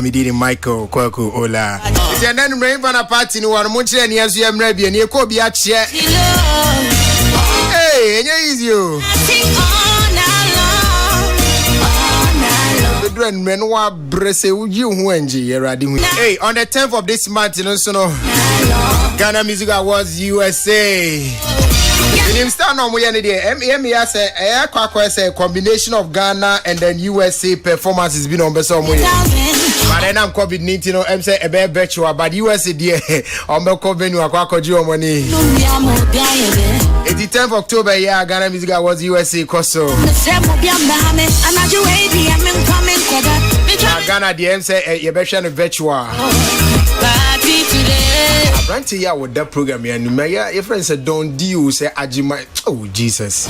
Me did Michael Kwaku Ola. It's an end rain for a party. No one much any as you am ready and you could be at share. Hey, and you. The Dren Menwa Bresse, you Wenji, hey, on the 10th of this month, you know, Ghana Music Awards USA. The name stand on MES a combination of Ghana and then USA performance has been on Besom. But then I'm COVID-19, you know, I'm saying a bad virtual, but USA dear on Belco venue, Aquaco money. It's the 10th of October, yeah, Ghana Music Awards USA Costo. Ghana DM say a version of virtual. Right here with that program, and my your friends said don't deal say Ajima. Oh Jesus!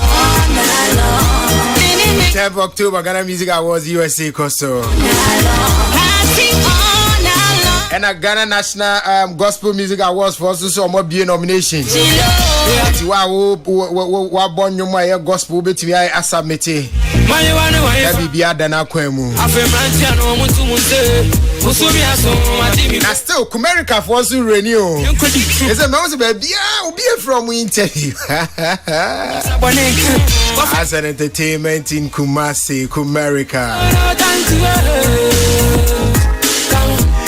10th of October, Ghana Music Awards USA Costo. And a Ghana National Gospel Music Awards for also so more be nominations. Wow, born you my gospel between I submit it. Bibia Dana Kwemu. Now still America for us to renew. It's a mouse baby. I'll be from interview. As an entertainment in Kumasi, Kumerica.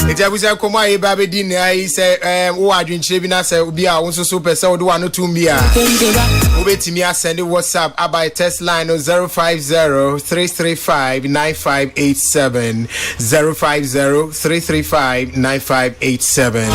It's a wizard come my baby dinner. I say, oh, I drink Chevina, say, be a also super so do one to me. Wait to me, I send a WhatsApp about test line 050-335-9587. 050-335-9587.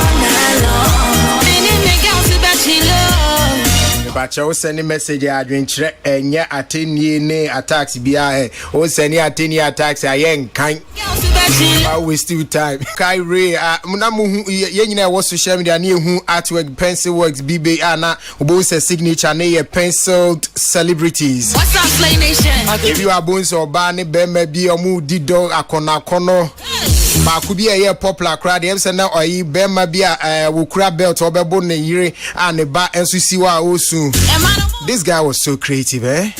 But you send a message. I drink and ya attend ne attacks be I. Oh, send ya attend attacks. I ain't kind. I waste still time. Kyrie, Munamu, Yenina was to share me the new artwork, pencil works, BB Anna, both a signature, near penciled celebrities. What's up, Slay Nation? If you are bones or Barney, Ben, maybe a mood, Dido, a kono. Ma could be a year popular crowd. Them say now, or Ben, maybe a will crab belt or Babone Yiri and a bar and Susiwa also. This guy was so creative, eh?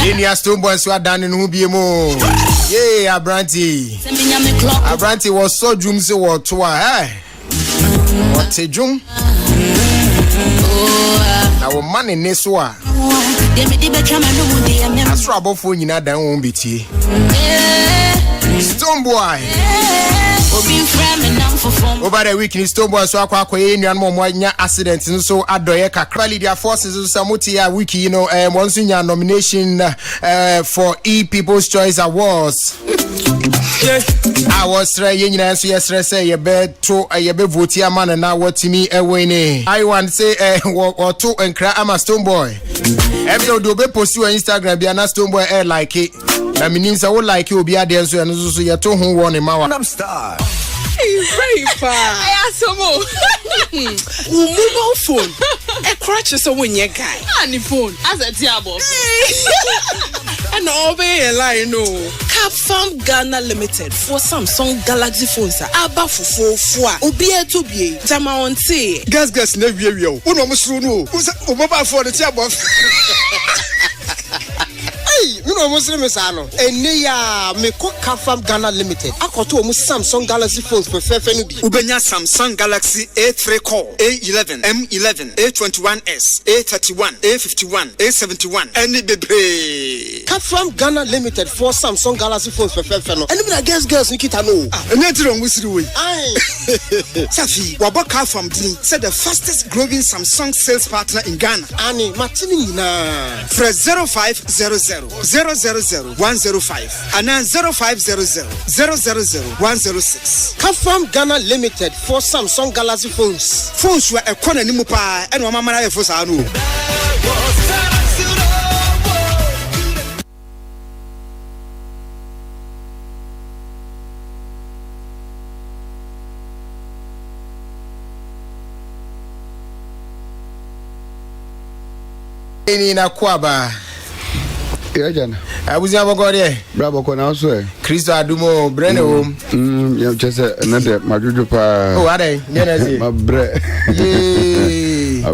Linear Stone Boys were done in Hubiemo. Yeah, Abranti. Abranti was so drum so what to eh? What's a drum? Our money Neswa. That's trouble for you now, that won't be tea. Stone Boy. Over the weekend, Stone Boy so and more accidents and so Adoyeka. Crowley their forces Samutia wiki, you know, once in your nomination for People's Choice Awards. I was trying to say your bed to a vote man and now what me away. I want to say or two and cry. I'm a Stone Boy. Every do be post you on Instagram, be a Stone Boy air like it. That means I would like you be a dancer and so you're too who won him. I'm star. Very far. I ask some more. Mobile phone. A crutch is a winning guy. And phone. As a diabo. And all be a line, no. Capfarm Ghana Limited for Samsung Galaxy phones. Abba for 4. Ubia to be. Jama on say. Gas, never you. Uno Musunu. Who's a mobile for the diabo? You know, Muslim Sano, and Nia Meko Capfarm Ghana Limited. I got to Samsung Galaxy phones for Fefenubi. Ubenya Samsung Galaxy A3 Core, A11, M11, A21s, A31, A51, A71, and the baby. Capfarm Ghana Limited for Samsung Galaxy phones for Fefenu. And even I guess girls Nikita know. And that's wrong with you. Aye. Safi, Wabaka from D said the fastest growing Samsung sales partner in Ghana. Annie Martini na. Fresh 0500. 000-105 and then 0500-000-106. Capfarm Ghana Limited for Samsung Galaxy phones. Phones were a corner nimupa and one mama for Sanu. In a Quaba. I was never got here. Bravo, also. Christo Adumo, Breno. You just another Majupa. Oh, are they? My bread.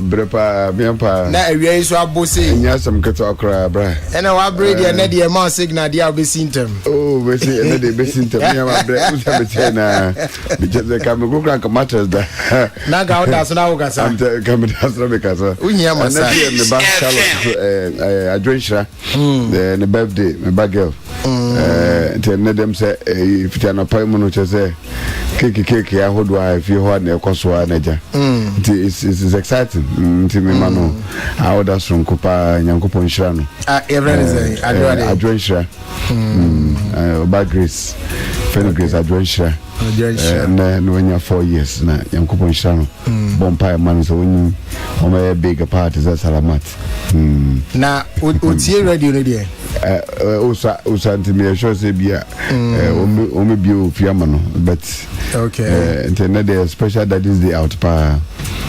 Brepa, Biampa. Na area is what bossy. Yes, some cut okra, bra. And our bread and the amount signal the be seen them. Oh, we see any basin to me. I'm because the camera go matters that. Naga that's now gas. I'm coming as because Unya Masa. The back a drinker, the birthday, my bag girl. Tell them say if you are not paying money, just say cake. I hold if you want a coswa naja. It's exciting. Me mano. I order from Kupa Nyankopo Nshirano. Everything adventure. By Grace. Fellow Grace adventure. And then when you're 4 years, na Nyankopo Nshirano. Bompire man so when you my bigger part is Salamat. Na utie radio there. Usanti me sure say bia omi bio fiamano but okay internet there special that is the out pa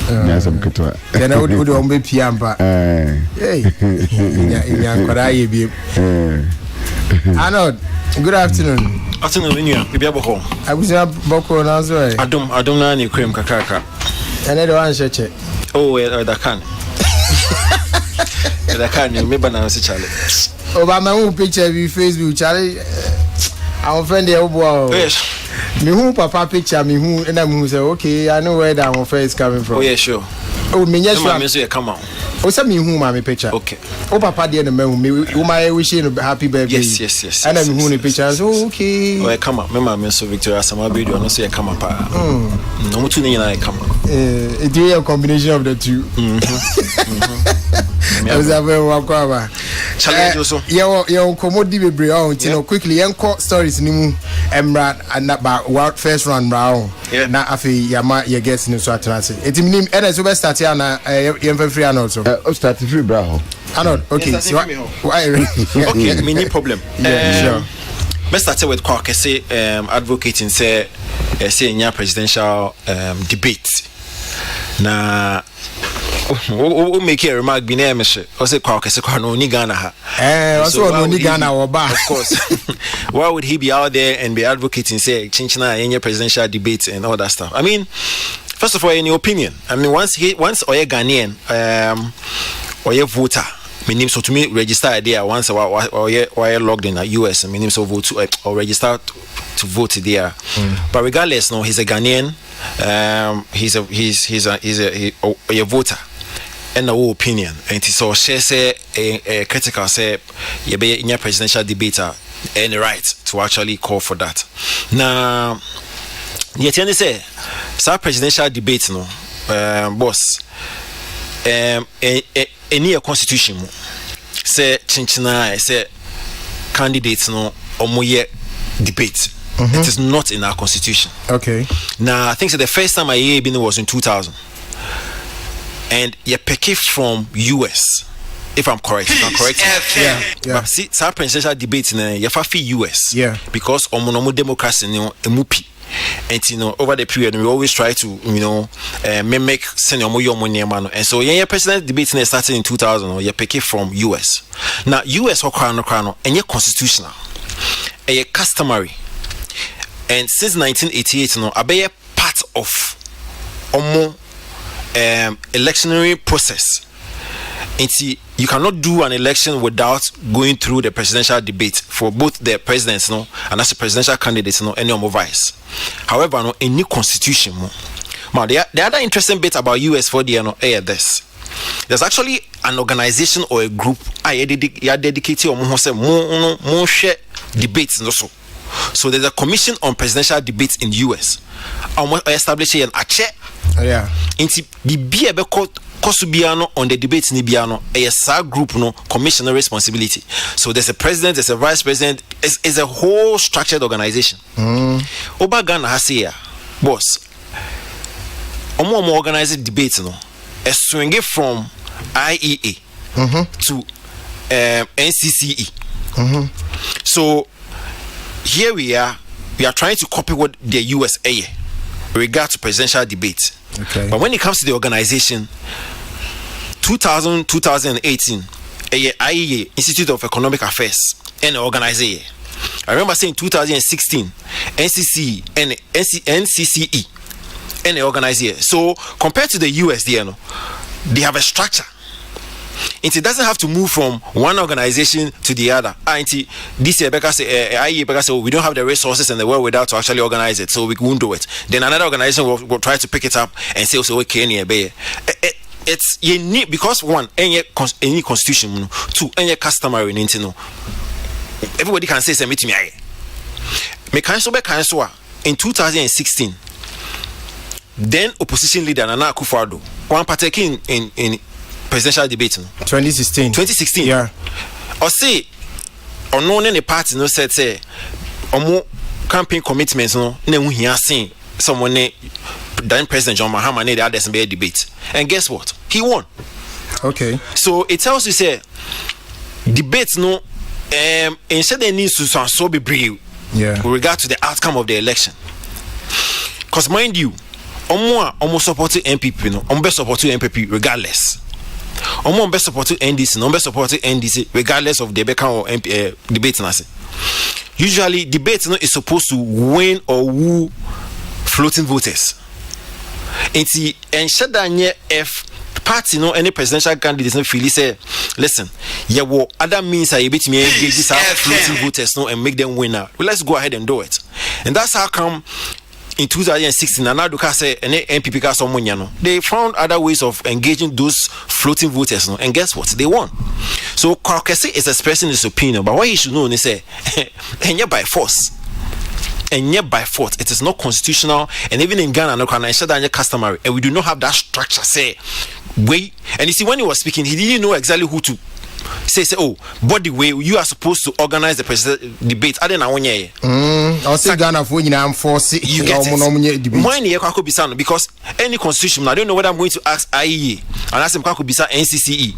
nyasam ketwa then I would ombe piamba hey ya kwara ye bi Arnold, good afternoon. Afternoon, you be able. I was up Boko now, so I don't know any cream kakaka. And I don't want to Oh, that can. That can you maybe now see Charlie. Oh, my own picture of Facebook, Charlie. Our friend the old yes. Me who papa picture me who and I'm who say okay, I know where that one face coming from. Oh yeah, sure. Oh, me yes, you come on. Oh, some me who my picture. Okay. Oh, papa dear, me who my wishing happy birthday. Yes. And I'm who the pictures. Oh, okay. Oh, come on. Remember, so Victoria, some video, no say come up. No, two I come on. It's a combination of the two. I was a very welcome. Challenge also. Your commodity be brilliant. You know, quickly, young court stories, Nimu, Emrat, and about what first run round. Yeah. Now, I feel your guests in Swatrancy. It's him, and as well start here, and free and also. Start free, bro. Okay, so why? Okay, mini problem. Yeah, sure. Let's start with Kwake say advocating say in your presidential debate. Na o make a remark bi na me hye o say Kwake say kwa no ni Ghana ha. Also no ni Ghana oba. Of course. Why would he be out there and be advocating say chinchina in your presidential debate and all that stuff? I mean, first of all, in your opinion, I mean once oye Ghanaian oye voter meaning so to me register there once or logged in at US meaning so vote to, or register to vote there. But regardless, no, he's a Ghanaian. He's a voter. And no opinion. And so she say a critical say you be in your presidential debater any right to actually call for that. Now, yet say sa presidential debate no boss any a constitution say chinchina say candidates no omoye debate. It is not in our constitution. Okay. Now I think so the first time I hear it was in 2000. And you pick it from US. If I'm correct. Yeah. But see, some presidential debate in the US. Yeah. Because omonomo democracy no emupi. And you know, over the period we always try to, you know, mimic senior money. And so yeah, president debate started in 2000 you pick it from US. Now US or crown and you're constitutional. And you're customary. And since 1988 no abe part of electionary process. And see, you cannot do an election without going through the presidential debate for both the presidents, no, and as a presidential candidates, no, any more vice. However, no, a new constitution, now the other interesting bit about US for the this. There's actually an organization or a group dedicated more share debates also. So there's a commission on presidential debates in the US. Establishing an ache. Yeah. Inti be able Kosubiano on the debates in Biano, a SAG group no commissioner responsibility. So there's a president, there's a vice president, it's a whole structured organization. Oba Ghana has here, boss. Omo organized debates no. A swing it from IEA to NCCE. So here we are trying to copy what the USA regard to presidential debate. Okay. But when it comes to the organization, 2018, IEA, Institute of Economic Affairs, and organization. I remember saying 2016, NCCE and NCCE, and organization. So compared to the US, there, no, they have a structure. It doesn't have to move from one organization to the other. This year, Becca say, we don't have the resources and the wherewithal to actually organize it, so we won't do it. Then another organization will try to pick it up and say, okay, it's unique because one, any constitution, two, any customary, everybody can say something to me. In 2016, then opposition leader Nana Akufo-Addo, one partaking in presidential debate. 2016. Yeah. Or say, or no any party no said say, or more campaign commitments no he has seen someone then President John Mahama need the others be a debate. And guess what? He won. Okay. So it tells you say debates no instead they need to so be brave. Yeah. With regard to the outcome of the election. Because mind you, almost supporting MPP no, best supporting MPP regardless. Best supporting NDC, best supporting NDC regardless of the debate. Usually debate no is supposed to win or woo floating voters. And said that if party no any presidential candidates no feel say listen other means are able to engage these floating voters no and make them winner. Well, let's go ahead and do it. And that's how come in 2016 Anaduka say any MPP ka someone no they found other ways of engaging those floating voters no, and guess what, they won. So Kwakese is expressing his opinion, but what he should know is say and by force. And yet by force, it is not constitutional, and even in Ghana, no can ensure that customary, and we do not have that structure. Say, wait, and you see when he was speaking, he didn't know exactly who to say. Oh, body way you are supposed to organize the presidential debate. I didn't know I'll say Ghana for you force you get it. Mine here could be sound because any constitution. I don't know whether I'm going to ask IEA and ask them could be NCCE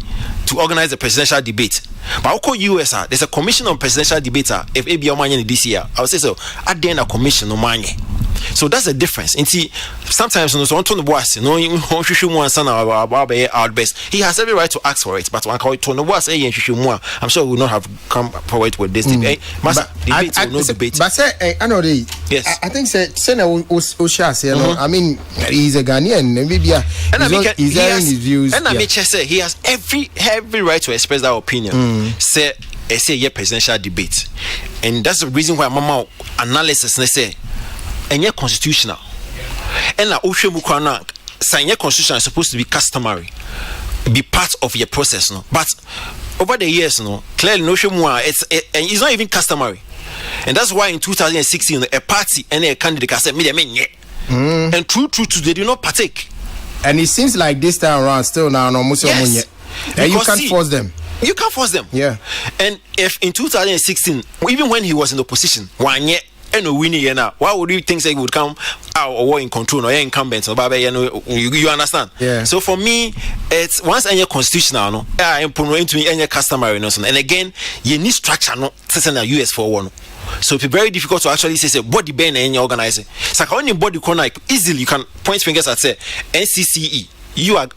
to organize the presidential debate. But I'll US, there's a commission on presidential debate. If ABL money this year, I would say so. At the end, a commission on money. So that's the difference. And see, sometimes no one the boss, out best. He has every right to ask for it. But when I call it to the boss, I'm sure we will not have come forward with this debate. Debate. But say, I know the yes. I think say I mean, he's a Ghanaian. Maybe he's airing his views. And Micheal say he has every right to express that opinion. Say a presidential debate, and that's the reason why Mama analysis say. And yet constitutional. And now sign constitution is supposed to be customary, be part of your process, no. But over the years, no, clearly no it's not even customary. And that's why in 2016 a party and a candidate said and true, they do not partake. And it seems like this time around still now no yes. And you can't force them. You can't force them. Yeah. And if in 2016, even when he was in opposition, 1 year and no winning now, why would you think he would come out or in control or incumbent? You understand? Yeah. So for me, it's once any constitutional, no, I'm into any customary, and again, you need structure, no, in the US for one. So it's very difficult to actually say body ban any organizing. So only body corner easily you can point fingers at say NCCE. You are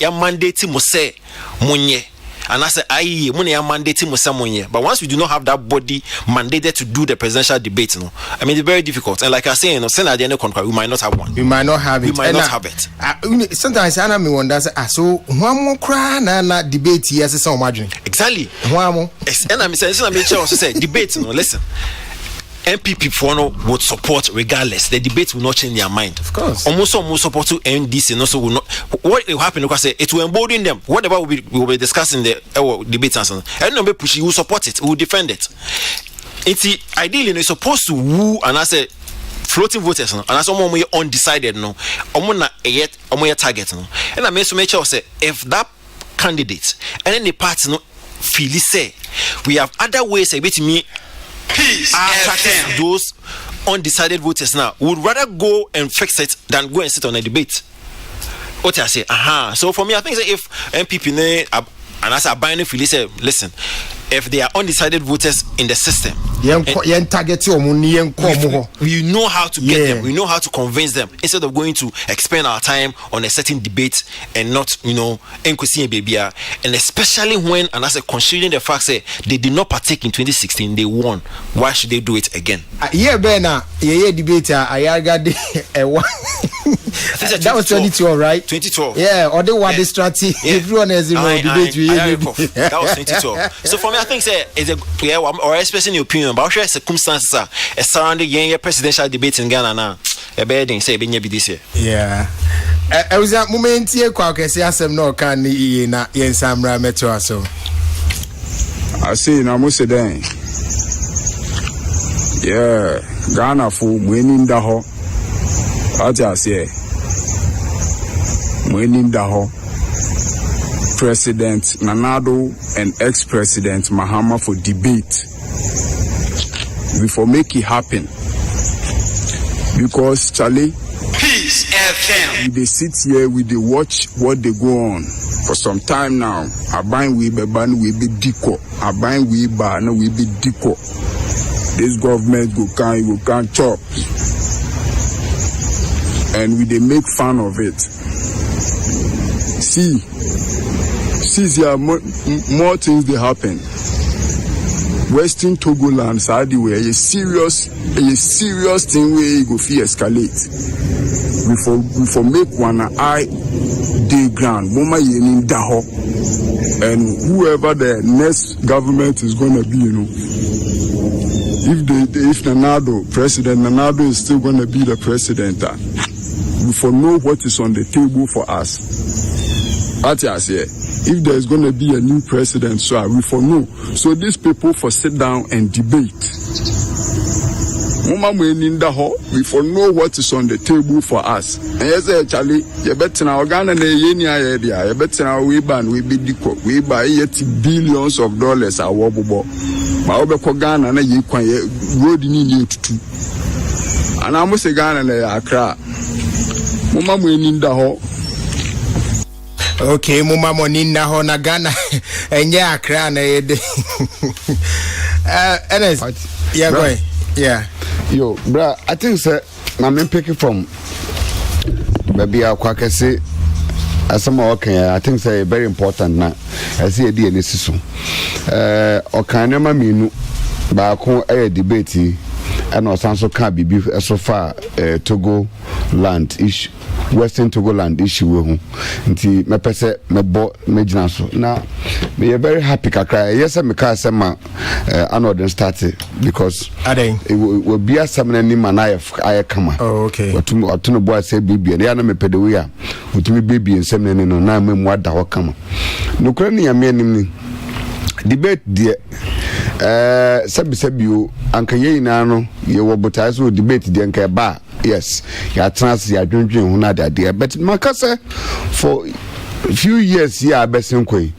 your mandate to say money. And I say, money are mandating with someone here. But once we do not have that body mandated to do the presidential debate, no, I mean, it's very difficult. And like I say, send at the end of contract, we might not have one. We might not have it. We might not have it. Sometimes I me wonder, so one more cry na debate here, so imagine. Exactly. One more. And I'm saying, also say debate. No, listen. MPP for no would support regardless. The debate will not change their mind. Of course. Almost support to NDC and also will not. What will happen? Because it will embolden them. Whatever we will be discussing the debate and not be pushing. We will support it. We will defend it. It's ideally they're supposed to woo and I say floating voters and as someone we undecided no. Yet target no. And I mean to make sure say if that candidate and any party no feel say we have other ways a bit me. Those undecided voters now would rather go and fix it than go and sit on a debate. What I say, so for me, I think that if MPP and as a binding feel say, listen, if they are undecided voters in the system, we know how to get them, we know how to convince them instead of going to expend our time on a certain debate and not, and especially when, and as a considering the fact that they did not partake in 2016, they won. Why should they do it again? Debate. That was 2012, right? 2012. Yeah, or they were distracted. Everyone has debate. That was 2012. So for me, I think or expressing your opinion about circumstances surrounding the presidential debate in Ghana now. Yeah. I was at moment here. No can na Samra Metro. So I see na Musedan. Yeah, Ghana for winning the ho. I just say winning the ho. President Nanado and ex-president Mahama for debate. We for make it happen. Because Charlie, Peace FM. they sit here, we they watch what they go on for some time now. I buy we be ban we be diko. I buy we ban we be diko. This government go can chop, and we they make fun of it. See there more things they happen. Western Togoland, Saudi way a serious thing where you go fee escalate. We for make one eye day ground, mama yenin daho, and whoever the next government is gonna be, if President Nanado is still gonna be the president, we for know what is on the table for us. If there's going to be a new president, so we for know. So these people for sit down and debate. We for know what is on the table for us. And yes, Charlie, you better now Ghana you better now we ban we be diko. We buy billions of dollars a wobobo. But we Ghana na you road in to. And I must say Ghana na Accra. Mama we okay, mama money na ho na Ghana enya Accra na yede. Yeah, boy. Yeah. Yo, bro, I think sir, I'm picking from baby akwakese asama okay. I think say very important na. I see a DNA siso. Okanema minu ba ko debate and also can be so far Togo land issue. Western Togoland issue we nti me pese me bo me gina so na me very happy kakra yes me ka sema another started because we be asem ni mana aye kama. Oh, okay. Otuno bo ase bibi na me pede we a otumi bibi nsem ni no na me mu ada ho kama no kra ni ya me anim ni debate de sabio anka ye ina no ye wo botai so debate de anka ba. Yes, ya trans ya dwendwen hu na dade but makasa for a few years ya besin koi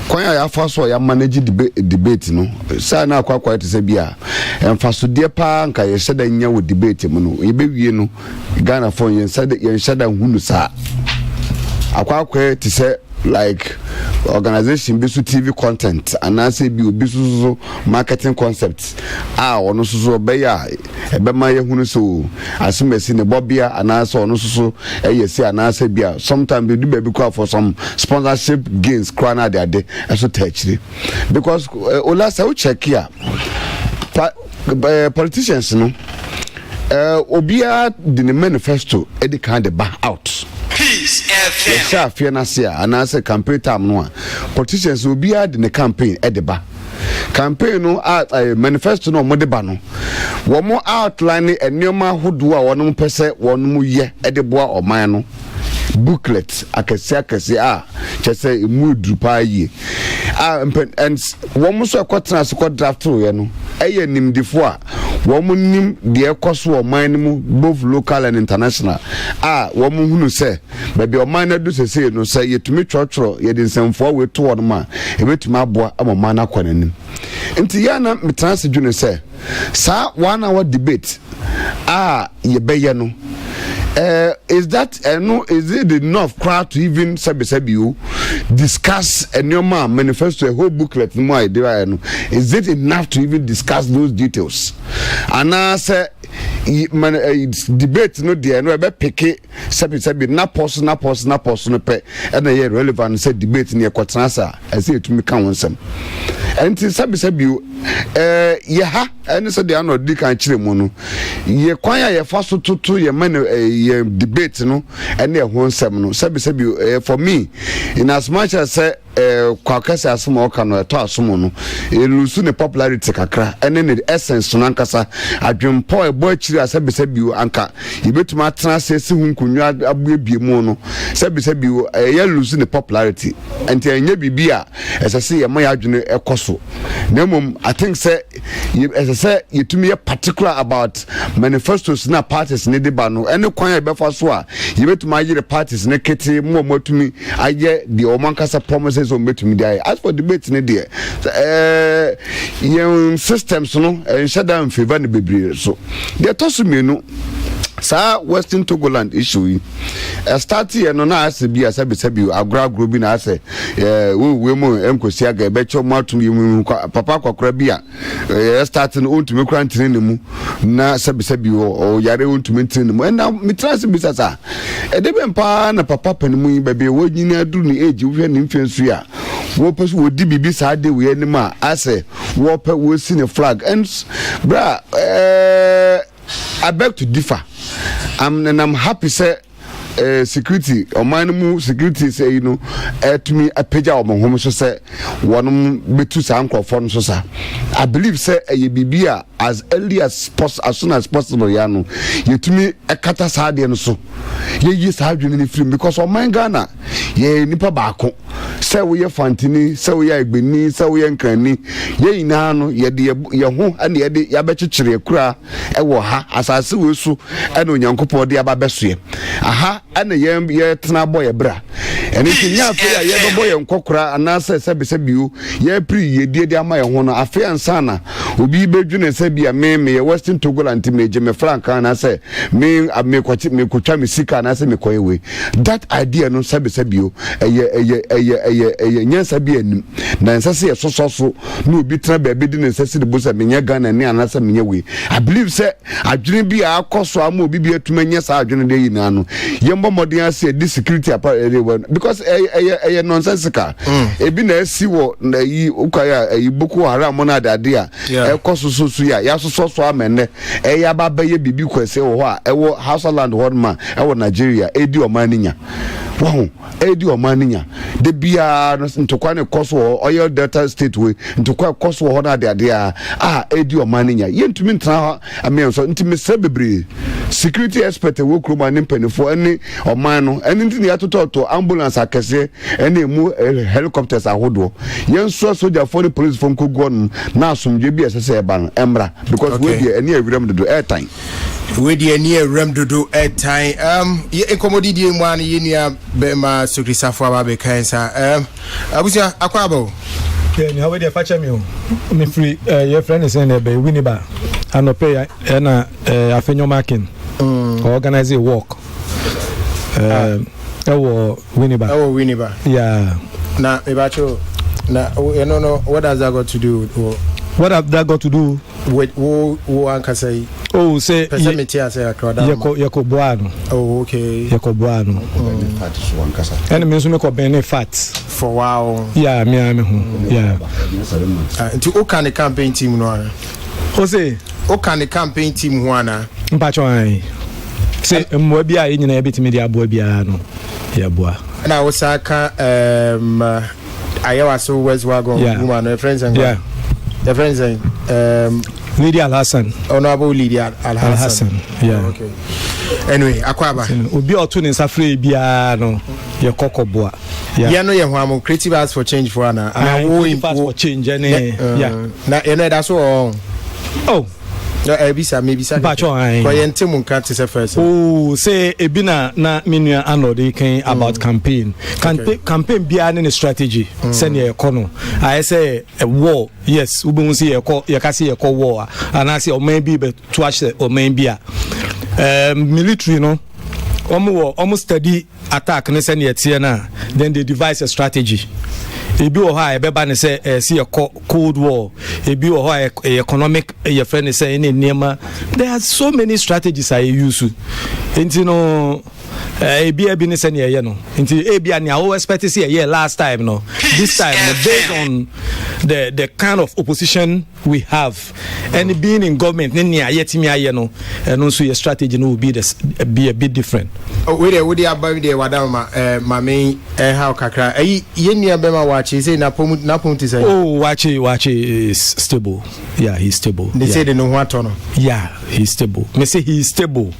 kwan ya fa so ya manage debate no sa na akwa to say bia emfaso de pa nka ye sheda nya wo debate mu no ye bewie no Ghana for ye sheda hunu sa akwa to say like organization bisu TV content and I say bisu marketing concepts ono so beya ebe ma ye hunu so asumesi ne bobia and I so ono so say and I say bia sometimes they do baby call for some sponsorship gains krana dey so touch because ola say we check here politicians no obia the manifesto e dey kind of back out. Peace FM. Yeah, Fianasia, and I say campaign time no. Politicians will be at the campaign at the bar. Campaign no art manifesto no modeba no. One more outline and neoma who do one person one mu ye at the bois or mano. Booklet akese just say mood drupa ye and one mo so kwatena so draft ro no eye nimdifo a wo mo nim de ekoso o man mu both local and international wo mo hunu se baby o man na do se no say yetumi twotworo ye de nsemfo we to won ma e betumi aboa amama na kwananim nti ya na metrans dwune se sa 1 hour debate ye beye no is that no is it enough crowd to even sabi you discuss a new manifesto, a whole booklet, is it enough to even discuss those details? And I say, debate no dear no be pick sabi na personal pe and the relevant say debate near quatransa I say to me kan wonsam and sabi ye ha and so they no di kan kire mu no ye kwan ya fa so toto ye man ye debate no and ye wonsam no sabi for me in as much as say kwakasa asmo ka no to asmo no elusu ne popularity kakra and the essence no ankasa adwempo e bo akiri sabi anka yebetuma transesi hu nkunwa abuebie mu no sabi ye lose ne popularity and enya bibia esese ye ma ya adwene ekoso na mum I think say esese yetumi ye particular about manifestos na parties ne de ba no ene kwan e befa so a yebetuma ayire parties ne kete mu omotumi aye the omankasa promises on betumi dey as for debate ne dey your systems no shada in favor ne bebre so they toss me no sa Western Togoland issue start here no na asebi agra grobi na ase we mo enkosi aga becho matum yemu papa kwakra bia start no ontumi krantene ne mu na sebi o yare ontumi ntene ne mu na mitrase bisasa edebe mpa na papa panimu bebe wo nyina aduru ni age wo hwe ni mfensu ya wo pesu wo di bibi sa de we ni ma ase wo pe wo si ne flag and bra I beg to differ. I'm happy say security or mine security say to me a page of my home so say one be two uncle for so sir. I believe say a bibia as early as soon as possible yano you to me a kata sadi and so ye yes have you in film because of my Ghana ye nipa bako say we fantini say we egbeni say we nkrani ye inano ye de ye ho and ye de ya bechichire kura e wo ha asase we so e no nyankopon de aba besoe aha and ye tena boy bra and if nya fe ye boy nkokora anase sebiu ye pri ye de ama ye ho no afi ansana obi bedwune se bia me Western Togoland team eje me franka na say me kwatwa me sika na say me koyewe that idea no sebiu eye nyansa bi anim na nsase ye so no obi tena ba bi di nsase de bosa me nya Ghana ne anasa me nya we I believe say adwene bi akoso ama obi bi atuma nya sa adwene de yina no yembo modern ase di security because nonsensical ebi na esi wo na yi ukaya Boko Haram na dade a ekoso so ya so amene ya baba ye bibi kwese wo a ewo Hausaland Hordman ewo Nigeria edi omaninya wow edi omaninya de bia ntokwa ne koso oil Delta State we ntokwa koso ho na dade a edi omaninya yentumi ntra amen so ntimi sebebre security expert wo kroma ne mpanifo ene oman no ene ntini atoto ambulance akese ene mu helicopters ahodo yenso soldier for the police from kogon na asomdwe bi esese eba no emra because we dey ene awuram do airtime we dey ene awuram do airtime ye enkomodi die mu an ye nia be ma sokrisafo aba be kansa abusia akwabo yeah ni how dey facha me o me free your friend is in be winiba anope na afenyo marking organize a walk Winiba. Yeah. Now, Ebacho, you know, what has that got to do? What have that got to do with who Anka say? Oh, say Yako Buano. Oh, okay. Yako Buano. And means we make benefit for a while. Yeah, yeah. To who can the campaign team no? Jose, who can the campaign team Juana? Mpacho say mwabia nyina ebetimi dia boa bia no ya boa na osaka ayawa so west wagon woman no friends and yeah the friends Lydia Al-Hassan honorable Lydia Al-Hassan yeah okay anyway akwaba obi otu ni safre bia no ye kokoboa yeah no ye ho creative arts for change for na wo for change yeah na you know that's all oh maybe say koyentem nka te say first oh say ebina na menua anode kan about campaign bia ne strategy send ye kono I say a war yes we bun see ye ka say ye ko war and I say o man bi be to ache o man bia military no almost study attack ne say na then they devise a strategy. Ebi o ha ebeba ne say see a cold war. Ebi o ha economic your friend say any nema. There are so many strategies I use. Enti no ebi ne say ne no. Enti ebi ani I always expect to see a year last time no. This time based on the kind of opposition we have and being in government ne nia yetimi aye no and also your strategy no will be a bit different. Oh we dey about dey wadama mame how kakra ye nia be ma wachi say na pom to say oh wachi is stable. Yeah, he's stable. They say they know what no. Yeah, he's stable. Me say he's stable.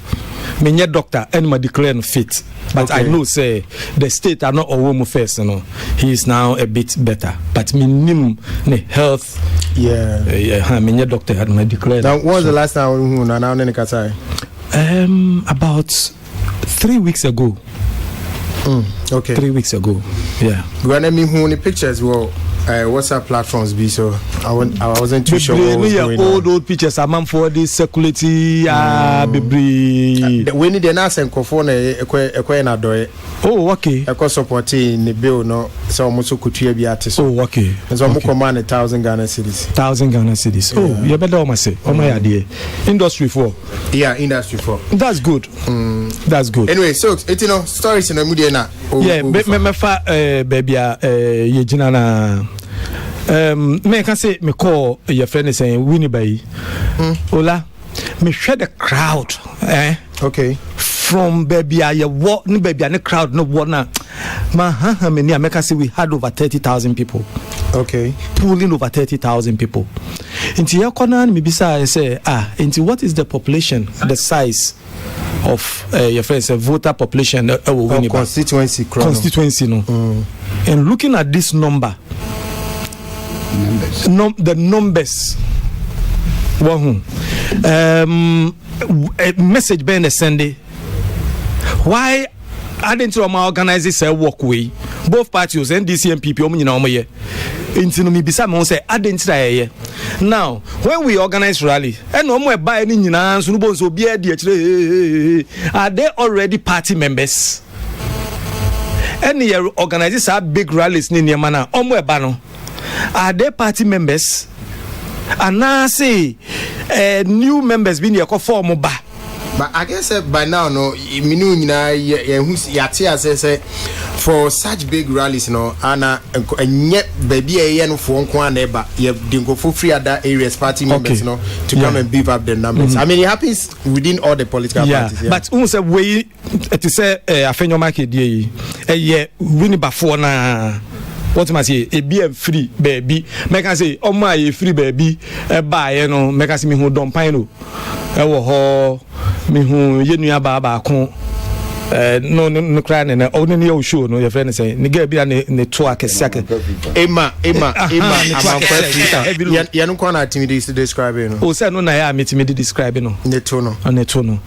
Me nye doctor and ma declare fit. But okay. I know say the state are not all first, you know. He is now a bit better. But me nim ne health. Yeah. Me nye doctor had ma declare. Now, when was the last time you now ne kasai? About 3 weeks ago. Okay. 3 weeks ago. Yeah. When me who the pictures well. WhatsApp platforms be so I wasn't too sure what was going on. Old pictures among for this circulating when the nurse and kofone ekwe na doye. Oh okay. Ekwa supporting the bill no so almost kutua bi artist. Oh okay. So mo command 1,000 Ghana cedis. 1,000 Ghana cedis. Oh you better almost say oh my idea. Industry 4. Yeah, industry 4. That's good. That's good. Anyway, so it stories in the media na. Yeah, me fa baby ye jina na me can say me call your friend is saying Winnie Bay. Ola, me share the crowd. Okay. From baby I walk ni baby and the crowd no wanna many I can say we had over 30,000 people. Okay. Pulling over 30,000 people. Into your corner me bisa say into what is the population, the size of your friends voter population constituency no. And looking at this number the numbers a message being sending why I didn't organize this walkway both parties NDC and PP into me bisa me say I didn't try now when we organize rally and no more buy any so be are they already party members and you organize a big rallies ni mana no are they party members and now say new members being your form ba. But I guess by now no say for such big rallies no ana yet baby no for one neighbor you go for free other areas party members no to come and beef up the numbers. I mean it happens within all the political parties. But say we to say afenyo market dey win before na what must say a be free baby make I say oh my free baby buy no make I see me who don pine ho me who yenua ba ko no cry na only your show no your friend say ni get bi na to akese Emma ya no kwa na timidi describe no o say no na ya metimidi describe no ne to no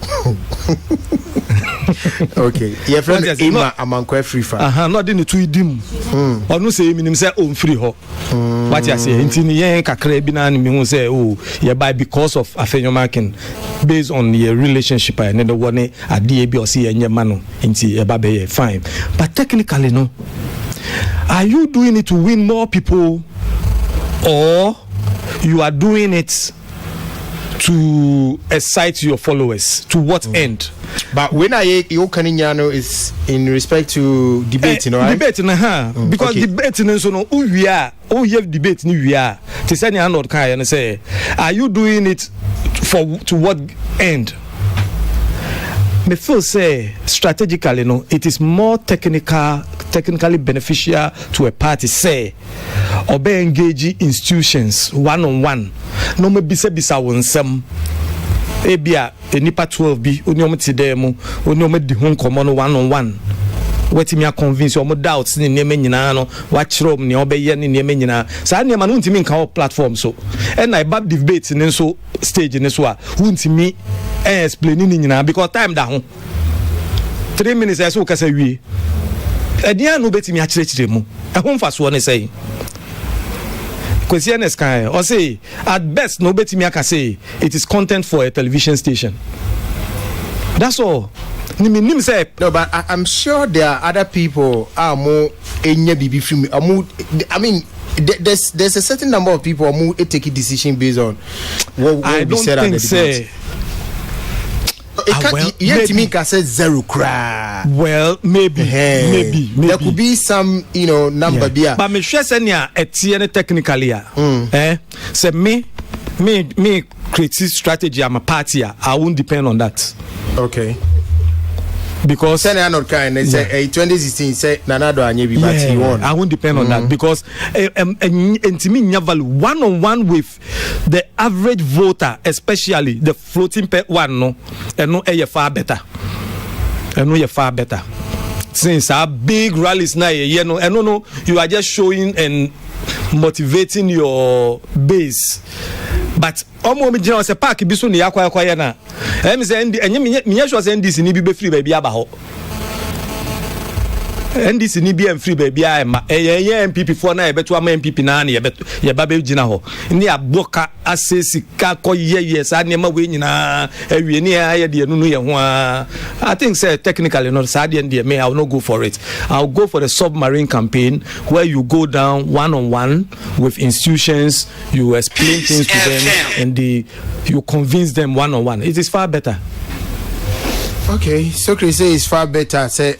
okay your friend Emma amankwa free fa no dey to idim onu say minim say on free ho what you say ntini yen kakra bi na me hu say oh you buy because of afenyo marking based on your relationship and the one ade bi o say enye ma no nti e ba be fine but technically no are you doing it to win more people or you are doing it to excite your followers? To what end? But when you can is in respect to debate, right? Debate, because okay. Debate, so no, we are, you have debate, we are. To send your hand and say, are you doing it to what end? Me feel say strategically, no, it is more technically beneficial to a party say or be engaging institutions one-on-one. No me bisa wonsam. Ebia enipa 12 bi oni omti dem oni omdi ho nkomo no one-on-one. Wetimi a convince omo doubts ni neme nyina no wa kire om ne obeye ni neme nyina sa neme no ntimi nka platform so and I bab debate ni so stage ni so a ntimi explain ni nyina because time da ho 3 minutes I so kasa wie edia no betimi a kire mu ehon fa so ne say question is kind or say at best no betimi aka say it is content for a television station. That's all. No, but I'm sure there are other people more I mean, there's a certain number of people who take a decision based on what I don't said think say. Maybe say zero cry. Well, maybe. There could be some, number there. But me sure say technically, say me create strategy. I'm a party. I won't depend on that. Okay. Because Senator not kind. They say 2016 say Nanado Anyebi but he won. I won't depend on that because one-on-one with the average voter, especially the floating one, no, and no, far better. And no, far better. Since our big rallies now, you are just showing and motivating your base. But omo me jina se park bi so ne yakwa na em say me sure say NDC ni bi be free ba bi aba ho NDC ni bi am free ba bi a ma MPP for na e beto ama MPP na na ye ba be jina ho ni aboka asesi ka koye sa ne ma we nyina awie ni aye de no ye ho I think say technically not sad and me I will not go for it. I'll go for the submarine campaign where you go down one-on-one with institutions, you explain things to them and you convince them one-on-one. It is far better. Okay, so Chris say it's far better. Say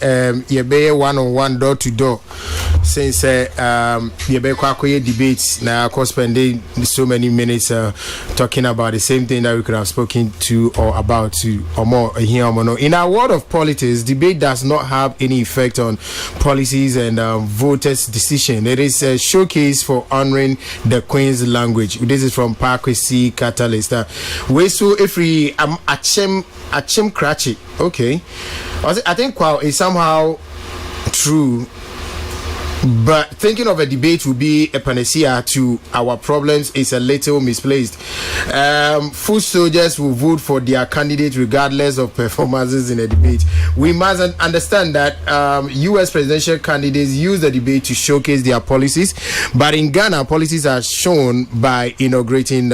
you be one-on-one, door to door. Since you be quite debates now, cause spending so many minutes talking about the same thing that we could have spoken to or about to or more here or no. In our world of politics, debate does not have any effect on policies and voters' decision. It is a showcase for honoring the Queen's language. This is from Publicity Catalyst. We so if we Achim Cratchit. Okay, I think it's somehow true, but thinking of a debate would be a panacea to our problems is a little misplaced. Foot soldiers will vote for their candidate regardless of performances in a debate. We must understand that U.S. presidential candidates use the debate to showcase their policies, but in Ghana, policies are shown by inaugurating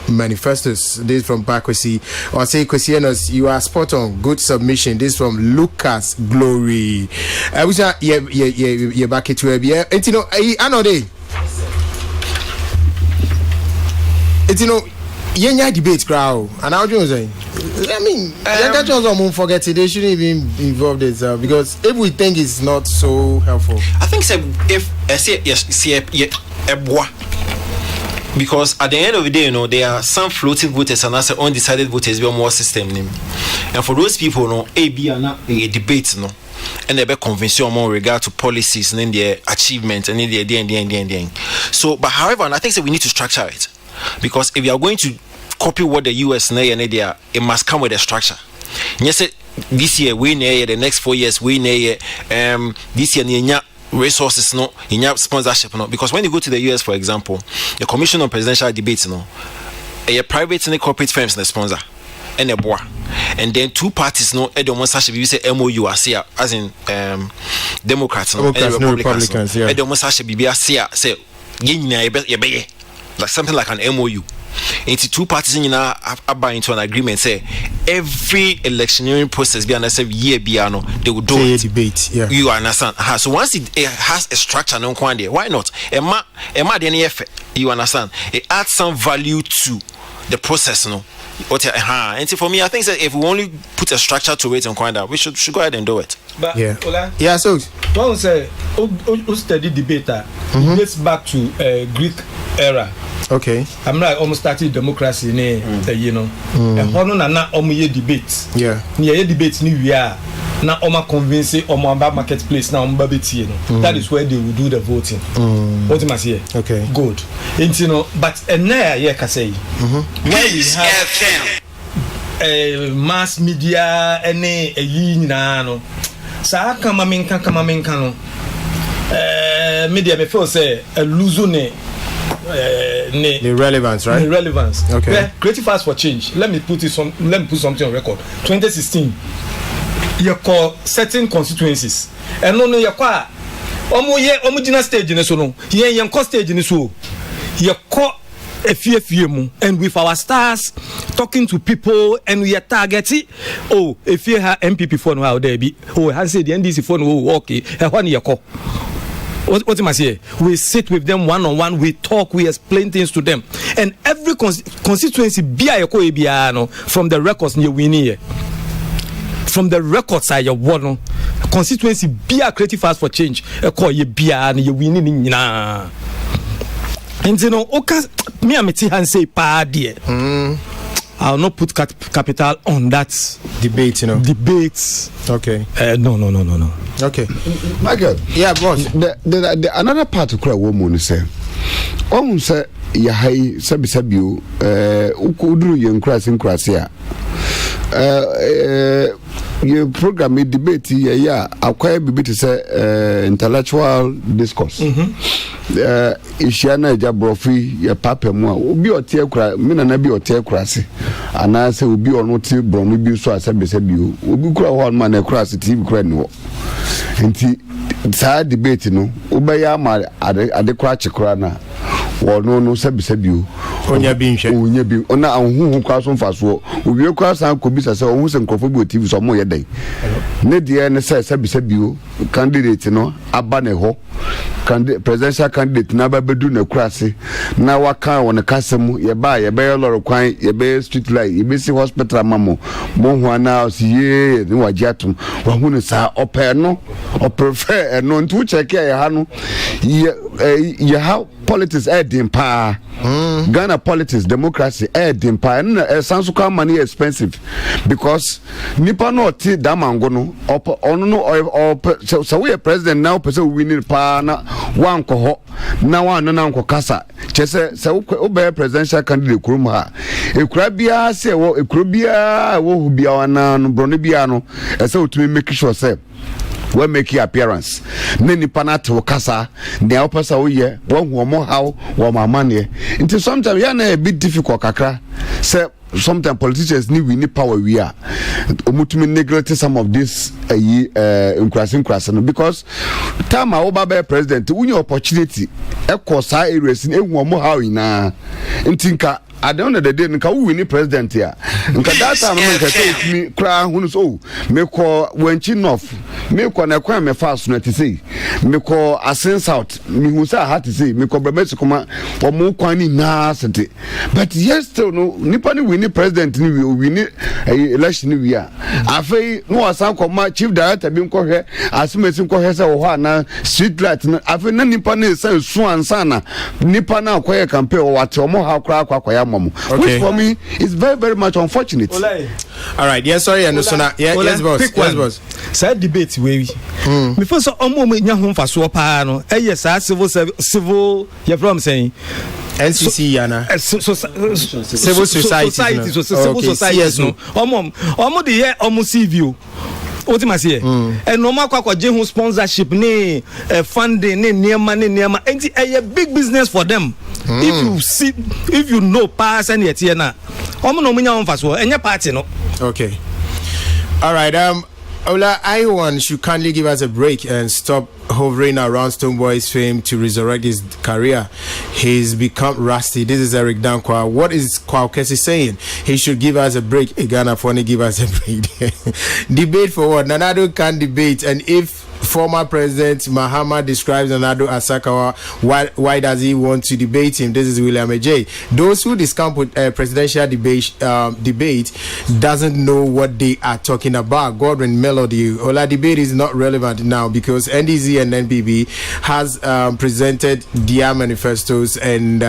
manifestos. This from Pakwesi. Or say Kwesianos, you are spot on. Good submission. This from Lucas Glory. I wish you back it to a beer. And you know, I know they. It's yenya debate crowd. And how do you say? I mean, Yanka Johnson won't forget it. They shouldn't even involve themselves because if we think it's not so helpful. I think if I say yes, because at the end of the day, there are some floating voters and also undecided voters be more system name. And for those people, AB are not a debate, and they be convinced more regard to policies and then their achievements and then their. So, but however, and I think that we need to structure it because if we are going to copy what the US and they it must come with a structure. Yes, this year we near the next 4 years we near this year resources in your sponsorship because when you go to the US for example the Commission on Presidential Debates a private and corporate firms the sponsor and a board and then two parties and the sponsorship you say MOU as in Democrats and Republicans and the sponsorship say like something like an MOU. Into two parties in are into an agreement say every electioneering process be under year biano they will do a debate. Yeah, you understand. So once it has a structure, no kwande, why not? Emma the effort. You understand? It adds some value to the process, no. And for me, I think that if we only put a structure to it and kwanda, we should go ahead and do it. But yeah, so don't say who study debater dates back to Greek era. Okay. I'm like almost started democracy and hono na omo debate. Yeah. Ye debate ni we are na omo convince omo about marketplace na omo babeti That is where they will do the voting. What must here? Okay. Good. But na ye ka say. Where we have mass media ene yi nyina no. Sa kama menka no. Media me feel say lose the relevance, right? The relevance. Okay. Yeah, creative fast for change. Let me put something on record. 2016, you call certain constituencies, and no, you call homogeneous stage in the so no. You call stage in the so. You call and with our stars talking to people, and we are targeting. Oh, if you have MPP phone, how there be? Oh, I said the NDC phone. Oh, okay. What am I saying? We sit with them one on one. We talk. We explain things to them, and every constituency from the records you win here. From the records I your one constituency be a creative fast for change. Call you be and you winning na. And you know, me and Micheal say pa dear. I'll not put capital on that debate. Debates. Okay. No. Okay. Michael. Yeah, boss. The another part of woman say. Say yahai sabisabiu ukudru yenkrasi nkrasia. Your program debate acquire debate say intellectual discourse. Ishiana jabrofi ya papa mu obi otie kura mina na bi otie kurase ana se obi ono ti bronu bi so asabesabi obi kura ho ma na kurase TV kura ni wo enti saa debate no obeya ma ade kura chekura na wono no sabesabi onya bi ona anhuhu kwa so mfaso obi kura san ko bi sase ohun se nkrofo bi TV so mo ye den ne die ne se sabesabi candidate no aba ne ho presidential candidate na babedu na kurase na waka won kasem ye ba ye be loro kwan ye be street light ye be si hospital mamo mo hu ana osie ni wajiatum wa hu ne sa ope no o prefer no ntu check ye ha no ye how politics din pa Ghana politics democracy din pa na sanso kwa money expensive because nipa no ti damango no ono no so we president now person win pa na wan ko ho na wan no na ko kasa chese se wo be presidential candidate kurum ha ekura bia se wo ekura bia wo hu bia wana no bro no bia no se otumi make sure say we make your appearance neni panate wo kasa ne opesa wo ye wo hu mo how wo mamane nti sometimes ya na a bit difficult kakra say sometimes politicians need we need power we are omutumi neglect some of this increasing because time I oba president unyo opportunity e kosa areas ni ehu mo how ina ntinka at the end of the day nka we win president here nka that time no nka say me kra hunu so me ko wanchi north me ko na kwa me fast no to say me ko asen south me hu say ha to say me ko bremesi kuma o mo kwan ni na sete but yes still no nipa ni win president ni we win election ni we a afei no asan ko ma chief director bi nko hwe asumesi nko hwe say wo ho na street light na afei na nipa ni say su ansa na nipa na akoye campaign o wate o mo ha kra akwa Okay. Which for me is very, very much unfortunate. All right, yes, sorry, and so now, yes, boss. Yes, boss. Sad debate, we. Before so, me nyahum fa so pa no. Yes, civil. You from saying NCC yana. Civil society. Civil society. Yes, no. Omo de here, omo civil. What am I saying? And no matter what, je sponsorship, ni funding, ni niema, and a big business for them. If you know pass and yet here now, no minya on fast and your party no. Okay. All right. Ola Iwan should kindly give us a break and stop hovering around Stoneboy's fame to resurrect his career. He's become rusty. This is Eric Dankwa. What is Kwakesi saying? He should give us a break. Ghana Foni give us a break. Debate for what? Nanado can't debate, and if former President Mahama describes Nana Asakawa, why does he want to debate him? This is William Ajay. Those who discount presidential debate doesn't know what they are talking about. Godwin Melody. Ola debate is not relevant now because NDZ and NPB has presented their manifestos, and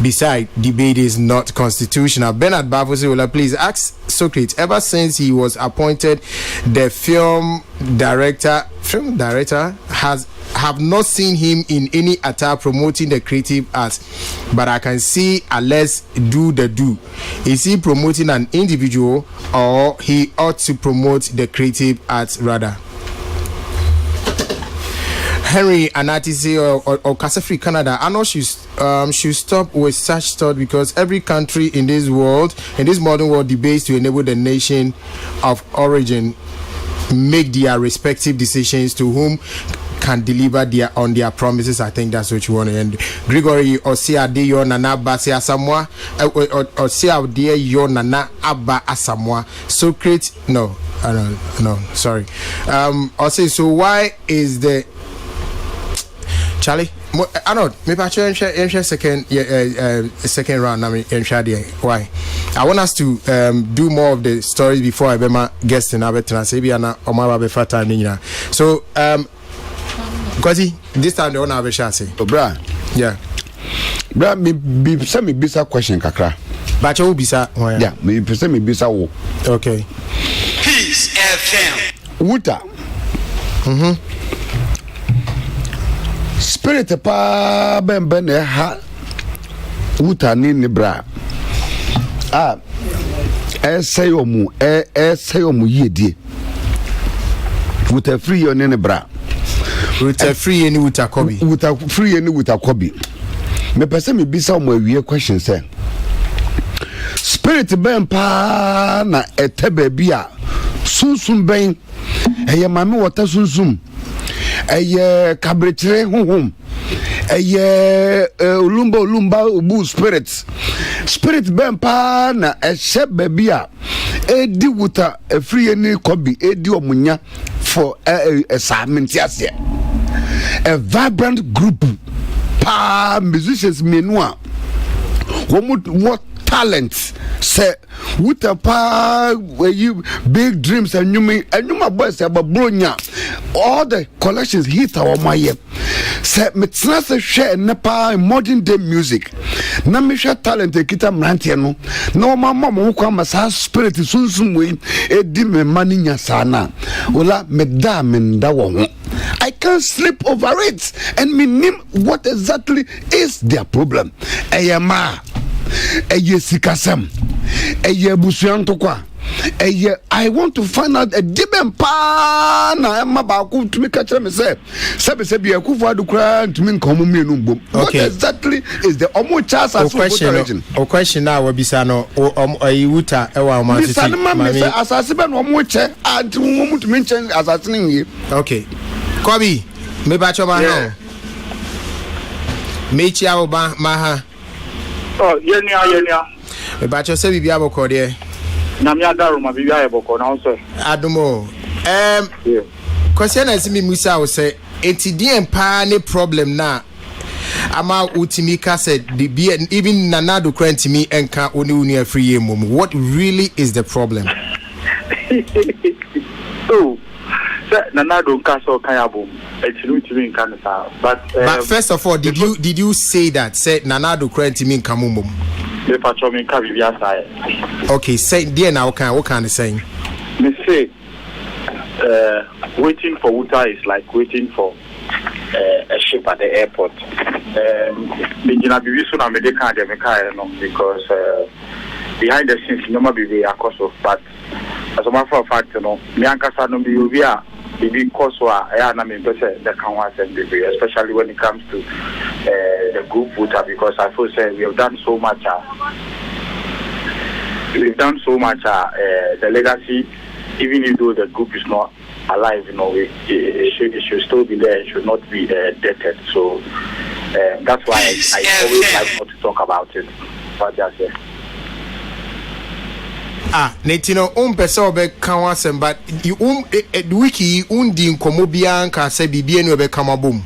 beside, debate is not constitutional. Bernard Bafosi, Ola, please ask Socrates. Ever since he was appointed the film director have not seen him in any attack promoting the creative arts, but I can see Alex do. Is he promoting an individual, or he ought to promote the creative arts rather? Henry Anatisi or Kasafri Canada, I know should stop with such thought, because every country in this modern world debates to enable the nation of origin make their respective decisions to whom can deliver on their promises. I think that's what you want to end. Gregory Osia de yo nana basi asamwa Osia de yo nana abba asamwa. Socrates no, sorry. Also, so why is the Charlie? I know. Maybe I should second round. I mean, why? I want us to do more of the stories before I be my guest in Abetina. So, because this time the owner of say. Oh, bra. Yeah. Bra, me bisa question kakra. But you bisa. Yeah, me bisa wo. Okay. Peace FM. Wuta. Spirit pa ben ha wuta ni bra esayomu yedie wuta free on ni bra wuta free ni wuta kobi me pese me bisa omo awie question say spirit ben pa na etebe bia sunsun ben eye mame wota sunsun eye kabretre honhom eye ulumba ubu spirit ben pa na ehye babia edi wuta free ni kobi edi omunya for assignment a vibrant group pa musicians menua what talent say wuta pa you big dreams and you boys about bronya all the collections hit our my say metna say share nepa modern day music na me share talent kita mrantie no na mama mo kwa masa spirit sunsun we edi me mani nya sana ola meda wo ho I can't sleep over it and me name what exactly is their problem eyama eye sikasem eye busuantokwa eye I want to find out a deben pa na ma ba ku tumi ka kire me say be akufo adukura tumi nkomo mienu mbom. What exactly is the omo chance as o question na we bisa no wuta e wa ma titi mami asase be no omo che and omo tumi nchen asase ni. Okay Kobi me ba choma no Micheal ba maha. Oh, yenia. Me ba cho se bibia boko de. Na mi adaru ma bibia e boko na so. Adumo. Question is me musa o say etidi empa ne problem na ama utimika said the even nanado krenti mi enka oni afri mum. What really is the problem? Oh, nanado nkaso kayabo. But first of all, did you say that said nanado krenti mi nkamumum? Okay, say dear now what can I say? Me say waiting for water is like waiting for a ship at the airport. Because behind the scenes no be a cause of, but as a matter of fact, me ankasa no be because the especially when it comes to the group voter, because I feel say we have done so much. The legacy, even though the group is not alive, it should still be there. It should not be dated. So that's why I always like not to talk about it. But just netino pesa obe kanwasem, but you wiki undi nkomobia nka se bibie no be kamabom.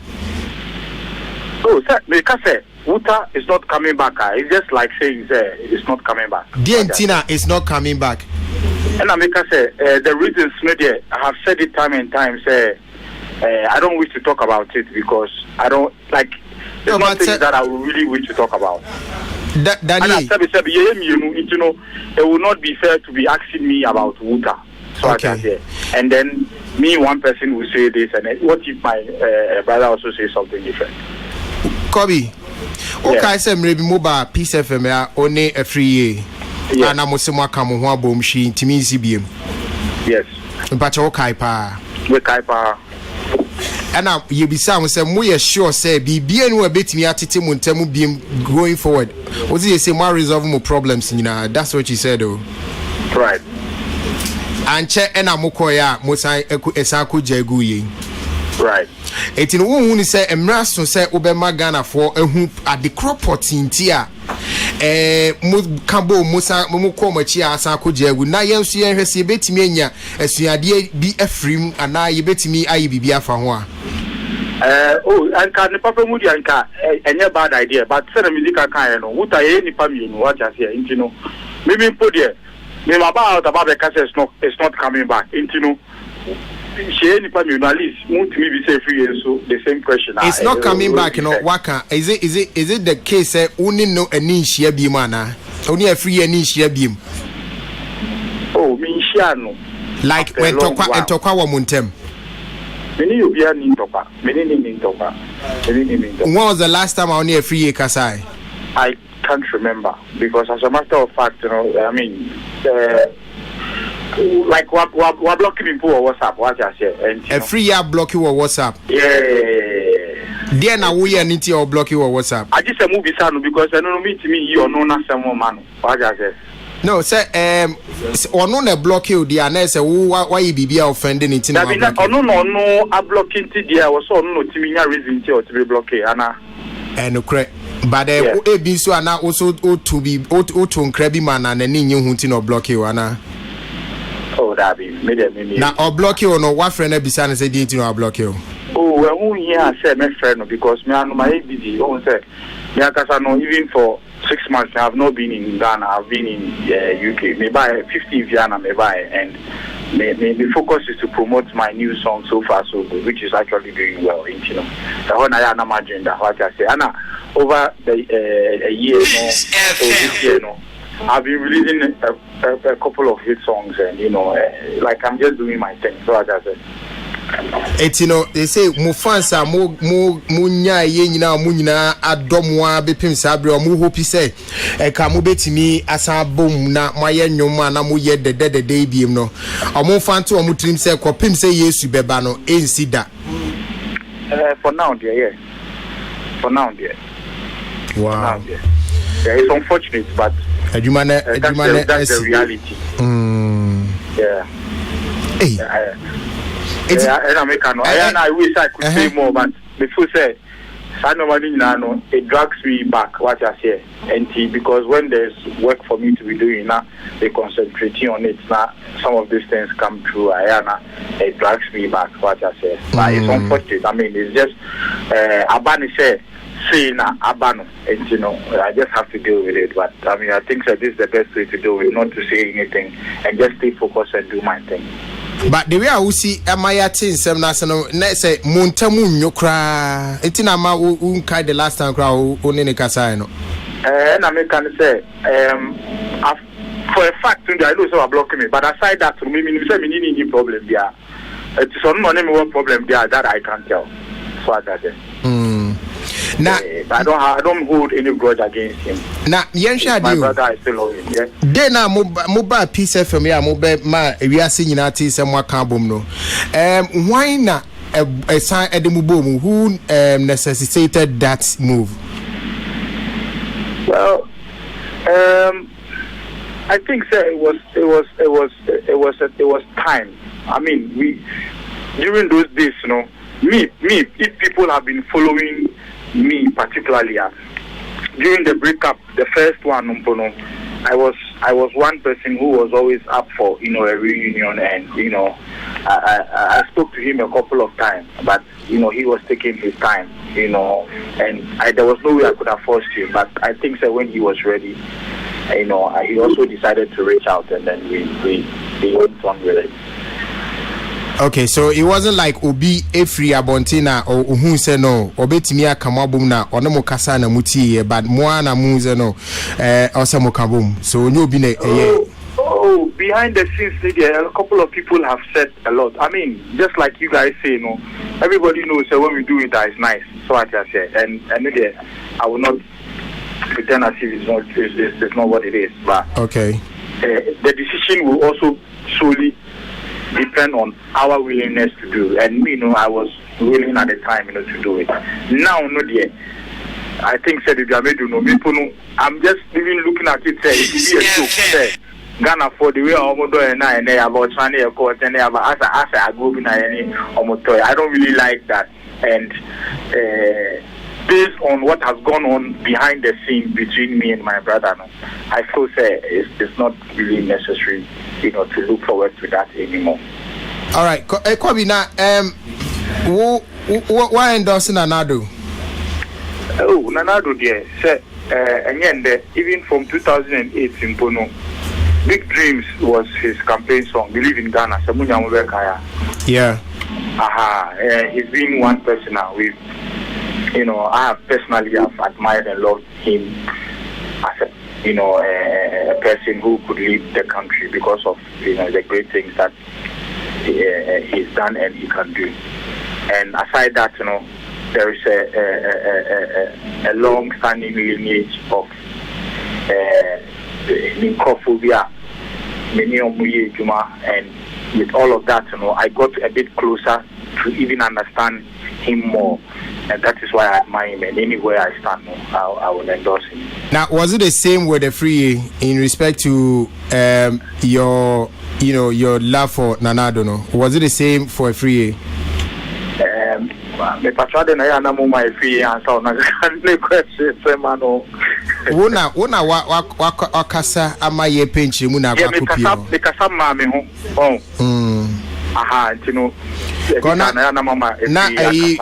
Oh, sir, because water is not coming back. It's just like saying it's not coming back. Dientina is not coming back. And I make say the reasons maybe I have said it time and time. Say I don't wish to talk about it because I don't like. There's one thing that I really wish to talk about. Danny, and I said, it will not be fair to be asking me about water. So okay. And then me, one person will say this, and what if my brother also says something different? Kobe, okay, say maybe mobile Peace FM only a free year. And I'm Muslim come on bomb she intimizi BM. Yes. But okay, pa. Okay, pa. And now you be sound say we are sure say be no bit me attitude muntemu be going forward. What you say more resolve more problems, that's what you said though. Right. And check and amukoya mosan esaku jegu ye. Right. It's in one who say Emraso say Obama Ghana for a hoop at the crop pot in Tia. Cambo Musa Momuko Machia Sakoje would not yell see her see bet me as you be a free and now you bet me I be Biafra. And can the Papa Moody and any bad idea, but send a musical kind of what I any family what I say, you know. Maybe put there. Maybe about the cassette is not coming back, you know. She any family at least won't maybe say 3 years so the same question. It's not coming back, you know. Waka is it the case only no any share beam mana only a free any share beam. Oh, me no. Like when Tokwa Muntem. Many of you are in Topa. When was the last time I only a free Kasai? I can't remember because, as a matter of fact, you know, I mean, like we're blocking people on WhatsApp. What I say, and a free year block you on WhatsApp. Yeah. Then now we need to block you on WhatsApp. I just a movie son because I don't meet me you know not some man. What I say. No, sir. Or no, block you. The answer why you be offending it. No. I blocking today. I was so no to me reason to be blocked. Anna. And correct. But be so and also to be to crabby man and any new hunting or block you, Anna. Oh, that be me. Now, or block you or no, what friend beside say didn't you block you? Oh, well, who here said my friend because me and my ABD, oh, say, me I know even for 6 months I have not been in Ghana, I've been in UK. Me buy 50 Vienna, me buy, and my focus is to promote my new song so far so good, which is actually doing well. You know, the whole I imagine that what I say, and over the a year, this year, no, I've been releasing a couple of hit songs, and you know, like I'm just doing my thing. So as I said. It's you know they say mo fans are mo nya ye nyina mo nyina adomwa bepim sabre mo hope say e ka mo betimi asabom na mo ye nnwom na mo ye de biem no omo fan to omo trim say kopim say Yesu beba no ensi da for now dear wow yeah, it's unfortunate but that's the reality. Yeah. Hey. I wish I could say more, but before say, it drags me back. What I say, and because when there's work for me to be doing now, they concentrating on it. Now some of these things come true. It drags me back. What I say, but it's unfortunate. I mean, it's just Abani say na Abano, and you know, I just have to deal with it. But I mean, I think that this is the best way to do it, not to say anything and just stay focused and do my thing. But the way I will see Amaya Tin Sem National, let's say Montamun, you cry. It's in a ma unkai the last time crowd only Casino. And I can say, for a fact, I know so blocking me. But aside that, to me, you say, any problem there. It's on money, one problem there that I can't tell. So I say. Now, I don't hold any grudge against him. Now, my brother I still love him. Yeah. Then mobile piece from here, mobile ma we are seeing that is some more carbon no. Why not a sign at the Mubomu who necessitated that move? Well, I think it was time. I mean, we during those days, you know, me if people have been following me particularly during the breakup, the first one, I was one person who was always up for a reunion, and I spoke to him a couple of times, but he was taking his time, and there was no way I could have forced him. But I think that when he was ready, he also decided to reach out, and then we went on with it. Okay, so it wasn't like Obi Efri Abontina or who said no, Obetimia Kamabumna or no Kasana Muti, but Moana Muzano or Samokabum. So you'll be behind the scenes, a couple of people have said a lot. I mean, just like you guys say, everybody knows that when we do it, that is nice. So I just say, and I will not pretend as if it's not what it is. But okay, the decision will also solely depend on our willingness to do, and I was willing at the time, to do it. Now, not yet. I think said if you are made I'm just even looking at it. Say it will be a joke. Ghana for the way Omodo and I about China court and about as a group in any Omoto. I don't really like that. And based on what has gone on behind the scene between me and my brother, I feel it's not really necessary, to look forward to that anymore. All right, Kwabina, why endorsing Nanado? Oh, Nanado, dear, sir. And even from 2008 in Bono, Big Dreams was his campaign song. Believe in Ghana, Samunya Mubekaya. Yeah. He's been one person now. I have personally admired and loved him as a person who could lead the country because of the great things that he's done and he can do. And aside that, there is a long-standing lineage of Ninkophobia, and with all of that, I got a bit closer to even understand him more, and that is why I admire him. And anywhere I stand, I will endorse him. Now, was it the same with the Free in respect to your love for Nanado? No, was it the same for a Free? Me patrade na ya na mo my free answer na the question semano. Wona wakasa ama ye penchi mu na akopio. Me kasa ma me ho. Ntino.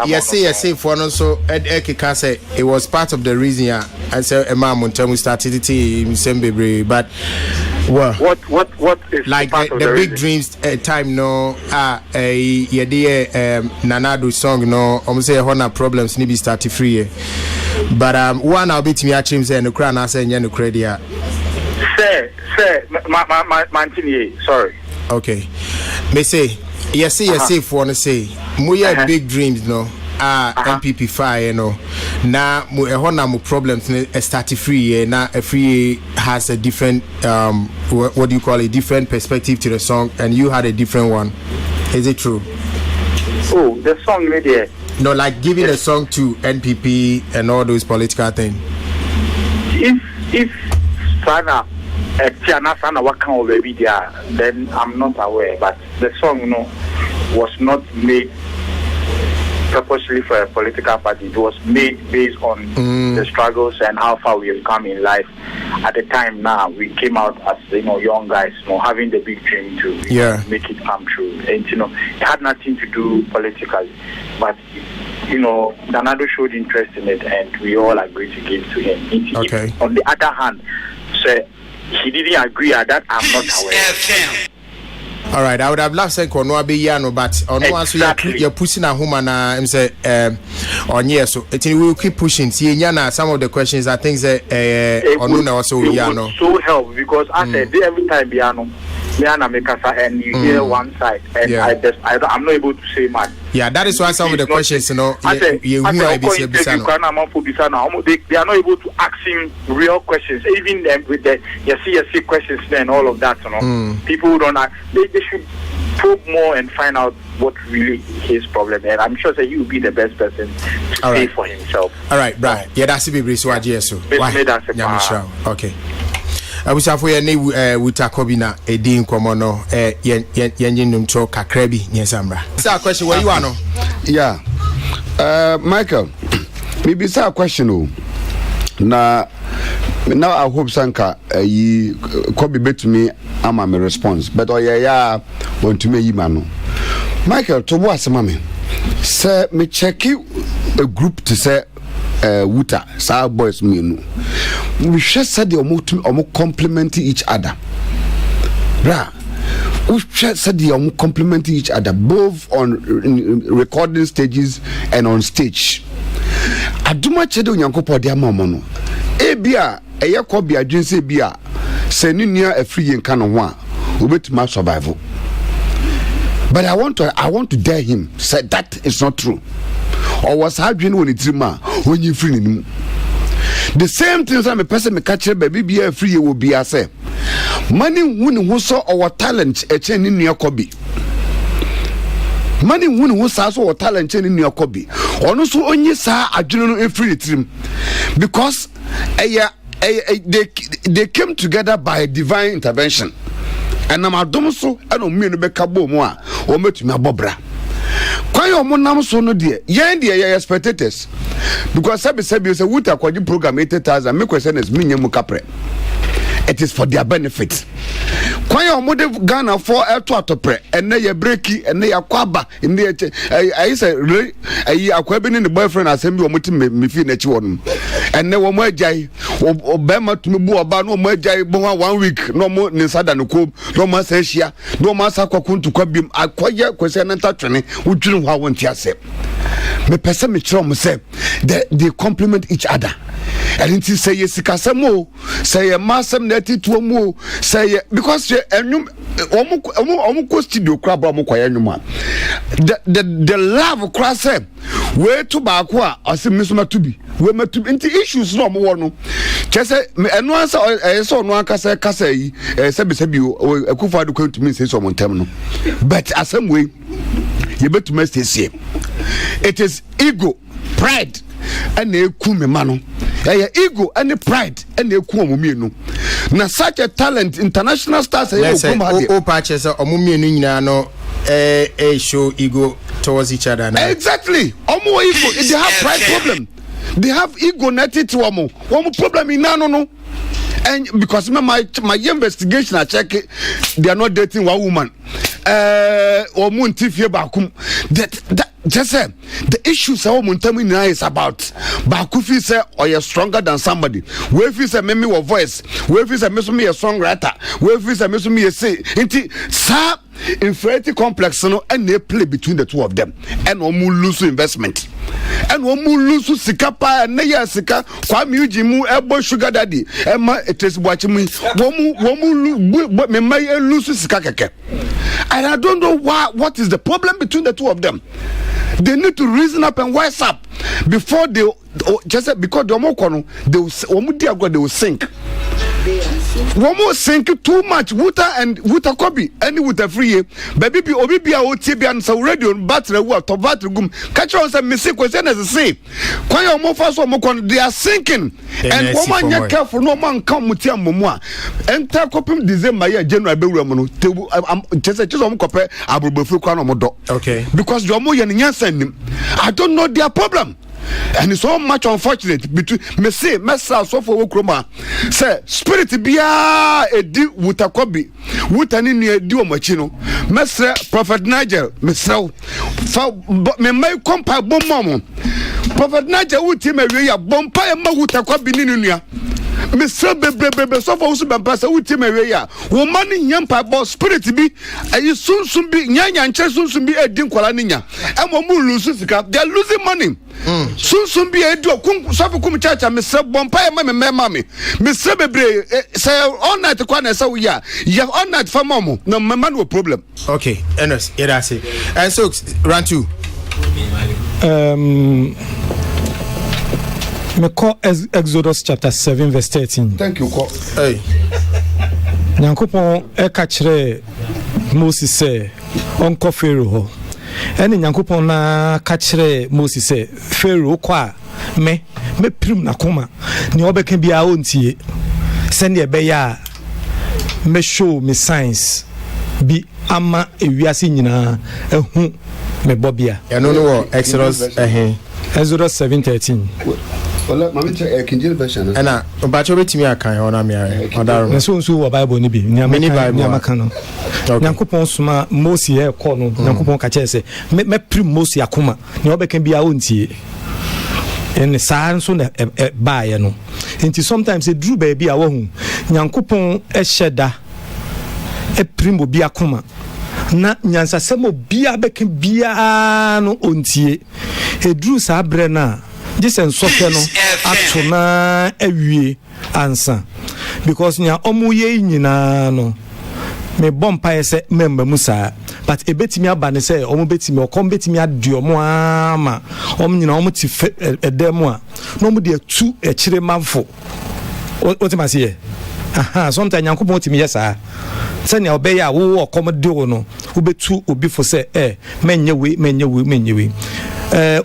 Yes for no so ekeka say it was part of the reason I say Montamu started it in December, but what is like the Big Dreams time no Nanado song no say hona problems ni be start free, but one I'll be to me actually say no cry na say no credit. Say sorry. Okay, me say yes for no say moya Big Dreams no MPP fire na mo ehona mo problems start free na free has a different what do you call it, different perspective to the song, and you had a different one. Is it true? Oh, the song really? No, like giving the song to NPP and all those political things. If Sana Sana what kind of baby there, then I'm not aware, but the song was not made purposely for a political party. It was made based on the struggles and how far we have come in life. At the time now, we came out as young guys, having the big dream to make it come true. And it had nothing to do politically, but Nanado showed interest in it, and we all agreed to give to him. Okay. On the other hand, so he didn't agree at that. I'm not aware. All right, I would have loved saying Kono Abiyano, but on one so you're pushing a woman say on yes, so we will keep pushing. See, Yana, some of the questions I think that on also Yano so help because I said every time Biano Mekasa and you hear one side, and I'm not able to say much. Yeah, that is why some of the questions, they are not able to ask him real questions, even with the yes questions and all of that. People who don't ask, they should probe more and find out what really his problem is. And I'm sure that he will be the best person to say for himself. All right, Brian. Yeah, that's the big so. Okay. I wish I for your name with Takobina, a dean commono, Yanjin Cho Kakrebi, Nyesambra. Sir, question where you are no? Yeah. Michael, maybe it's a question. Now I hope Sanka ye could be better to me. I'm a response, but want to me, Mano. Michael, to what's mammy? Sir, me check you a group to say. Wuta, Sir Boys Minu. We just said the complement each other. We just said the complement each other, both on recording stages and on stage. I do much do Yanko Podia Mamono. Ebia, a Yakobia, Jinse Bia, sending near a free and canon one, who wait my survival. But I want to dare him, say that is not true. Or was happening when it's when you free him. The same things I'm a person me catch baby be a free will be a say. Money win who saw our talent a chain in your copy. Money win who saw our talent chain in your copy. Or no so only saw a general free trim. Because they came together by divine intervention. And I'm a domso, I don't mean to be cabo moi or met me a bobra. Quite your monam so no dear, yeah, spectators. Because Sabi is a wood aquatic program 80,000, make question as minimum capre. It is for their benefit. Quite your mother Ghana for a to and they are breaky and they are quaba in the I say, I quabbing in the boyfriend assembly or mutim me feel that you want. And no more jay or Bama to me about no more jay 1 week, no more Nisada no cob, no more Sessia, no more Sakakun to Quabim, I quite question and touching, which you know how one tear say. Me person me chum say they complement each other. And it say yes, Casamo, say a massam netty to a mo, say because almost studio crab the love of cross where to Bakwa or some Miss Matubi, where Matubi into issues no more. Just and once I saw no Casa Sabisabu or a Kufa to me say someone terminal. But as some way, you better must say it is ego, pride, and a kume mano. Ego and the pride and the kumu. Now such a talent, international stars. All patches or no show ego towards each other. Exactly. Omo ego. They have pride problem. They have ego netted to omo. One problem in no. And because my investigation I check it, they are not dating one woman. Or moon tifia bakum. That just say the issues are is about Bakufi say or you're stronger than somebody. Where if you say me or voice, where if you say me a songwriter, where if you say me a say inti sa inferiority complex no and they play between the two of them and omu lose investment. And omu lose sika pa and ya sika kwa miuji mu ebo sugar daddy ema it is watching me womu me may lose sika keke. And I don't know what is the problem between the two of them. They need to reason up and wise up before they just because they will sink. One more sink too much water and water copy any water free. Baby be obi a OTB and so radio battery water to battery gum. Catch on some mistake question as I say. When you more fast they are sinking. And woman you careful no man come with momo. Enter copy December year January be just copy abubefu kwa no modo. Okay. Because you more yen send him. I don't know their problem. And it's so much unfortunate between me say messa so for Okroma say spirit bia edi wutakobi wutani ni edi o machino mesre prophet Nigel mesre fa me mai kompa bommo prophet Nigel wuti me we ya bompa e ma wutakobi ni nua mesre bebe so for usu bempa say wuti me we ya wo mani nyampa bo spirit bi ayi sunsun bi nyanya nche sunsun bi edi nkwala ninya e mo mu lose sika they are losing money. Soon be a do kum church and Mr. Bompire mammy. Mr. Bebre say all night to Kwana so ya all night for Momo. No man no problem. Okay, Enos, that's it. And so run to me call Exodus chapter 7 verse 13. Thank you, call. Hey. Nyankopon e ka kire Moses say onko Pharaoh. Eni Nyankopon na ka kire Moses say Pharaoh kwa me prim na koma ni obeka bia ontie send e be ya me show me signs bi ama ewiase nyina ehu me bobia no Exodus Exodus 7:13. Well, mama check King James version. Na obacho betimi akan ona me are odaro. Na so wo Bible ni bi. Ni amaka no. Nyankopon suma Moses e ko no. Nyankopon ka che se me prim Moses akoma. Ni obeka bia ontie. En saa so na ba ye no. Nti sometimes e dru ba bia wo hu. Nyankopon e hyeda e prim obi akoma. Na nyansa semo bia beka bia no ontie. E dru saa bre na Jisen sofe no atuna ewie ansa because nya omuye nyina no me bompa ese member musa but ebetimi aba ne se omu betimi okom betimi adio mo ama nyina omu ti edem a no omu de atu ekire manfo otimase ye aha sometimes Nyankopon timi yesa senya obeya wo okom de wo no obetu obi fo se menyewe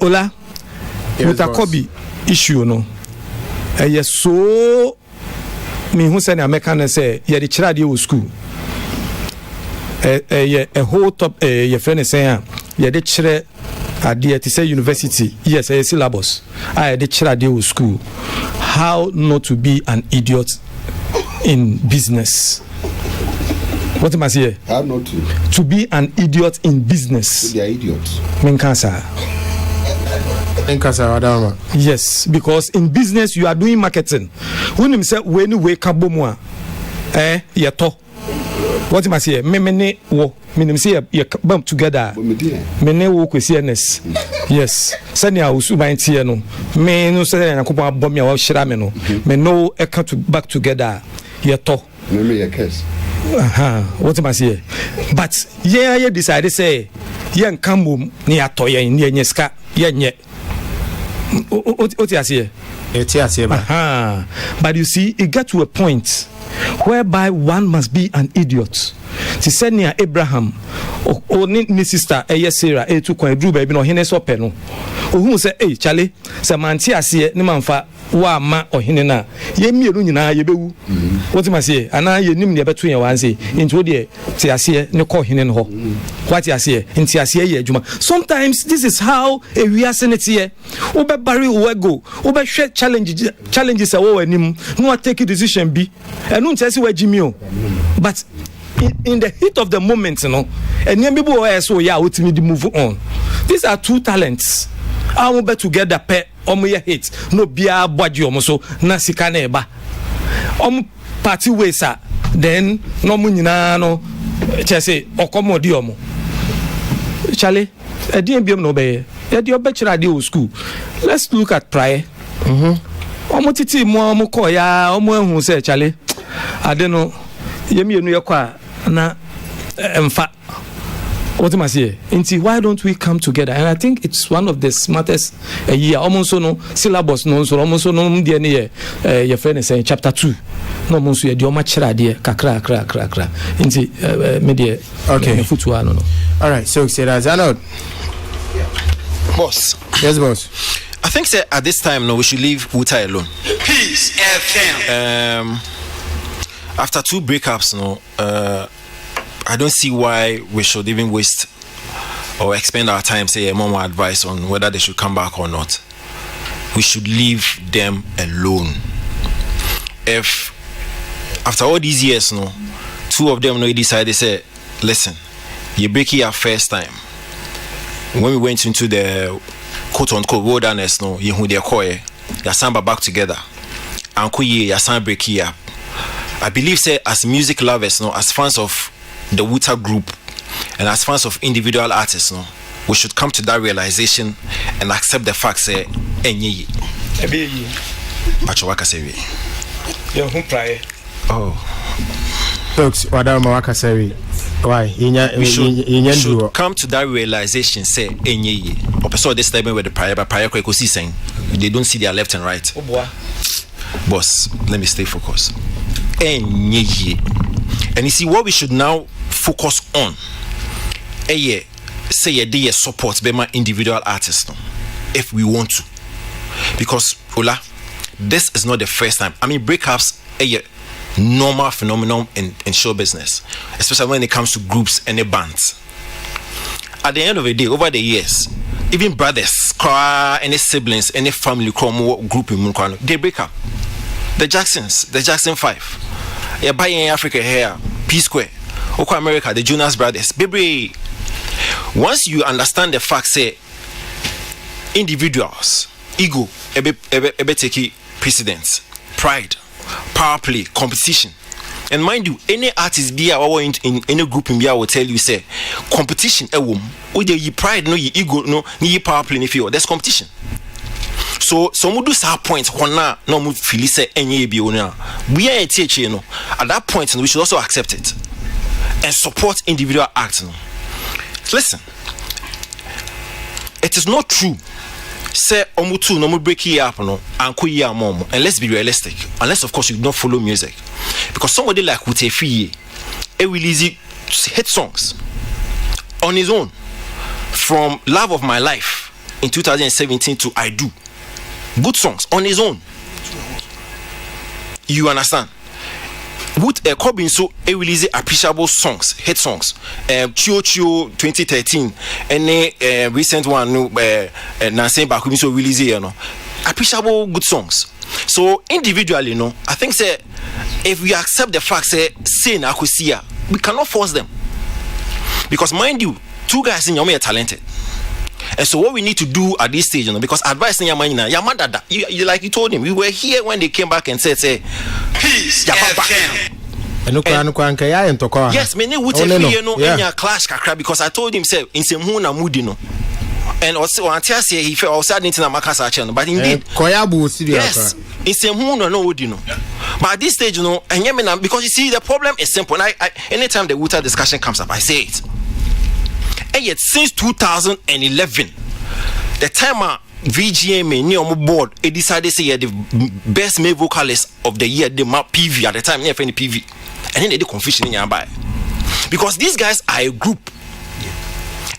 ola with a Kobe issue no yes so me who said American say yeah the chira was school a whole top your friend is saying yeah the chira at the say university yes a syllabus I the chira was school how not to be an idiot in business. What am I saying? How not to be an idiot in business. They are idiots. Yes, because in business you are doing marketing. When you say when you wake up, yato. What am I saying? Me wo. Me say you bump together. Me wo kwesianes. Yes. Sani a usuba ntie no. Me no say na kupa bomb ya wo shira me no. Me no e come to back together. Yato. Me your case. What am I saying? But yeah, you decided say yen kamum ni ato yen ni enyeska yen. What you say? But you see, it got to a point whereby one must be an idiot. To send near Abraham or ni sister Sarah to coin drew baby no hine so peno. Who say, hey, Charlie, Samantia see ni manfa wa ma or hinena. Ye me nyina ye bewu. What am I say? Ana ye nim ne betu ye wan say into the tiasie ne ko hinen ho. What you say? In tiasie ye adwuma. Sometimes this is how a we are senate obe bari go obe share challenges awo anim no take a decision bi enu ntese wa jimi o. But in the heat of the moment, you know, and young people are so yeah, ultimately move on. These are two talents. I will bet together pair your hate. No beer body almost na sikaneba. Party ways then no munina no chese okomodiomo. Charlie, a DMBM no be. At your bachelor deal school. Let's look at prayer. Omotiti mo koya omo hu say Charlie. I don't know. Yemi enu yakwa na emfa. What am I saying? Why don't we come together? And I think it's one of the smartest year. Almost no syllabus no so almost no DNA. Your friend is saying chapter 2. No monso ye di omachira de kakra. Media okay. No. All right. So say that Zanod. Boss. Yes, boss. I think say at this time no we should leave Wuta alone. Peace FM. After 2 breakups, no, I don't see why we should even waste or expend our time say more advice on whether they should come back or not. We should leave them alone. If after all these years, no, 2 of them no decide they say, listen, you break it your first time. When we went into the quote unquote wilderness, no, you who they call you samba back together. And you samba break here. I believe say as music lovers, no, as fans of the Wuta group and as fans of individual artists, no, we should come to that realization and accept the fact say enye. Achowaka sewi. Yo hum praye. Oh. Folks, wadama waka sewi. Why? We should come to that realization say enye. Opeso this time with the prayer but prayer ko see saying they don't see their left and right. Oh boy. Boss, let me stay focused. And you see what we should now focus on say a support be my individual artists no, if we want to, because Ola, this is not the first time. I mean breakups a normal phenomenon in show business, especially when it comes to groups and the bands. At the end of the day, over the years, even brothers, any siblings, any family group in Munkano, they break up. The Jacksons, the Jackson 5. Yeah, buying Africa here, P Square, Oko America, the Jonas Brothers. Baby, once you understand the fact, say individuals, ego, ebe take precedence, pride, power play, competition. And mind you, any artist be in any group in will tell you say competition you pride no, you ego no, you power play if you there's competition. So some do say point na no mu feel say enye bi ona we are teaching no at that point we should also accept it and support individual acts no. Listen, it is not true say omutu no mu break here up no anko here mom, and let's be realistic, unless of course you don't follow music, because somebody like Utefi release hit songs on his own from Love of My Life in 2017 to I Do. Good songs on his own. You understand? with Cobbin so release appreciable songs, hit songs. Chio 2013 and a recent one no Nansen Bakumi so release appreciable good songs. So individually, I think say if we accept the fact say Nakusia, we cannot force them. Because mind you, two guys in Yome are talented. And so what we need to do at this stage, because advice in Yamana, Yamadada, you like you told him, we were here when they came back and said, peace, yes, many would say in your clash kakra because I told him say in Semuna Mudino. And also until say he felt outside into Makasa channel, but indeed yes, in Semuna no Udino. But at this stage, and Yemena, because you see the problem is simple. And I anytime the water discussion comes up, I say it. And yet since 2011, the time VGMA near on board, it decided to say the best male vocalist of the year, the map PV at the time, near any PV, and then they did confusion in your buy because these guys are a group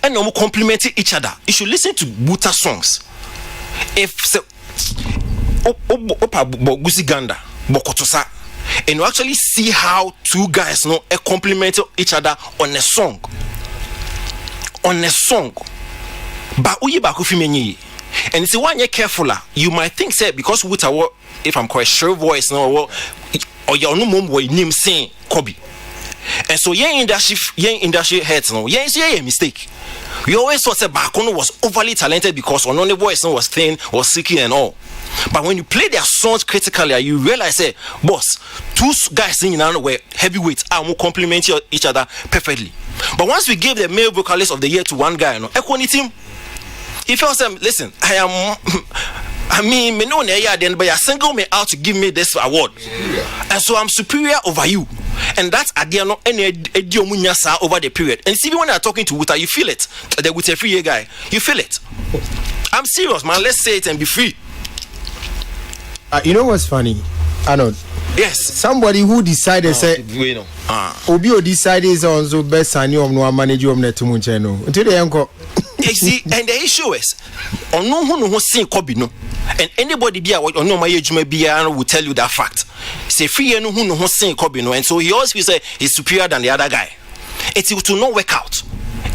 and no more complementing each other. You should listen to Buta songs. If so, Gusi Ganda, Bokotosa, and you actually see how two guys complement each other on a song. On a song, but uyi bakufimeni, and it's one you're careful. You might think say because with our if I'm quite sure voice or your no mum boy name saying Kobe, and so yeah industry heads it's a mistake. We always thought that Bakono was overly talented because on the voice was thin, was sicky and all. But when you play their songs critically, you realize say, boss, two guys singing now were heavyweights and will complement each other perfectly. But once we gave the male vocalist of the year to one guy, team, he felt saying, listen, me no then but you single me out to give me this award. And so I'm superior over you. And that's again any over the period. And see when they're talking to Wuta, you feel it. The Wuta free guy, you feel it. I'm serious, man. Let's say it and be free. You know what's funny? Arnold. Yes. Somebody who decided say Obio decided on so best and you no manage you until the uncle. You see, and the issue is on no who sing Kobe no. And anybody be or no my age may be will tell you that fact. Say free no who sing Kobe no, and so he always will say he's superior than the other guy. It will not work out.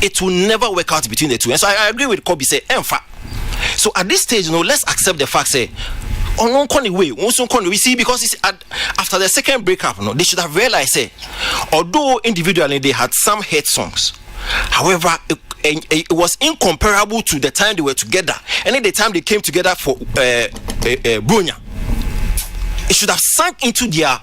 It will never work out between the two. And so I agree with Kobe say emfa. So at this stage, let's accept the fact say on way, we see because it's after the second breakup, they should have realized say, although individually they had some hit songs, however, it was incomparable to the time they were together, and then the time they came together for Brunya. It should have sunk into their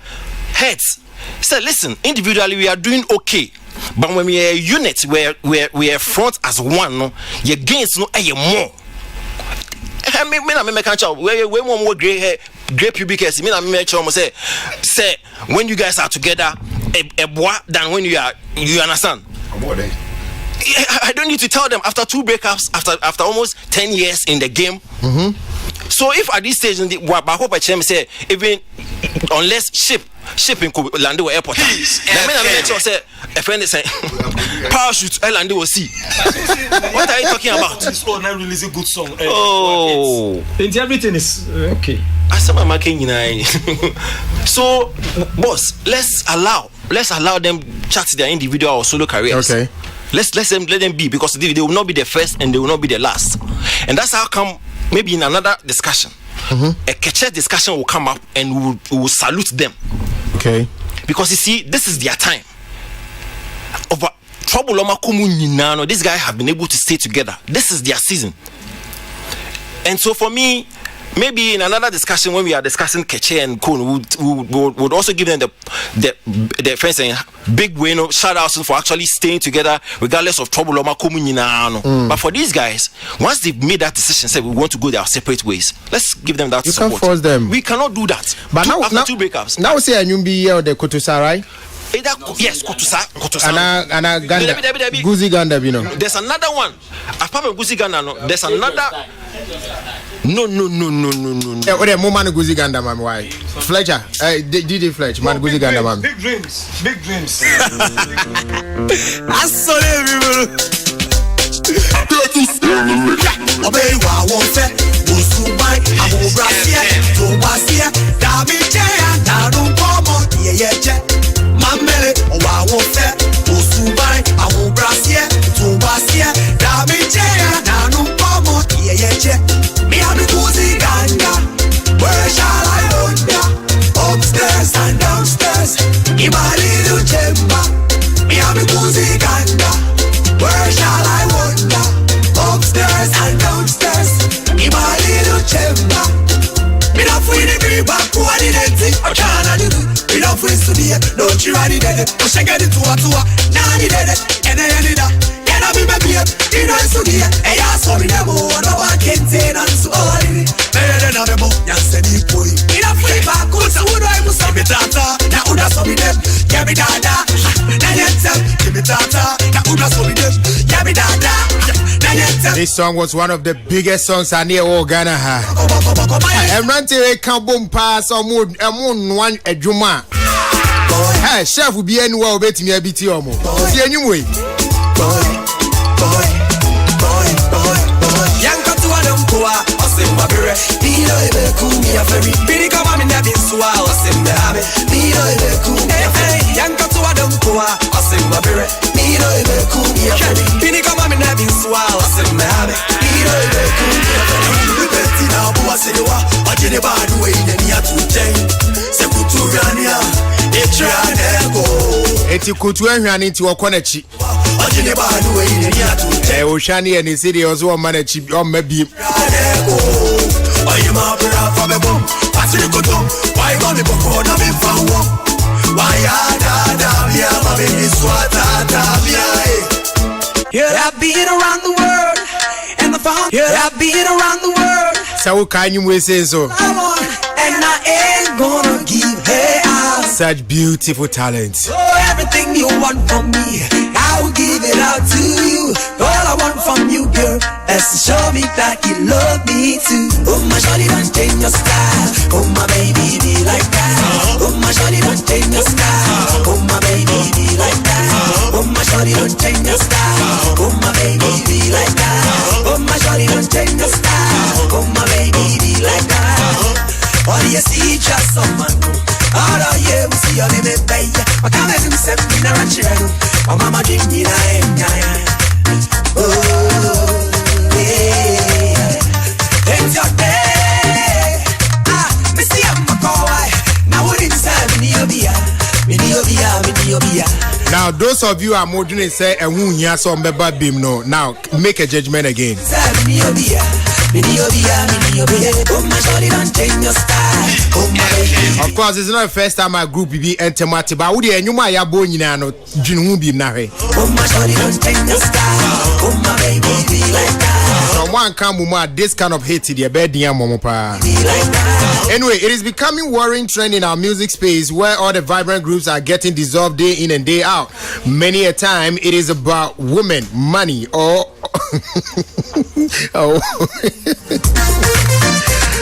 heads. Say, listen, individually we are doing okay, but when we are a unit, we are front as one, your gains more. I mean, I can't tell. We more gray hair, gray pubic hair. Say when you guys are together, a boy than when you understand. I don't need to tell them after two breakups, after almost 10 years in the game. Mm-hmm. So if at this stage, I hope I say even unless shipping could land to airport. Say a friend is saying parachute land will see. What are you talking about? This one not release a good song. Oh, everything is okay. So, boss, let's allow them chat their individual or solo careers. Okay. Let them be because they will not be the first and they will not be the last. And that's how come maybe in another discussion, a catch discussion will come up and we will salute them. Okay. Because you see, this is their time. Over trouble, these guys have been able to stay together. This is their season. And so for me, maybe in another discussion when we are discussing Keche and Kun, would also give them the friends saying big win, shout outs for actually staying together regardless of trouble. But for these guys, once they've made that decision, say we want to go their separate ways, let's give them that you support. You can't force them. We cannot do that. But after two breakups. Now say Anyumbi the Kotusa, right? Yes, Kotusa. Ana Ganda. Guzi Ganda, you know. There's another one. Apart from Guzi Ganda, there's another. No. What a man Guzi Ganda, man. Why? Fletcher, DJ Fletcher, man Guzi Ganda, man. Big dreams. I saw everyone. Obey what I want to Busubai, Abu Brasia, Tobasia, David J, and I don't come on, yeah. no chirani dede. O shake it to a nani dede. And I ended up. And I be baby, in a studio. And I saw me demo. No one can say that's all in it. Better than a demo. Yes, any boy. In a free back, who's a wood I was a tata. Now, who does me them? Yabby dada. Give me tata. Now, who does me them? Yabby dada. This song was one of the biggest songs I near all Ghana. I'm running a carbon pass or moon one a juma. Hey, chef will be anywhere betting me a bit or more. See anyway. Yanka to Adam Poa, or Simba Bere, Pino Ebekumi, a very pretty come in that is swell, or Simba Abbey, Pino Ebekumi, Yanka to Adam Poa, or Simba Bere, Pino Ebekumi, a very pretty come in that is swell, or Simba Abbey, Pino Ebekumi, a very Bettina Boasewa, or Jeneba, way in the near to Jane, Secuturiania, Etrianego. Eti kutuwe into a konechi. Oshani and the city also a manage on maybe. I've been around the world and the phone. I've been around the world. So can you say so? And I ain't gonna give her out. Such beautiful talent. Oh, everything you want from me, I will give it out to you. All I want from you, girl, is to show me that you love me too. Oh, my shawty, don't change your style. Oh, my baby, be like that. Oh, my shawty, don't change your style. Oh, my baby, be like that. Oh, my shawty, don't change your style. Oh, my baby, be like that. Oh, my shawty, don't change your style. Oh, my baby, be like that. Oh, you see just someone. All of you see your baby, baby. I can't let him send me a ranch. Oh, mama, drink me like oh, yeah. It's your day. Missy, I'm a boy. Now, what inside me, Now, those of you are modern and say, and who ya saw me bim no. Now, make a judgment again. Of course, it's not the first time my group be enter Mati, but would you my yabo in ano Jinu be nahe? Someone come with this kind of hate to the bed, momopa. Anyway, it is becoming worrying trend in our music space where all the vibrant groups are getting dissolved day in and day out. Many a time, it is about women, money, or oh.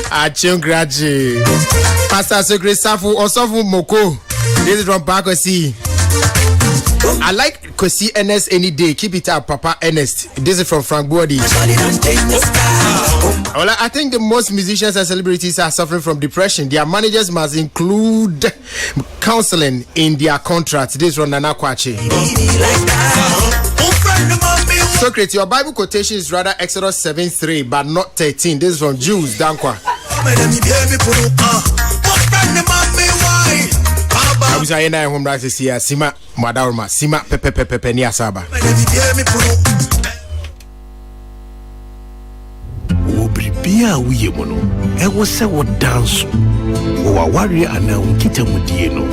Achungraji. Pastor Sokre Safu Osofu Moko. This is from Pakosi. I like Kosi Ernest any day. Keep it up, Papa Ernest. This is from Frank Body. Well, I think the most musicians and celebrities are suffering from depression. Their managers must include counseling in their contracts. This is from Nana Kwache. Socrates, your Bible quotation is rather Exodus 7:3, but not 13. This is from Jews, Dankwa. I was saying that home right here, Sima, Madarma, Sima, Pepe, Nia Saba. Obribia Wiyemono, I was say what dance, or warrior and now Kitamudieno.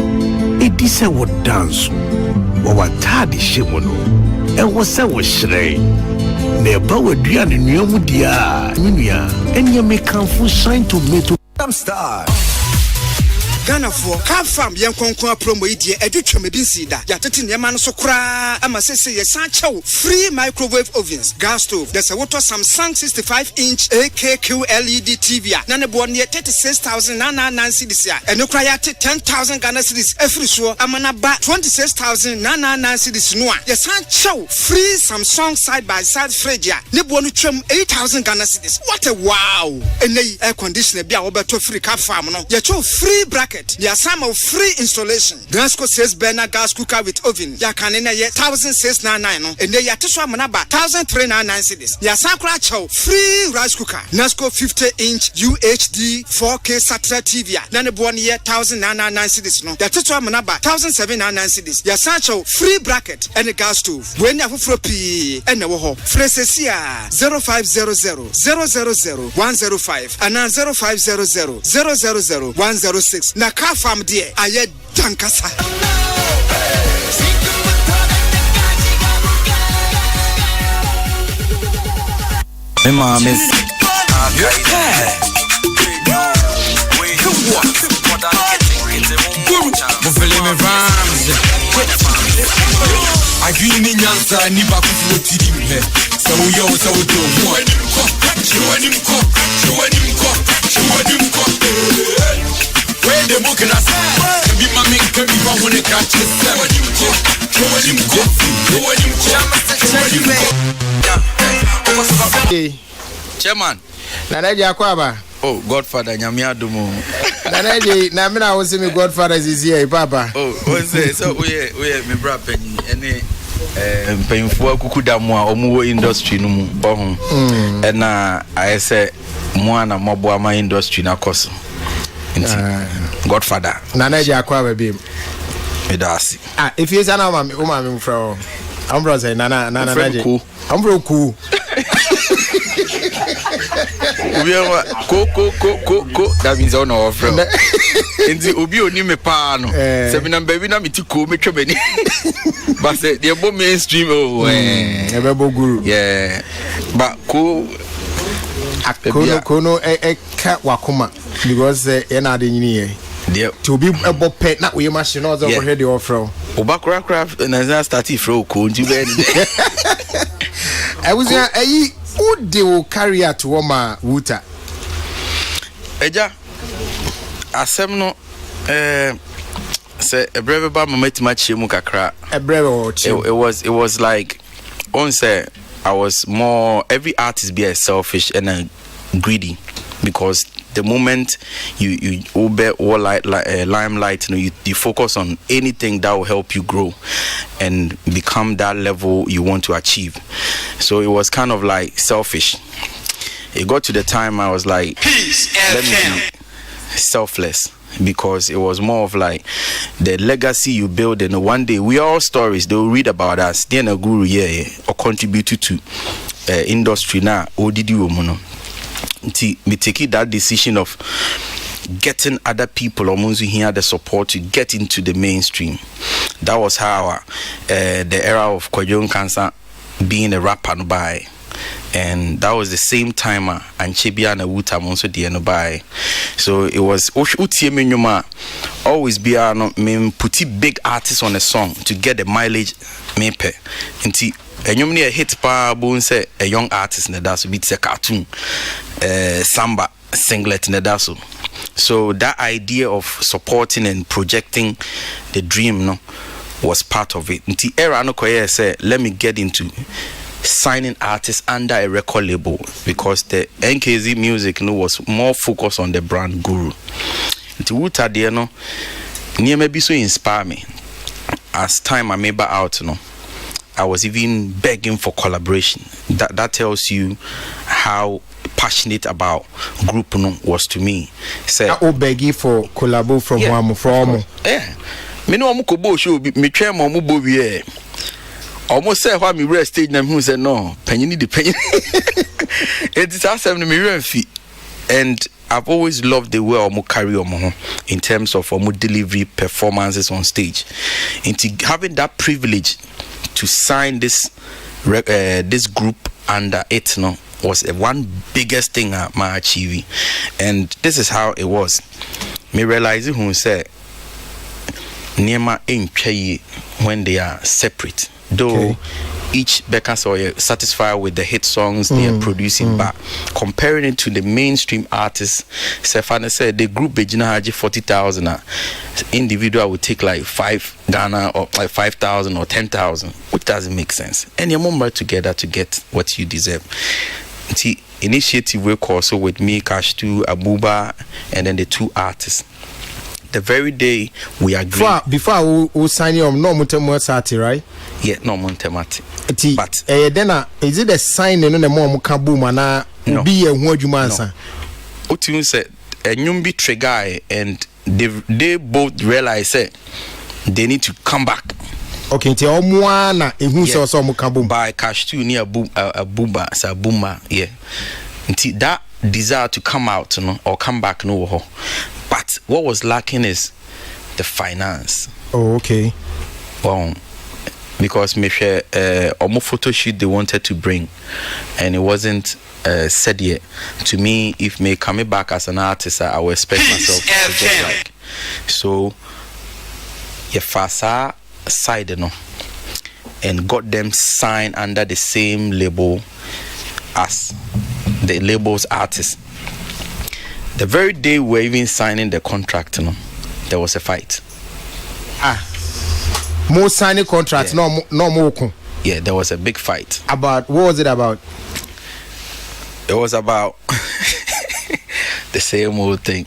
It is a what dance, or Tadi Shimono, and was say what shrey. Never would be an Nyomudia, and you may come for sign to me to star. Ghana for car farm young conquer promo idea edutwa me binsida ya tete ne man so kra ama sese ye san chew free microwave ovens gas stove there's a water Samsung 65-inch AKQ LED TV na ne bo ne 36,999 cedis ya eno kra ya 10,000 Ghana cedis every so amana ba 26,999 cedis no a ye san chew free Samsung side by side fridge ya ne bo no twam 8,000 Ghana cedis. What a wow. Enei air conditioner bia obeto free car farm no ye chew free bracket. There are some of free installation. Gasco says burner gas cooker with oven. Ya canena ye 1,699 and they yatiswa manaba 1,399 cedis. Ya sakura chow free rice cooker. Nasco 50-inch UHD 4K satellite TV. Nane buwan ye 1,999 cedis no. Yatiswa manaba 1,799 cedis. Ya sancho free bracket and a gas stove. When ya fropi and a woho. Fresesia 0500 000 105 and 0500 000 106. Na car farm there aye Jankasa. Miss I dream in Yansa, Niba Kufu, so yo, so do one. Where the book and I say, be my make me want to catch Hey, Chairman. Nanaji Akwaba. Oh, Godfather, Nyamia Dumo. Nanaji, Namina was me Godfather is here, Papa. Oh, what's it? So we me bra penny any painful kukudamwa omuwo industry no mu bohun. And I say moana mobo ama industry na koso. Godfather. Nanaji Akwaba be. Medasi. Ah, if you say na mama from I'm bro say nana Nanaji. I'm bro cool. Ko that means on our friend. Nti obi oni me pa no. Se bi na baby na meti ko me twebani. But say the abo mainstream Ebebo guru. Yeah. But ko kono ka wakoma because na de nyini ye. There to be ebo pet na we machine no over here the offer. Oba craft na start ifro ko nti be ni. I was who they will carry out to Woma Wuta? Eja, asem no say a brave ba mama ti machi mu kakra. A brave or it was like on say I was more every artist be selfish and greedy because the moment you obey all limelight, you focus on anything that will help you grow and become that level you want to achieve. So it was kind of like selfish. It got to the time I was like, let me be selfless, because it was more of like the legacy you build, and one day we all stories they will read about us. Then a guru or contributed to industry now. Me taking that decision of getting other people almost here the support to get into the mainstream. That was how the era of Kwajon Cancer being a rapper by, and that was the same time and Chibia and Wuta also the by. So it was always be put big artists on a song to get the mileage mepe. And you a hit pa bone say a young artist in the daso beats a cartoon samba singlet in the daso. So that idea of supporting and projecting the dream was part of it. Until era no koye say let me get into signing artists under a record label, because the NKZ music was more focused on the brand guru. Until Wuta there near maybe so inspire me. As time I remember out I was even begging for collaboration. That tells you how passionate about group was to me. Say begging for collabo from yeah. Me no amu kobo show me twem amu bo wie. Almost say why me rest stage na who say no, penny the penny. It is asem me remfi. And I've always loved the way omo carry omo in terms of omo delivery performances on stage. Into having that privilege to sign this group under it was one biggest thing my achieving. And this is how it was. Me realizing who said Nema ain't pay when they are separate. Though each Becca's are satisfied with the hit songs they are producing, but comparing it to the mainstream artists, Stefano said the group Bejina Haji 40,000, individual would take like 5 Ghana or like 5,000 or 10,000, which doesn't make sense. And you're more together to get what you deserve. See, initiative work also with me, Kashtu, Abuba, and then the 2 artists. The very day we agreed. Before we sign you, no Montemati, right? Yeah, no Montemati. But then is it a sign and no more Mukabuma na be a word you answer? What you said, a Nyumbi Tregai, and they both realize they need to come back. Okay, till Omwana, and who saw some Mukabum by cash to near Bumba, Sabuma, yeah. Until that desire to come out or come back, no. But what was lacking is the the finance. Oh, okay. Well, because me share photo shoot they wanted to bring, and it wasn't said yet. To me, if me coming back as an artist, I will expect myself to just like. So, Fasa side no, and got them signed under the same label as the label's artist. The very day we were even signing the contract, there was a fight. More signing contracts, no more. Yeah, there was a big fight. About what was it about? It was about the same old thing.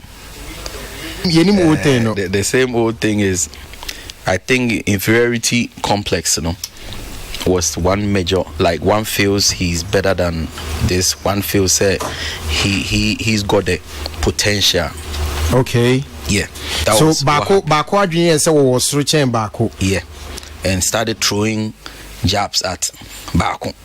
The same old thing is, I think, inferiority complex, was one major. Like, one feels he's better than this, one feels he's got the potential. Okay. Yeah. So Bako Adrian said was reaching Bako. Yeah. And started throwing jabs at Bako.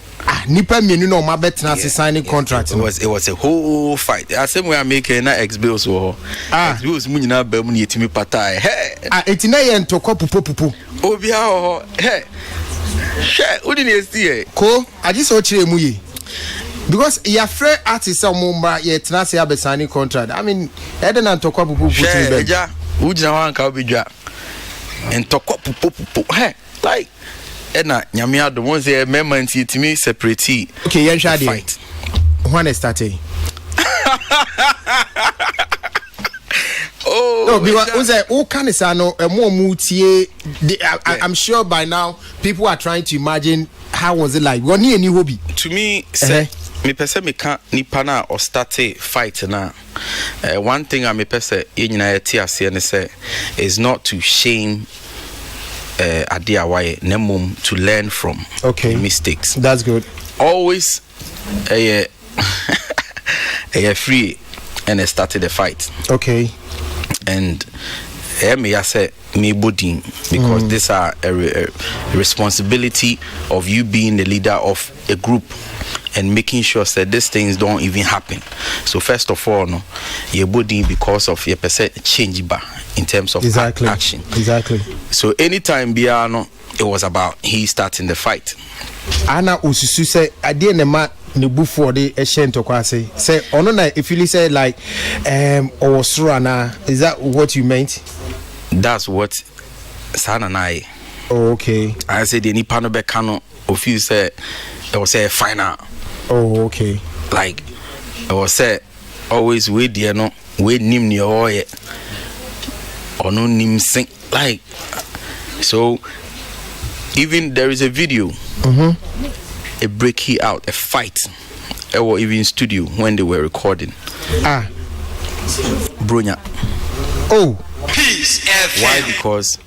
Nipa me no ma betina signing contract. It was a whole fight. I say we are making na ex-bills or ex-bills mu nyina ba mu yetimi patai. Hey. Etina ye ntoko pupu. Obi ha hey. She odi na esi ko adi so chire mu ye. Because your friend artist omumba ye tina se abe signing contract. I mean, eden ntoko pupu putu be. Ja, ujina wan ka obi dwa. Ntoko pupu. Hey, like Ena nyamia do won say member nti timi separate. Okay, yen hwa fight. When it started. Oh, no, because who can say no more mutie. I'm sure by now people are trying to imagine how was it like. What any hobby? To me, say me pese me can nipa na or start fight na. One thing I me pese ye nyina yeti ase ne say is not to shame nemum to learn from mistakes. That's good. Always free and I started the fight. Okay. And I said me budding because this are a responsibility of you being the leader of a group and making sure that these things don't even happen. So first of all, no, you're budding because of your percent change bar in terms of action. Exactly. So anytime Biano, it was about he starting the fight. Ana ususu say I didn't ma ne before the eshent to kwase say ono na if you say like or surana, is that what you meant? That's what Sana I. Oh, okay. I said the nipa no be kano of you say it was a final. Oh, okay. Like it was say always wait there no wait nim ni oye or no nim sing like so even there is a video a break out a fight or even studio when they were recording Brunya. Oh, Peace FM. Why? Because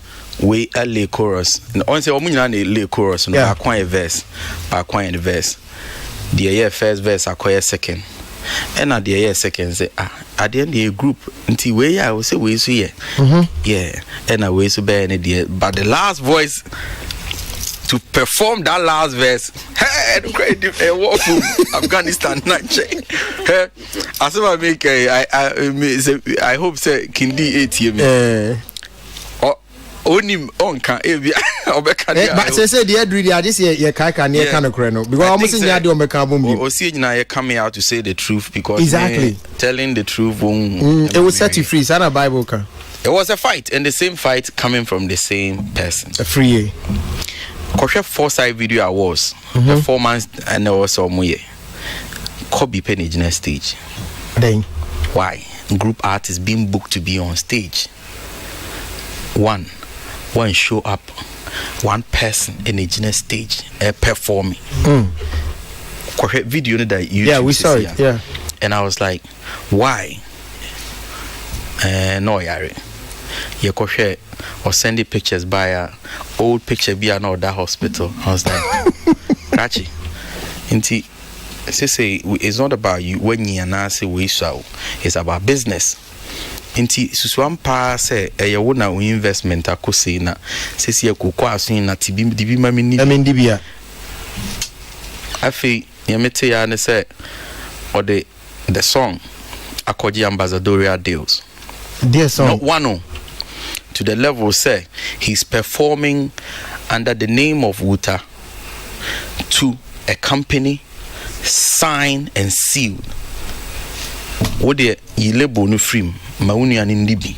we are lay chorus and on say omunyina na lay chorus no akwan verse akwan verse the first verse akwan second and at the second say at the end the group until we I will say we so yeah and I we so be any but the last voice to perform that last verse hey walk from Afghanistan not check hey as I make I hope say Kindi ATM onim onka ebia obeka dia but say the read ya this ye kaka near kind of crano because almost in yadi omeka bombi o see nyina ye coming out to say the truth because exactly telling the truth it will set you free sana bible can it was a fight and the same fight coming from the same person a free Koshe 4-side video awards performance and also muye Kobe Penage next stage then why group artists being booked to be on stage one show up one person in a genius stage performing Koshe video that you we saw it and I was like why no yare ye Koshe or sending pictures by old picture be another hospital. I was like, Rachi, inti say it's not about you when you na say we so it's about business. Inti susuam pa say e wo na investment akosi na sesi e kokwa aso na dibi mamini dibia afi yemete ya ne say or the song akoji ambassadorial deals dear song no one to the level say he's performing under the name of Wuta to a company signed and sealed. What the label no free Mauni and Indibi.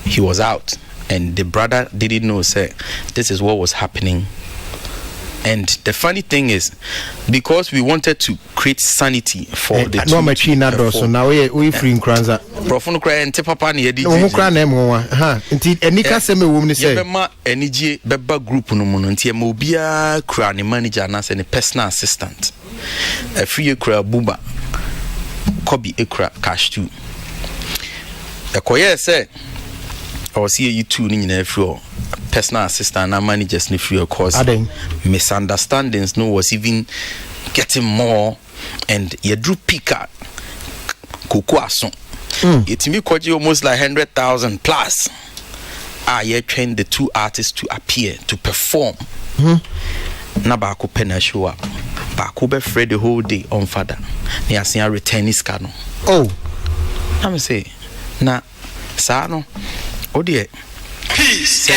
He was out, and the brother didn't know say this is what was happening. And the funny thing is, because we wanted to create sanity for the no machine so now we free in Kranza. Profono cry and papa na yedi. No cry na mo ha. Nti enika se me wom ni say. Bema enije beba group no mo no nti ma obia kra ne manager na se ne personal assistant. Free kra buba. Kobi ekra cash too. Ekoye say I see you two ni nyina free personal assistant and managers ni free, of course. Misunderstandings no was even getting more, and you drew picker kukuason. It me kwaji almost like 100,000 plus. You trained the two artists to appear to perform. Na ba ko pena show up. Ba ko be free the whole day on father. Ni asia return is cano. Oh, I'm say na sa no odie Peace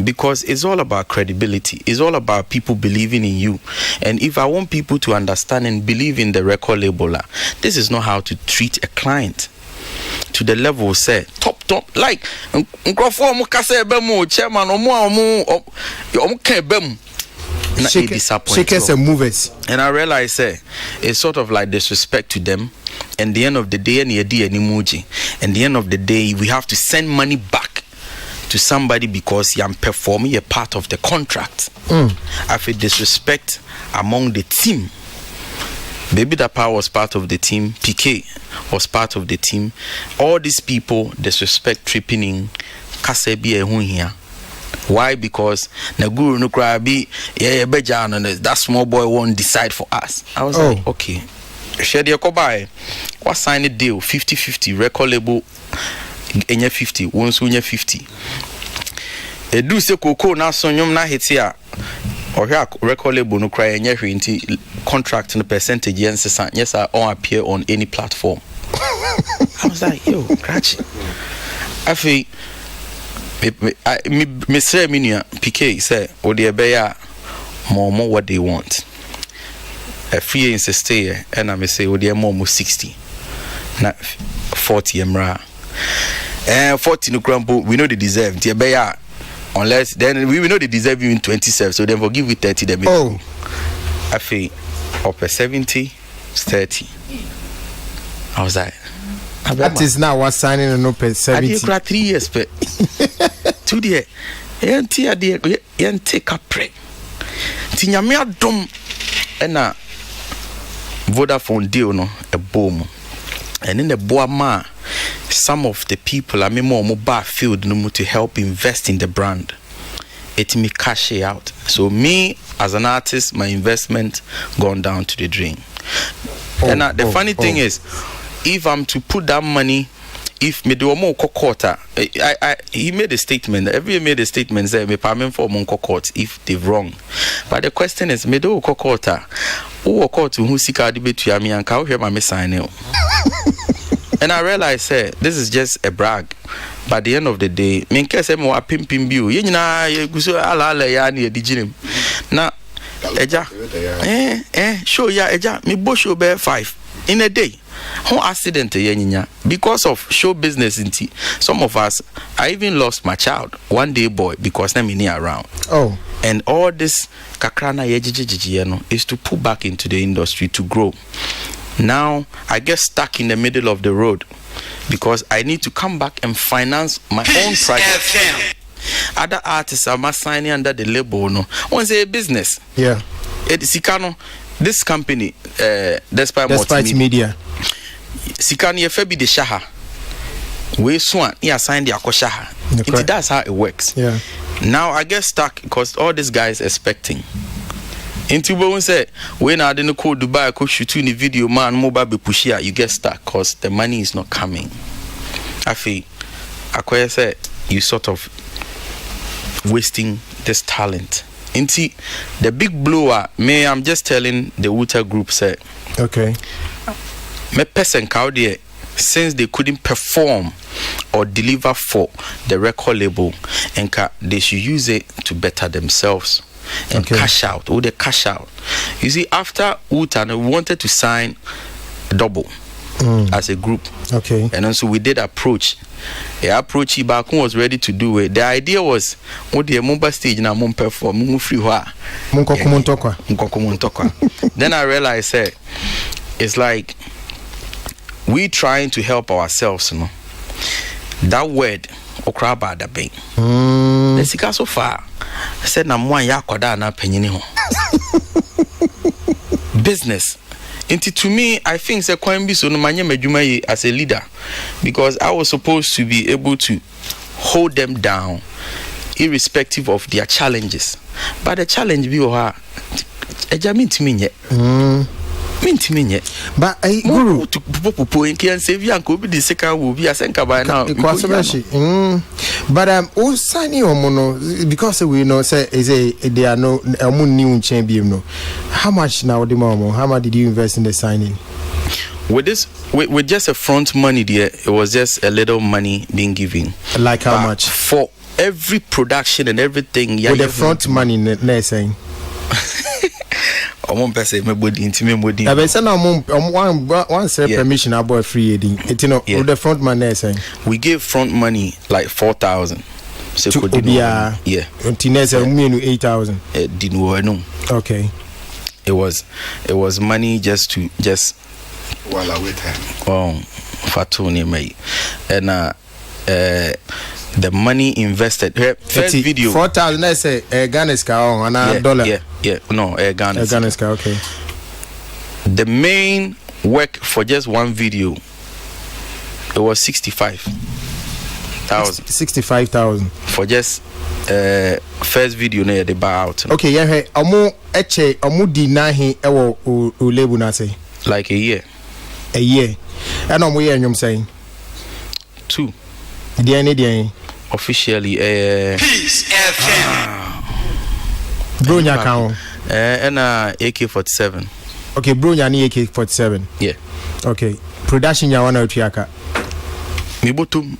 because it's all about credibility. It's all about people believing in you. And if I want people to understand and believe in the record label, this is not how to treat a client. To the level say top like chairman shakers and movers. And I realize it's sort of like disrespect to them. And the end of the day, and the end of the day, we have to send money back to somebody because you're performing a part of the contract. I feel disrespect among the team. Baby Dapa was part of the team. PK was part of the team. All these people disrespect tripping in Kasebi here. Why? Because Naguru no krabi that small boy won't decide for us. I was like, okay. Share the Kobai. What sign a deal? 50-50 record label. Enya 50. Once unya 50. E do se koko na sonyom na hitia. Or record label no cry enya into contract and percentage yes I all appear on any platform. I was like, yo, scratch. I feel me say minia PK say odi ebeya more what they want. A free in stay and I may say odi more 60 not 40 emra and 40 no grumble we know they deserve the ebeya unless then we know they deserve you in 27 so then forgive you 30 them. I feel up 70 30. I was like that is now what signing an open 70. I did 3 years but 2 years take a pray tinyame adom ena Vodafone deal no a boom and in the boama some of the people I mean more mobile field no to help invest in the brand it me cash it out so me as an artist my investment gone down to the drain. And the funny thing is if I'm to put that money if me do more quarter he made a statement every made a statement say me payment for mon court if they wrong but the question is me do quarter who court who sika debate to me and how hear my sign and I realize this is just a brag but at the end of the day me nke say mo pimpim bio ye nyina ye guso ala ya na diginim na eja show ya eja me bo show be 5 in a day. How accident because of show business inti. Some of us I even lost my child one day boy because I'm near around. And all this kakrana is to pull back into the industry to grow. Now I get stuck in the middle of the road because I need to come back and finance my own project. Other artists are signing under the label no. Once a business. Yeah. It's this company, despite media. Sikani Efebi de Shaha. We swan, he assigned the Akoshaha. That's how it works. Yeah. Now I get stuck because all these guys expecting. Into when say when I didn't call Dubai, I could shoot in the video man mobile be pushia, you get stuck because the money is not coming. I feel Akoya said you sort of wasting this talent. Inti the big blower me I'm just telling the Wuta group say okay me person cow there since they couldn't perform or deliver for the record label, and they should use it to better themselves and cash out. Or they cash out. You see, after Utan, we wanted to sign Double as a group. Okay. And also we did approach. The approach Ibakun was ready to do it. The idea was, what the Mumba stage na mum perform, mum free wa. Then I realized, it's like we trying to help ourselves, you know. That word, okraba da bang. The sika so far. I said, na mwa ya kwada na penyini ho. Business. To me, I think se kwan bi so no manye madwuma yi as a leader, because I was supposed to be able to hold them down irrespective of their challenges. But the challenge bi o ha eja mintimi nye. But Guru to popo in can save you and go be the second will be asenka by now. But signing mono because we know say there are no new champion. No, how much now the mom? How much did you invest in the signing? With this, with just a front money there, it was just a little money being given. Like how much for every production and everything? With the front money, saying. One person, my body, intimate body. I be say now, one permission about free aiding. It with the front money saying. We gave front money like 4,000. So to Obia, Tinesa 8,000. Didn't know. Okay. It was money just while I wait time. Fatuni me, and the money invested. First video 4,000. I say Ghana's car on $1. Yeah, no, Ghana's car. Okay. The main work for just one video, it was 65,000. 65,000 for just first video near the buy out. Okay, yeah. Omo di nahi ewo ulebu na say. Like a year. A year. And omo ye nyom saying 2. The officially Peace FM. Bronya count and AK-47. Okay, Bronya ni AK-47. Yeah. Okay. Production ya wana utiaka. Mibotum.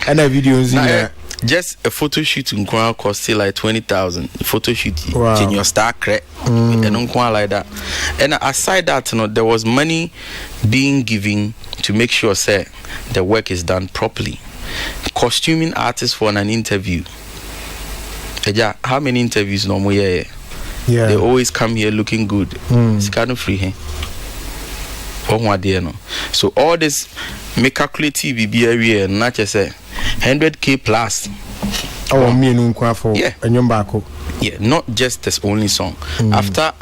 And a video in just a photo shoot in Kwan cost like 20,000. Photo shoot in your star crack and on Kwan like that. And aside that, there was money being given to make sure the work is done properly. Costuming artists for an interview. How many interviews normally? Yeah. They always come here looking good. It's kind of free. So all this make calculative be area not just 100K plus. Yeah, not just this only song. After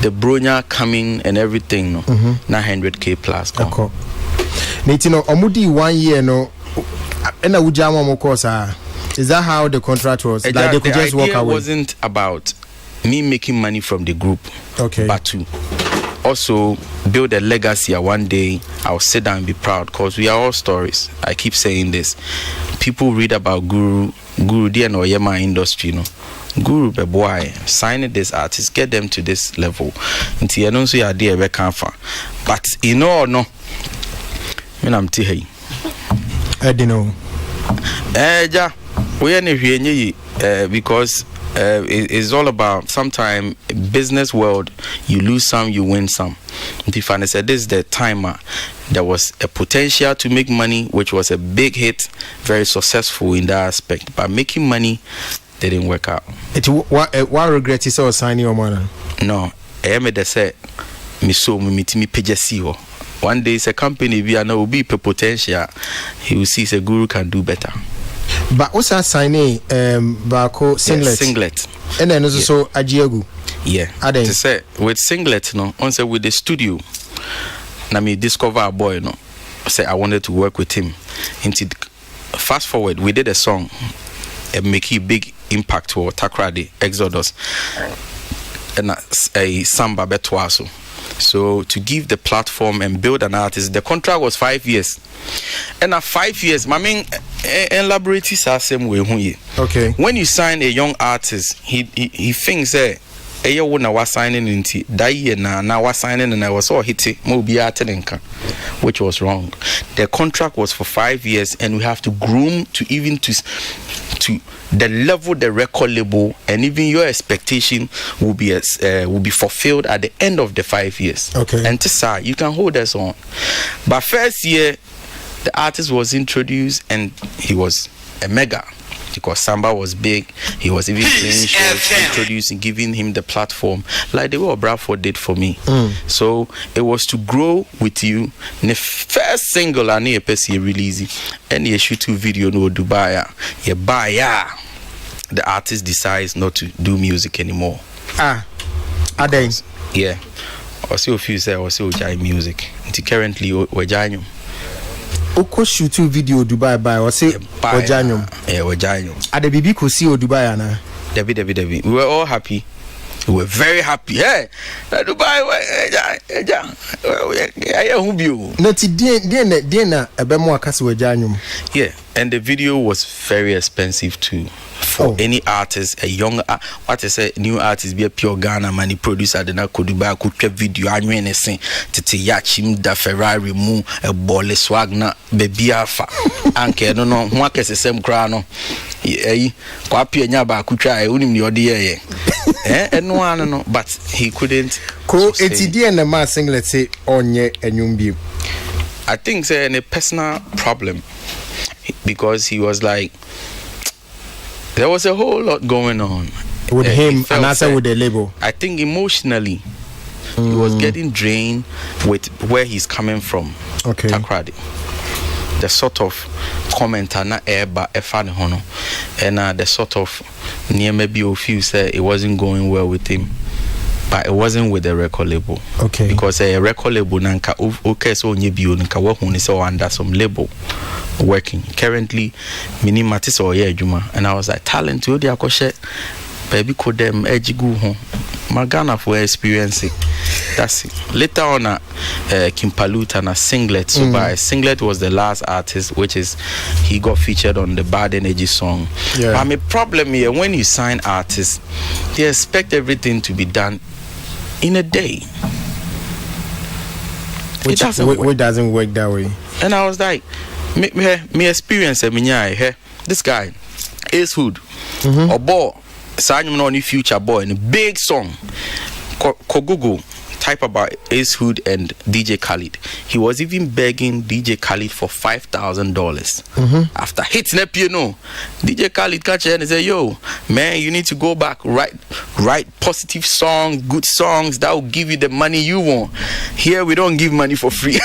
the Bronya coming and everything, now 100K plus. Netino omudi 1 year no and ujama mo course. Is that how the contract was? Like they could just walk away? It wasn't about me making money from the group. Okay. But to also build a legacy. One day I'll sit down and be proud, because we are all stories. I keep saying this. People read about Guru dear no yema industry, Guru be boy signing this artist, get them to this level. Until you don't see idea where come from. But or no, when I'm tihi. I don't know. We are because it's all about sometimes business world. You lose some, you win some. Tiffany said this is the timer. There was a potential to make money, which was a big hit, very successful in that aspect. But making money didn't work out. What regret is all signing your money? No, I made the say me so me pejesi. One day it's a company we are now will be potential. He will see the Guru can do better. But what's that signing? Bako singlet. Yeah, singlet. And then also Ajiagu. Yeah. To say with singlet, once with the studio, na me discover a boy, say I wanted to work with him. Fast forward, we did a song, and make a big impact for Takrade Exodus, and a samba betwaso. So to give the platform and build an artist, the contract was 5 years. And at 5 years, my main elaborates are same way. Okay. When you sign a young artist, he thinks Eya wo na was signing into that year na was signing and I was all hitting Mobia Telenka, which was wrong. The contract was for 5 years and we have to groom to even to the level the record label and even your expectation will be fulfilled at the end of the 5 years. Okay. And to you can hold us on. But first year the artist was introduced and he was a mega. Because Samba was big, he was even playing shows, introducing, giving him the platform, like the way Bradford did for me. So it was to grow with you. The first single I need a person release, and you shoot 2 video no Dubai. You buy the artist decides not to do music anymore. Adain. Yeah. Or see if you say or see music. Until currently we're janyum. Oko shoot video Dubai by or say Ojanyum. Yeah, Ojanyum. At the BB could see Dubai ana. Debbie. We were all happy. We were very happy. Hey, Dubai. Yeah, and the video was very expensive too. For any artist, a young what is a new artist, be a pure Ghana money producer, then I could Dubai could create video. I mean, anything. Titi Yachim da Ferrari mu a ball swagna baby alpha. Anke no what is the same crown? Kwapi nyaba kucha unim ni odi and no, but he couldn't. Ko etidi and the man singlet say onye enyumbi. I think it's a personal problem because he was like there was a whole lot going on with him and also with the label. I think emotionally he was getting drained with where he's coming from. Okay. Takrady. The sort of commenter na eba efane hono and the sort of near maybe a few say it wasn't going well with him, but it wasn't with the record label. Okay. Because a record label nanka okay so onye bio nka wo hu ni so under some label working. Currently mini matis or ye adwuma and I was like talent you dey akoshe baby ko dem ejigu ho magana for experiencing. That's it. Later on Kim Paluta na Singlet. So by Singlet was the last artist, which is he got featured on the Bad Energy song. Yeah. But my problem here, when you sign artists, they expect everything to be done in a day. Which doesn't work that way. And I was like, me experience this guy, Ace Hood, or Bo, sign him on the Future Boy in a big song. Google type about Ace Hood and DJ Khaled. He was even begging DJ Khaled for $5,000 after hitting a piano. DJ Khaled catch it and say, "Yo, man, you need to go back, write positive songs, good songs that will give you the money you want. Here we don't give money for free."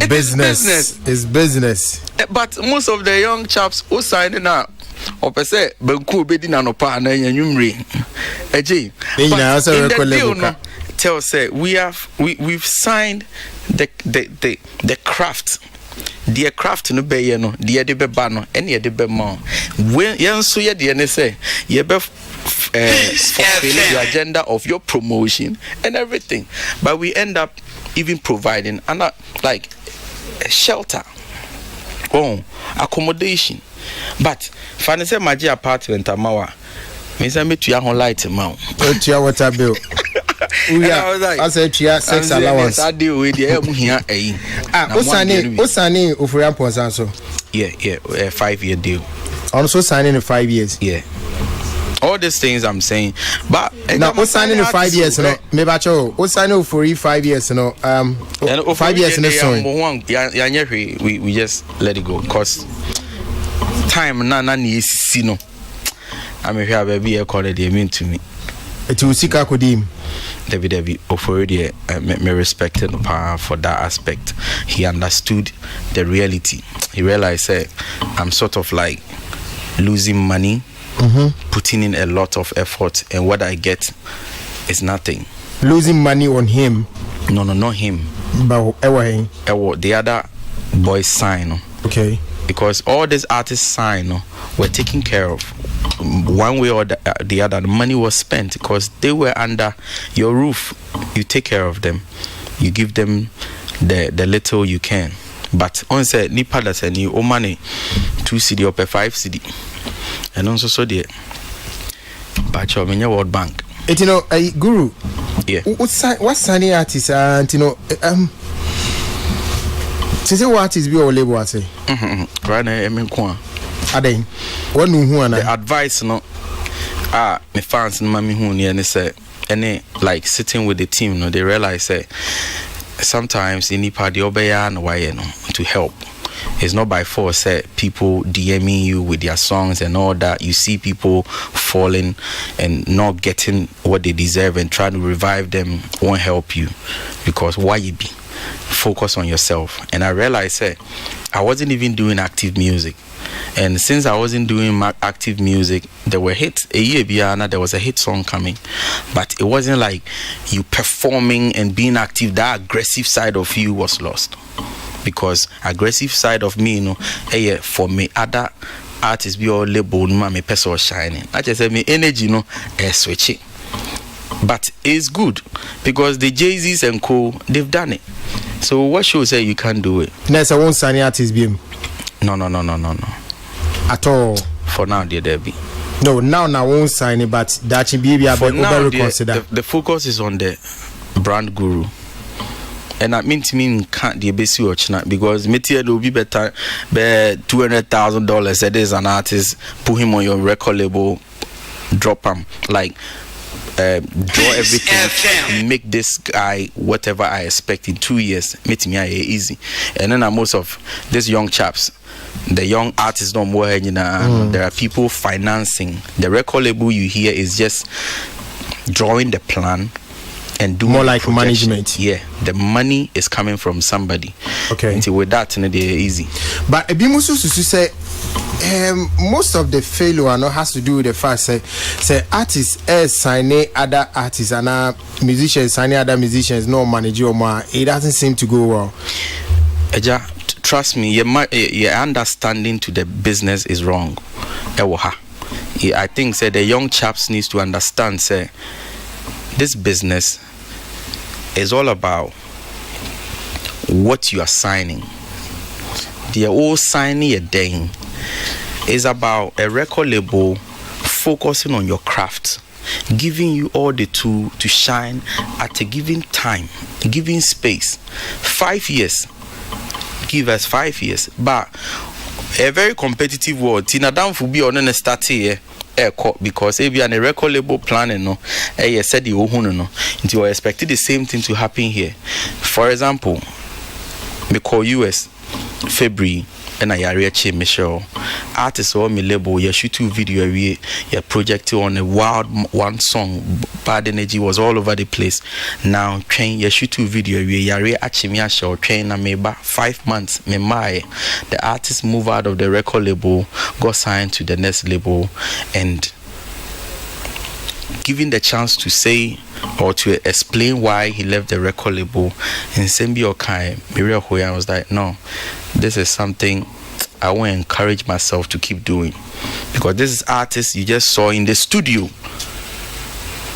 Business. It's business. But most of the young chaps who signing up. Opese benku obedi na no pa na nyumre eje tell say we've signed the craft the craft no be ye no de de beba no ene de be ma when yenso ye de ne say ye be fulfill the agenda of your promotion and everything, but we end up even providing like a shelter, accommodation. But fancy say my apartment amawa. Me say me tuya hon light ma. Tuya water bill. I said tuya sex allowance. I deal with the emu here eh. Osane ofurian ponsanso. Yeah, 5 year deal. Also signing in 5 years. Yeah. All these things I'm saying, but now what's signing in 5 years? No, me bacho. What's signing for 5 years? No, 5 years in the song. We just let it go, cause time na ni sino. I'm here baby I call it they mean to me. It will seek akodim. David already me respected for that aspect. He understood the reality. He realized I'm sort of like losing money, putting in a lot of effort, and what I get is nothing. Losing money on him? No, not him. But the other boys sign. Okay. Because all these artists sign were taken care of one way or the other. The money was spent because they were under your roof. You take care of them, you give them the little you can. But on said nipa that any money 2 cedi or 5 cedi, and also so there. But your World Bank. You know, Guru. Yeah. What's signing artist? You know, say what artist be or label? I say. Right now, I mean, Ade. What no who the advice no. My fans no mami who ni and say any like sitting with the team no, they realize say sometimes you need party obeya and why no to help. It's not by force say people DMing you with their songs and all that. You see people falling and not getting what they deserve and trying to revive them won't help you, because why you be focus on yourself. And I realized I wasn't even doing active music, and since I wasn't doing active music, there were hits. A year beyond, there was a hit song coming, but it wasn't like you performing and being active. That aggressive side of you was lost, because aggressive side of me, you know, for me other artists be all label no me person shining. I just say me energy, you know, switch it. But it's good because the Jay-Z's and co, they've done it. So what show say you can't do it? Next, I won't sign artist be. No. At all. For now, there be. No, now I won't sign it, but that should be over reconsider. The focus is on the brand guru. And that means can't the base watch not, because Micheal will be better $200,000 it is an artist, put him on your record label, drop him like draw everything, make this guy whatever I expect in 2 years, meet me easy. And then most of these young chaps, the young artists don't more, you know, there are people financing the record label. You hear is just drawing the plan and do more like management. Yeah, the money is coming from somebody. Okay, until with that, they're easy. But Ebimusu say most of the failure no has to do with the fact say artists signing other artists and musicians signing other musicians, no manager or more. It doesn't seem to go well. Eja, trust me, your understanding to the business is wrong. I think say the young chaps needs to understand say this business is all about what you are signing. They are all signing a thing. It's about a record label focusing on your craft, giving you all the tools to shine at a given time, giving space. 5 years. Give us 5 years. But a very competitive world. Tina down for be on a start here. Because if you are a record label planning, no, said you no, you are expecting the same thing to happen here. For example, me call US February and I reach Micheal. Artists or me label, you shoot 2 video you project on a wild one song. Bad energy was all over the place. Now train you shoot 2 video you reach me show train na me ba 5 months me my the artist move out of the record label, got signed to the next label, and given the chance to say or to explain why he left the record label, and Sembi Okai, Micheal Hoya was like, no, this is something I want to encourage myself to keep doing, because this is artists you just saw in the studio,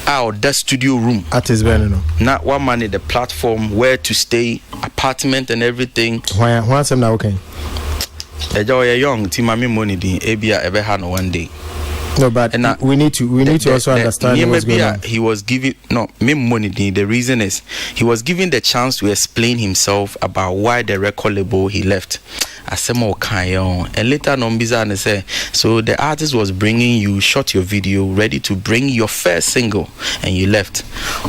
out that studio room. Artists, no. Not one man in the platform, where to stay, apartment and everything. Why am now okay? You're young, Timami money, Abia ever had one day. No, but we need to also understand what's going on. He was giving me money. The reason is he was given the chance to explain himself about why the record label he left. And later on, Bizarre say, so the artist was bringing you, shot your video, ready to bring your first single, and you left.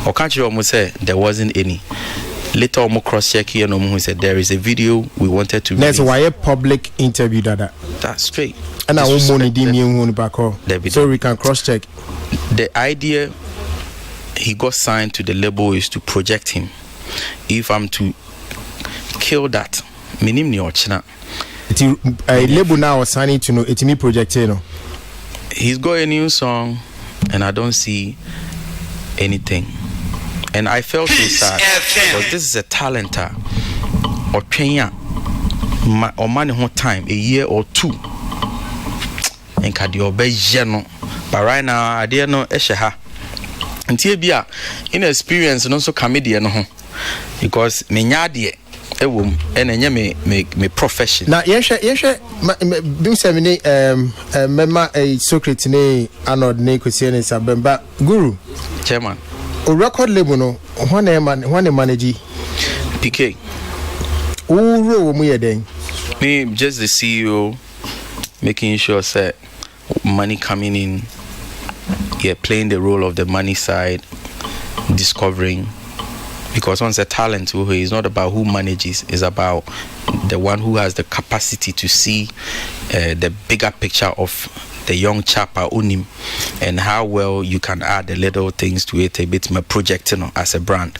Or can't you almost say there wasn't any? Later on, cross check here, who said there is a video we wanted to. That's why a public interview that. That's straight. And I won't money back so we can cross check. The idea he got signed to the label is to project him. If I'm to kill that, minim ni ochina. A label now signing to know it's me projecting. He's got a new song, and I don't see anything. And I felt so sad because this is a talenter or Kenya or money whole time, a year or 2. And Kadio Bejano. But right now, I didn't know Eshaha. And Tibia, in experience, and also comedian, because Menyadi, a woman, and me profession. Now, yes, do semini, Mema a Socrates, Anod, Nicosia, Sabemba, Guru. Chairman. O record label no when manage PK. Who mu yeden? Me just the CEO making sure that money coming in, playing the role of the money side, discovering, because once a talent is not about who manages, it's about the one who has the capacity to see the bigger picture of the young chap unim, and how well you can add the little things to it a bit my project as a brand.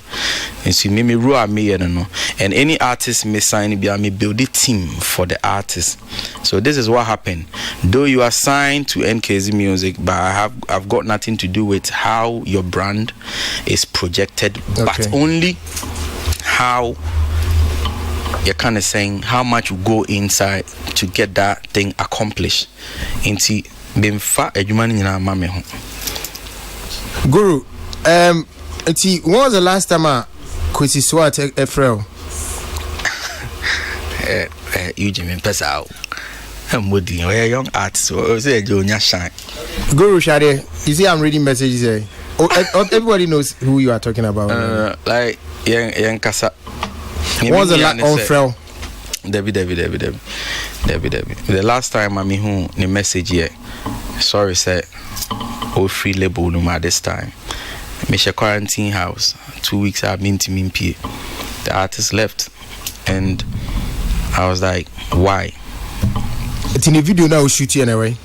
And so me rule me and any artist may sign me build a team for the artist. So this is what happened. Though you are signed to NKZ Music, but I've got nothing to do with how your brand is projected, but only how you're kind of saying how much you go inside to get that thing accomplished. Into Bimfa Ejumani nyina mame ho. Guru, when was the last time Kwesi Swat Efrel? You Jimmy Pesao. I'm with you, a young artist, so say Jonya shine. Guru Shade, you see I'm reading messages there. Everybody knows who you are talking about. Like young Kasa. What was the last on Frel? Debbie. The last time I mean who the message here. Sorry, sir. Oh, free label no matter this time. Micheal quarantine house. 2 weeks I've been to Mimpi. The artist left, and I was like, why? It's in the video now. Shoot you anyway.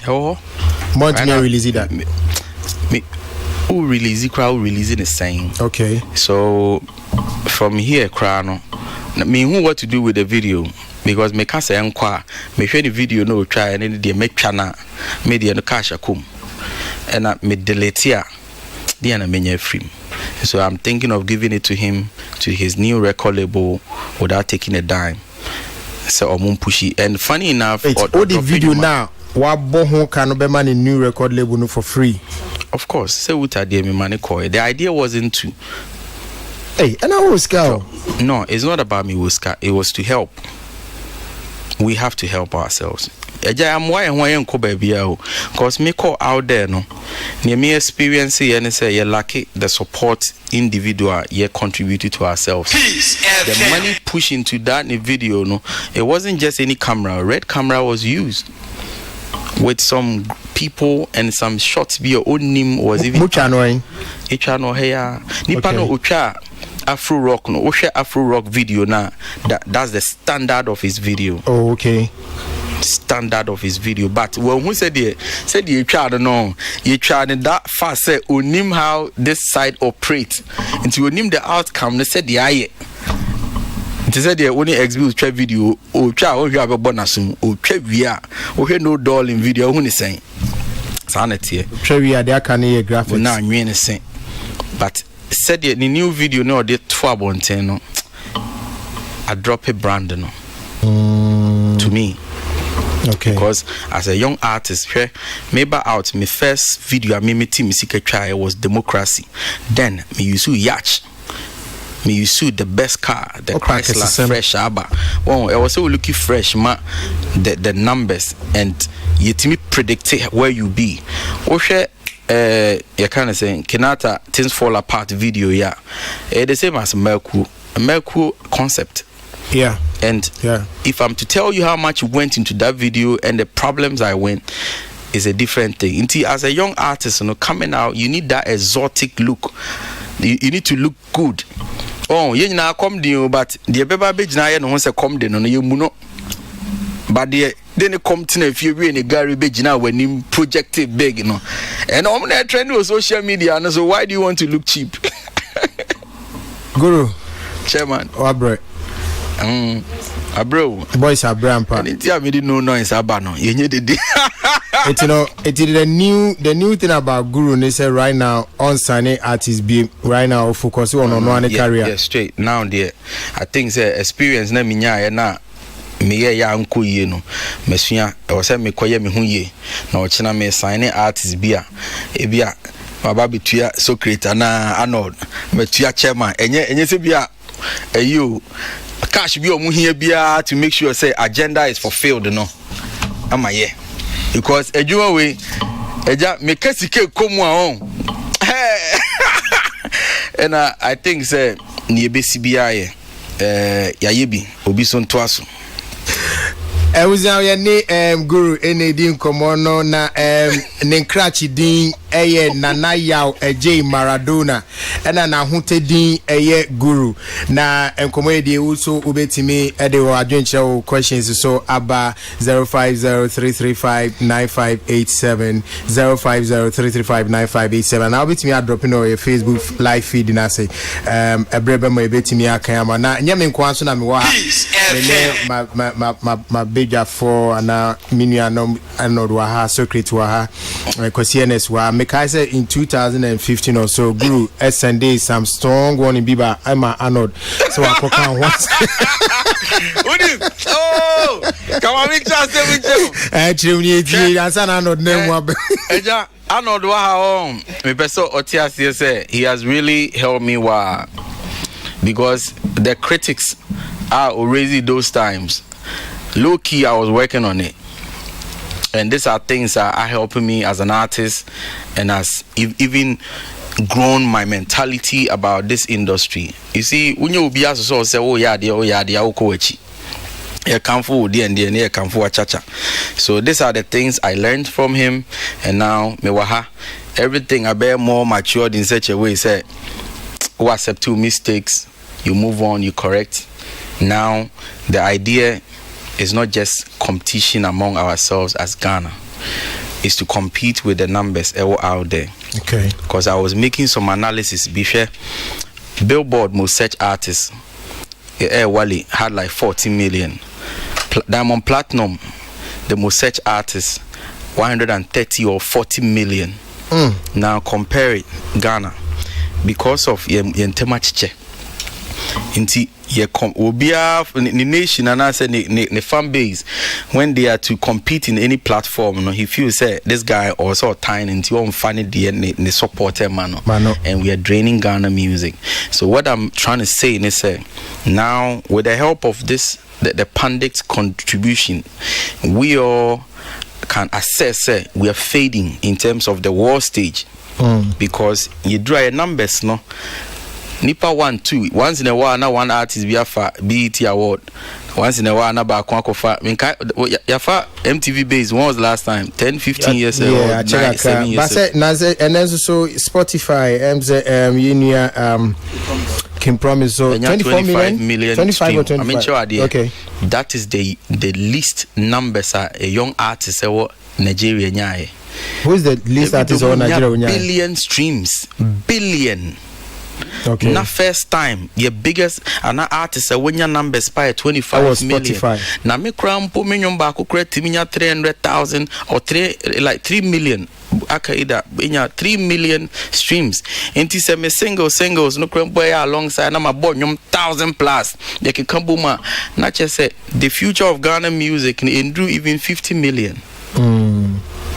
Oh, month me release that. Me who release it? Crowd releasing the same. Okay. So from here, crowd. Me who what to do with the video, because me can't say enquire. Me share the video no try and then they make channel media no cash akum, and me delete here. The na menya free. So I'm thinking of giving it to him, to his new record label, without taking a dime. So I'm pushy. And funny enough, all the video now. What boho can be man in new record label no for free? Of course. Say what I did me money call. The idea wasn't to. Hey, and I was scout. No, it's not about me, Wuska. It was to help. We have to help ourselves. I'm why because me call out there no. Near me experience and say you lucky the support individual you contributed to ourselves. The money push into that video no. It wasn't just any camera. Red camera was used with some people and some shots. Be your own name was even. Much annoying. Each ano here. Nipa no ucha. Afro rock no Afro rock video now that's the standard of his video. Oh, okay. Standard of his video, but when who said you tried no you tried that fast say onim how this side operates until onim the outcome they said the eye it said the only exhibit try video or try or you have a bonusum or try via or no doll in video who is saying sanity try via there can hear graphics now I'm saying but said the new video no they 12 no I drop a brand no to me. Okay. Because as a young artist, maybe out my first video I made team try was Democracy. Then me use yacht. Me use the best car, the Chrysler fresh Abba. Well, I was so looking fresh, the numbers and yet me predict where you be. You kind of saying Kenata things fall apart video, yeah. The same as Mercury concept. Yeah. And if I'm to tell you how much went into that video and the problems I went, is a different thing. Until as a young artist, coming out, you need that exotic look. You need to look good. Oh, you know, come down, but the baby na no say come down no you muno. But the then come to if you in a Gary Beji now when him projected big, you know. And I'm not trend on social media, and so why do you want to look cheap? Guru, Chairman, Wabre. Bro, boys are grandpa. And it's didn't know noise abano. You need it. It's it is the new thing about Guru. They say right now on signing artists be right now focus on one career. Yeah, straight now there. I think the experience na minya na me ya anko ye no. Mesua e wo say me koye me hu ye. Na o china me signing artists bia. E bia baba betua Socrates na Arnold. Betua chairman. Enye se bia you cash be omu here bia to make sure say agenda is fulfilled no am I because ejuwa we eja me kasike komu a on And I think say ni ebesibiaye yayebi obi so ntoaso. Ewuza ne guru ene din komono na nenkrachi din eye nana yaw eje Maradona ena na hote din eye guru na enkomo ede also ubetimi ede wo adwenche questions so aba 0503359587 0503359587 na ubetimi drop in your Facebook live feed na say ebrebe mo ebetimi akanya na nyame nko so na me wa ma beja for ana minuanom anodwa ha secret wa ha kwasienes wa mekaise in 2015 or so guru SND some strong one in Biba Emma Arnold so I can once oh come on make chance with you actually answer Arnold name wa eja Arnold wa ha me person otiase say he has really helped me wa because the critics are already those times low key I was working on it. And these are things that are helping me as an artist and as even grown my mentality about this industry. You see, when you be asked to say, oh yeah, okowechi. So these are the things I learned from him, and now mewaha everything I bear more matured in such a way. Say, who accept two mistakes, you move on, you correct. Now the idea is not just competition among ourselves as Ghana. It's to compete with the numbers out there. Okay. Because I was making some analysis before. Billboard most search artists, Wally had like 40 million. Diamond Platinum, the most search artists, 130 or 40 million. Now compare it, Ghana, because of Yentemachiche. Inti obia the nation and I say the fan base when they are to compete in any platform, you know, he feels say this guy also tying into on funny the supporter man, and we are draining Ghana music. So what I'm trying to say is say now with the help of this the pundit's contribution, we all can assess we are fading in terms of the world stage because you draw your numbers no. Nipa 1, 2. Once in a while, now one artist be afa BET award. Once in a while, now back one kofa. Yafa MTV base. When was the last time? 10, 15 years ago. Yeah, I check 7 years ago. And then so Spotify, Kim Promise. So 24 million. 25 or 25. I mean, sure idea. Okay. That is the least numbers are a young artist Nigeria nyae. Who is the least artist or Nigeria nyae? Billion streams. Billion. Okay. Na first time your biggest artist when your numbers by 25 million. Na me crampo me nyomba ko create minya 300,000 or 3 million. Akaida inya 3 million streams. Enti se me singles no crampo alongside na my boy nyom 1,000 plus. They can come boom na just say the future of Ghana music can do even 50 million.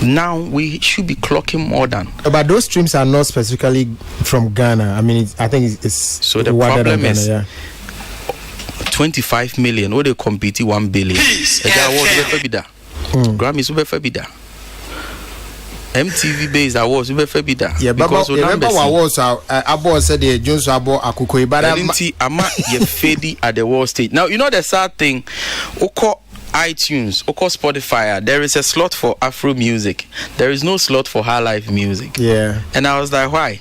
Now we should be clocking more than. But those streams are not specifically from Ghana. I mean, I think it's so the problem Ghana, is 25 million. Or they compete 1 billion. Grammys super fabida. MTV based awards super fabida. Yeah, because remember awards abo said the Jones abo akuko ibara. Ama ye fadi at the world stage. Now you know the sad thing. Oko iTunes, Oko Spotify, there is a slot for Afro music. There is no slot for high life music. Yeah. And I was like, why?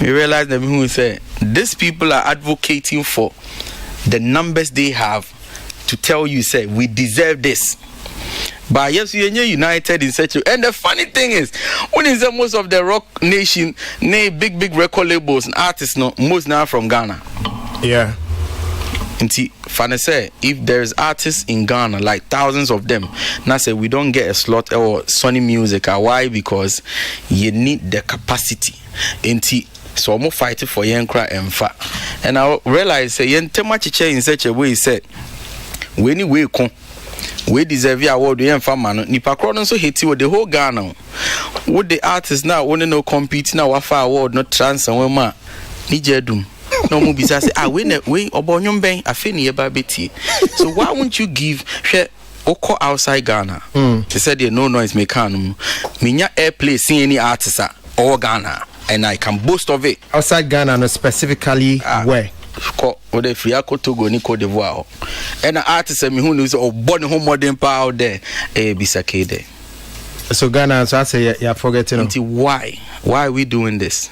We realized that who said these people are advocating for the numbers they have to tell you, say, we deserve this. But yes, we are united in such a. And the funny thing is, when is the most of the rock nation, big record labels and artists, most now from Ghana. Yeah. Nti fane say if there's artists in Ghana like thousands of them, now say we don't get a slot or Sony Music. Why? Because you need the capacity. Nti so I'm fighting for Yenkra and Fa. And I realize say Yentemachiche in such a way said when you we deserve your award we man nipa kro so hit with the whole Ghana. With the artists now only no compete now wafa award no trans and ma ni jedum. No more say we obonyom ben afeni eba beti. So why won't you give oko outside Ghana? They said no noise mekanum. Minya airplay see any artist or Ghana. and I can boast of it. Outside Ghana, no, specifically where? Ode free ako Togo ni Cote d'Ivoire. And artist me who knows or born home modern power there bisake there. So Ghana, so I say you're forgetting. Why are we doing this?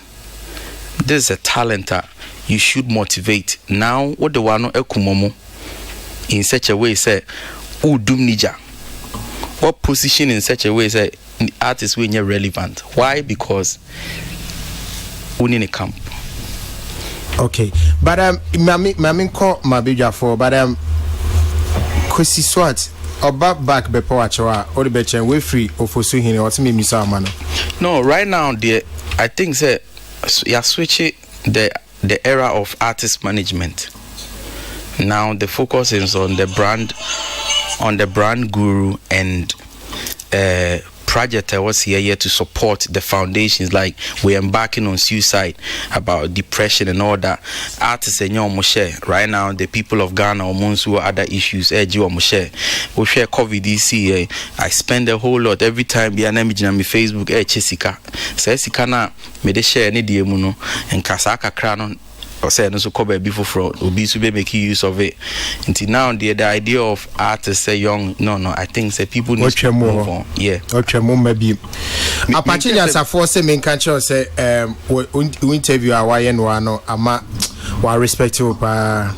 This is a talent you should motivate. Now what the one ekumomo in such a way say udum nija. What position in such a way say artists when you're relevant? Why? Because we need a camp. Okay, but mami call my bija for, but Kwesi Swat oba back bepo achewa or the bechen we free ofosu hine what me misa mano. No, right now I think say you are switching the era of artist management. Now the focus is on the brand guru and project I was here to support the foundations, like we're embarking on suicide, about depression and all that. Artists and your share right now, the people of Ghana or who other issues, we share COVID DC. I spend a whole lot every time be an image on my Facebook, Chesika. Says Sikana made a share any diemuno and Kasaka crown. Say no so cover before fraud obi so be making use of it until now the idea of artists say young no I think say people need to move on. Yeah maybe apache as a force say catch say we interview our no ama we respect you I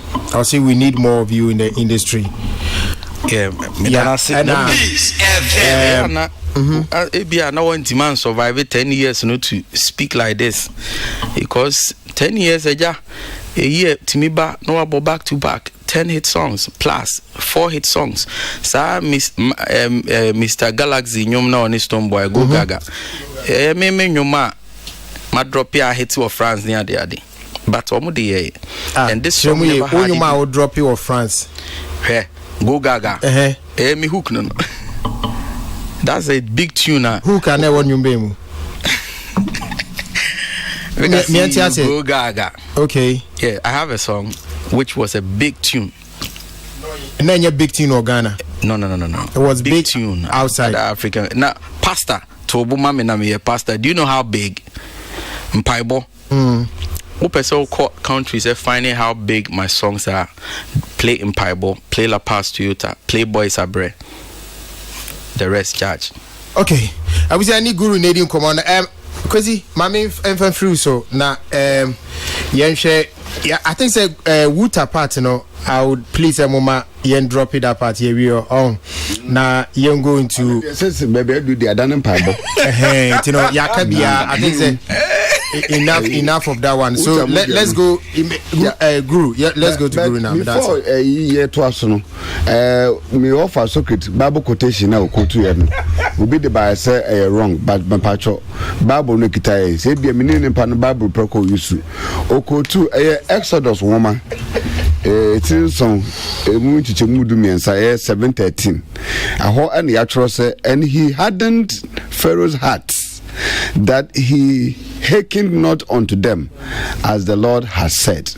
say we need more of you in the industry. I want man survive 10 years to speak like this because 10 years a year to me back no about back to back 10 hit songs plus 4 hit songs. Sa Mr. Galaxy nyom na oni Stone Boy go gaga. Me nyoma ma drop ya hit to France near the but omo dey and this song never had nyoma will drop you of France. Go gaga. Me hook no. That's a big tune. Who can never nyumbe mu? Go Gaga. Okay. Yeah, I have a song which was a big tune. And then your big tune or Ghana? No. It was big tune outside Africa. Now, Pastor, Tobu Mami na me Pastor. Do you know how big? Mpaibo. Upeso countries are finding how big my songs are. Play Mpaibo, play La Paz Toyota, play Boy Sabre. The rest charge. Okay. I was any guru Nadium command. Crazy, mami enfan free so na yenhwe I think say Wuta part no I would please a mama yen drop it that part here we are on na yen going to since baby do the adanem paibo you know yakabia I think say enough of that one. So let's go Guru. Yeah, let's go to Guru now. Before year to us no me offer socket Bible quotation na okotu ya no obi de by say wrong but pacho Bible no kita say bia me ne pa no Bible preko yusu okotu Exodus woman it's in song mu chichemu du miensa 7:13 aho and ya tro say and he hardened Pharaoh's heart that he hearkened not unto them as the Lord has said.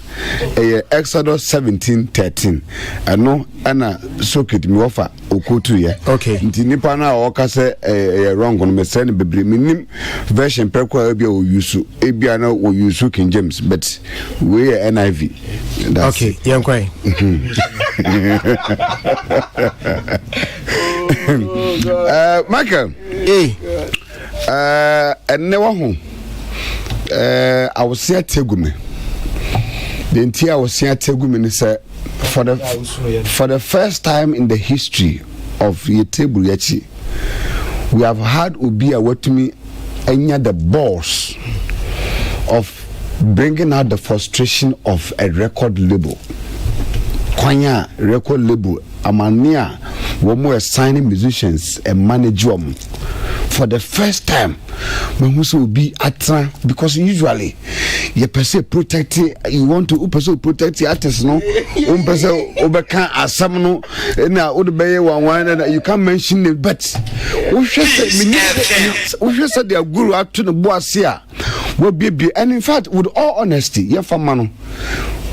Exodus 17:13. No ana socket me offer okotu ye. Okay. Nti nipa na oka say wrong on me say ne bebre minim version preko bia o use ebia na o use King James but we NIV. That's okay, yeah kwai. Michael. Hey. And never home. I was here Tegumi. The entire I was here Tegumi say for the first time in the history of Yetebu Yachi, we have had Ubia Wetumi enya the boss of bringing out the frustration of a record label. Kwanya record label amania womo assigning musicians and manage them. For the first time, when we will be at because usually you person protect you want to protect the artist no person overcome as some no na one you can't mention it but we should say their guru up to the boss here will be and in fact with all honesty yeah for man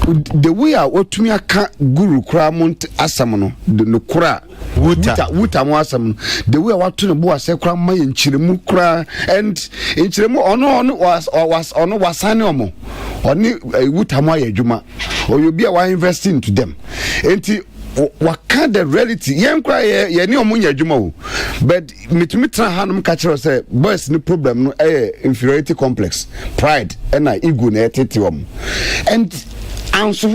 the way I what to me aka guru kra mont asam no no kra wuta mo asam the way what to no bo ase kra ma yenchiremu kra and yenchiremu ono was wasane omo oni wuta mo ayadwuma or you be a invest into them enti what kind the reality yen kra ye ni omo nyadwuma o but metumi tra hanum ka kire say boys no problem no inferiority complex pride and ego na etete omo and so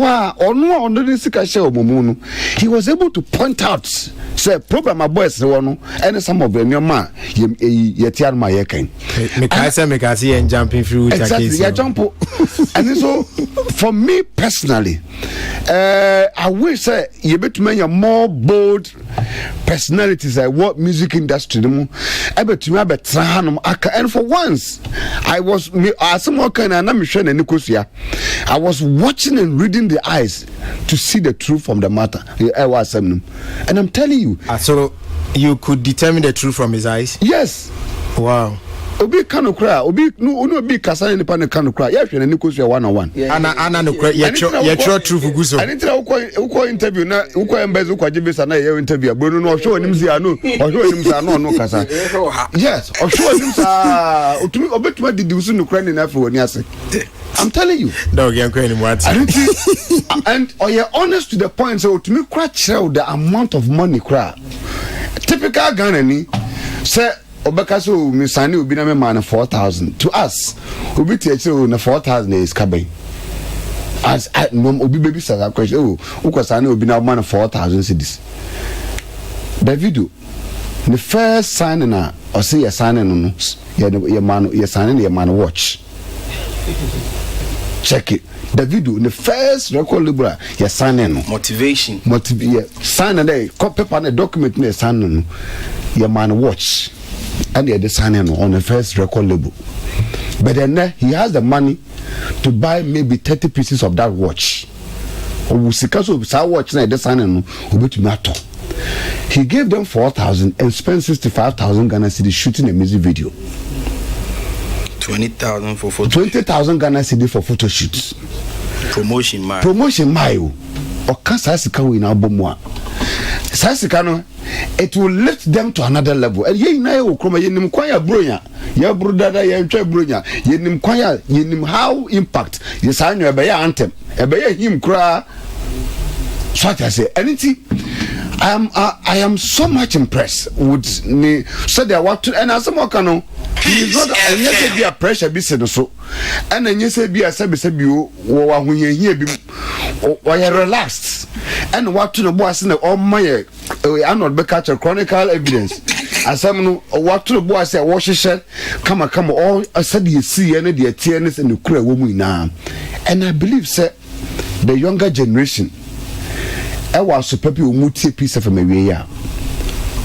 he was able to point out say problem my boys no and some of them man yetian my yekan make I see and jumping through exactly yeah jump and so for me personally I wish say you better make more bold personalities like what music industry and for once I was I was watching and reading the eyes to see the truth from the matter. And I'm telling you. So you could determine the truth from his eyes? Yes. Wow. Obi kanu kra obi no bi kasa ni pa ne kanu kra ya hwe na nikosu one on one ana no kra ye truth guso ani tira uko interview na uko embezu kwa jibisa na ye interview abro no ohwe onim zi anu ohwe onim sa no kasa yes ohwe onim sa otumi obetuma didi usu no kra ni na afro ni ase I'm telling you dog yan kwa ni mwati and you're honest to the point so otumi kra kire the amount of money kra typical Ghana ni say Obakaso misani obi na me man 4,000 to us obi tiachi na 4,000 is kabay as no obi baby say question ukosani obi na man 4,000 cedis the video the first sign na or say your sign no your man watch check it the video the first record libra your sign no motivation sign na copy paper na document na sign no your man watch and he had signing on the first record label. But then he has the money to buy maybe 30 pieces of that watch. Or watch he gave them 4,000 and spent 65,000 Ghana cedis shooting a music video. 20,000 for photo. 20,000 Ghana cedis for photo shoots. Promotion mayo. Or Kasasika in Albumwa. Sasikano, it will lift them to another level. And ye na yo kroma yenim kwaya bronya. Ya brudada ya ntwa bronya. Yenim kwaya yenim how impact. Yesanyo ebe ya anthem. Ebe ya him kra. So I say anything I am so much impressed with me so there what and as some kano he is not any be a pressure be said so and then you say be a sabi wo wa hu here bi or you relaxed and what to the boys in all my I not be catch chronicle evidence as some no what to the boys say wash shirt come all I said you see any the tears in the crew woman now and I believe say the younger generation I was super muti piece of me ya.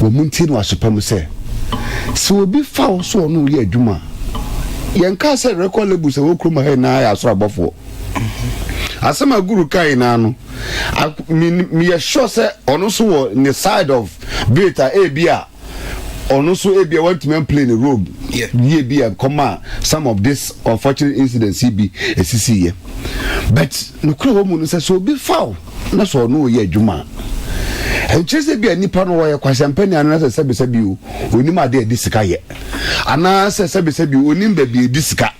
We munti no super mu say. So be foul so no ye adwuma. Yenka say record label say wo kroma he na ya so abofo. Asema guru kai na no. Me sure say ono so on the side of beta abia. Ono so abia want to play the role. Yeah. Ye come some of this unfortunate incidents be SCC. But no kro mu no say so be foul. Na so no ye adwuma and chese bia nipa no wo ye kwasampani anasa sebesebi o onim ade disika ye anasa sebesebi onim ba bi disika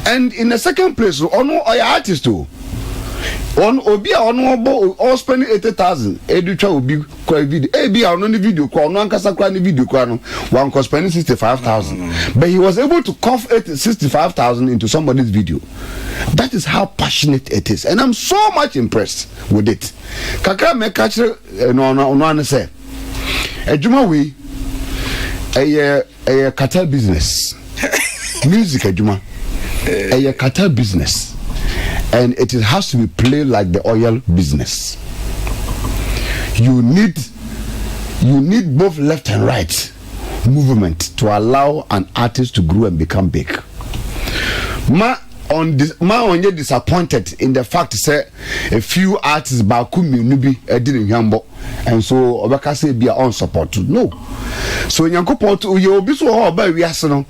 and in the second place ono oya artist o on obi a ono obo all spending 80,000 edutwa obi kwa video bia ono ni video kwa ono ankasa kwa ni video kwa no one cost spending 65,000 but he was able to cough 65,000 into somebody's video. That is how passionate it is and I'm so much impressed with it. Kakra me catch no say adwuma we a cartel business music adwuma a cartel business and it has to be played like the oil business. You need both left and right movement to allow an artist to grow and become big. Ma on disappointed in the fact say a few artists bakumi nubi didn't hambo and so obaka say be on support no so nyankopot uye obi so ho ba wiase no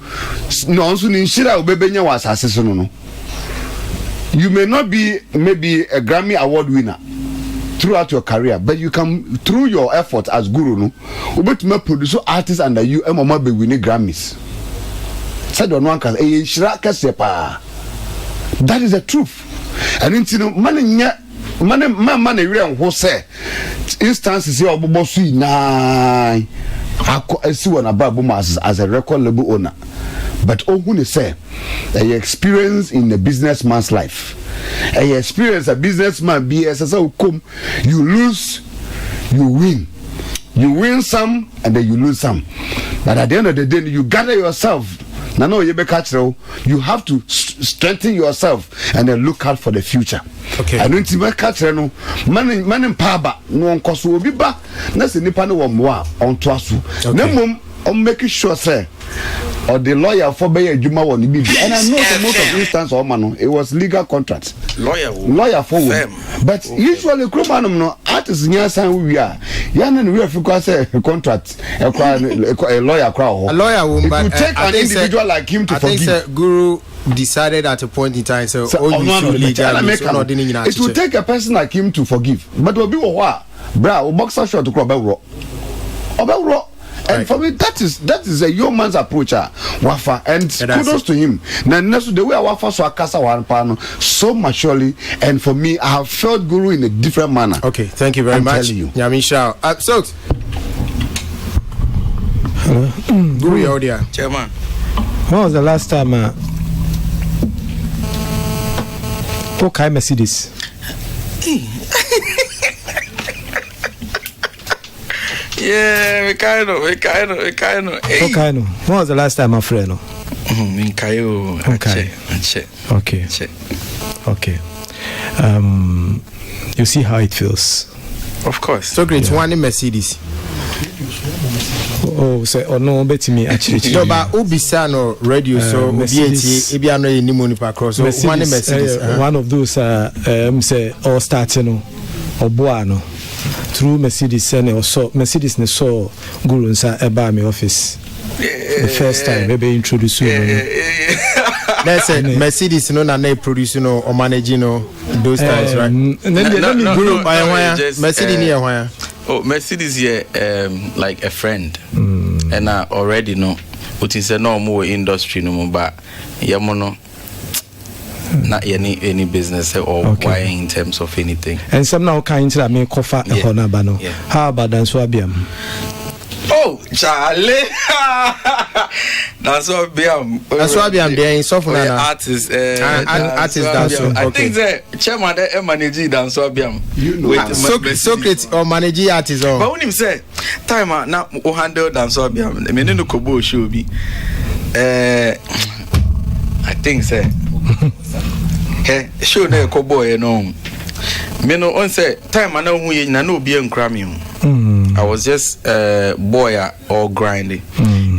no nso ni nhira obebenya wasase so no You may not be maybe a Grammy Award winner throughout your career, but you can, through your effort as guru, no, you produce artists under you and mama be winning Grammys. Said on one case, that is the truth. And you know, money real who say instances here obobo sui na I see one about as a record label owner. But who say a experience in a businessman's life, a experience a businessman be as come, you lose, you win some and then you lose some. But at the end of the day, you gather yourself. You have to strengthen yourself and then look out for the future. Okay. I don't even catch no man paba no nkoso obi ba na se nipa no wo mo on to aso. Na mom on make sure say or the lawyer for be adwuma won bi. And I know the most of instance o man it was legal contract. Lawyer for them. But usually kromanum no artist nya san we are. Ya na we Africa say contract a lawyer crowd. A lawyer will take an individual like him to forgive. I think Guru decided at a point in time so it will take a person like him to forgive. But will be bra boxer shot to crop and for me that is a young man's approach wafa and kudos to him. Now the way wafa so akasa wan pano so maturely, and for me I have felt Guru in a different manner. Okay, thank you very much. Yeah, Micheal. So Guru Yodia. Chairman, when was the last time okay, Mercedes. Yeah, we kind of. Okay, when was the last time, my friend? Okay. You see how it feels. Of course. So great, one in Mercedes. Oh, so no, bet me actually. No, but Ubisa no radio so Mercedes. Maybe I know any money per cross. So one in Mercedes. One of those say all starting or Buano through Mercedes and also Mercedes ne saw Guru nsa eba my office. The first time maybe introduce you. Let's say Mercedes no na producing or managing those times, right? Guru Mercedes near where. Oh, Mercedes here, like a friend, and I already know. But it's a no more industry no more, but yamono, not any business or why in terms of anything. And some now kind of make coffee a corner bano. How about Danswabiam? Oh, Charlie, Danswabiam, they ain't soft artist. I think the chairman managing Danswabiam. You know, Socrates or managing artist. But when him say, time now who handle Danswabiam, the men no kobo show me. I think say, hey, show no kobo you know. Me no on say time I know who you no be en cram. I was just boy or grinding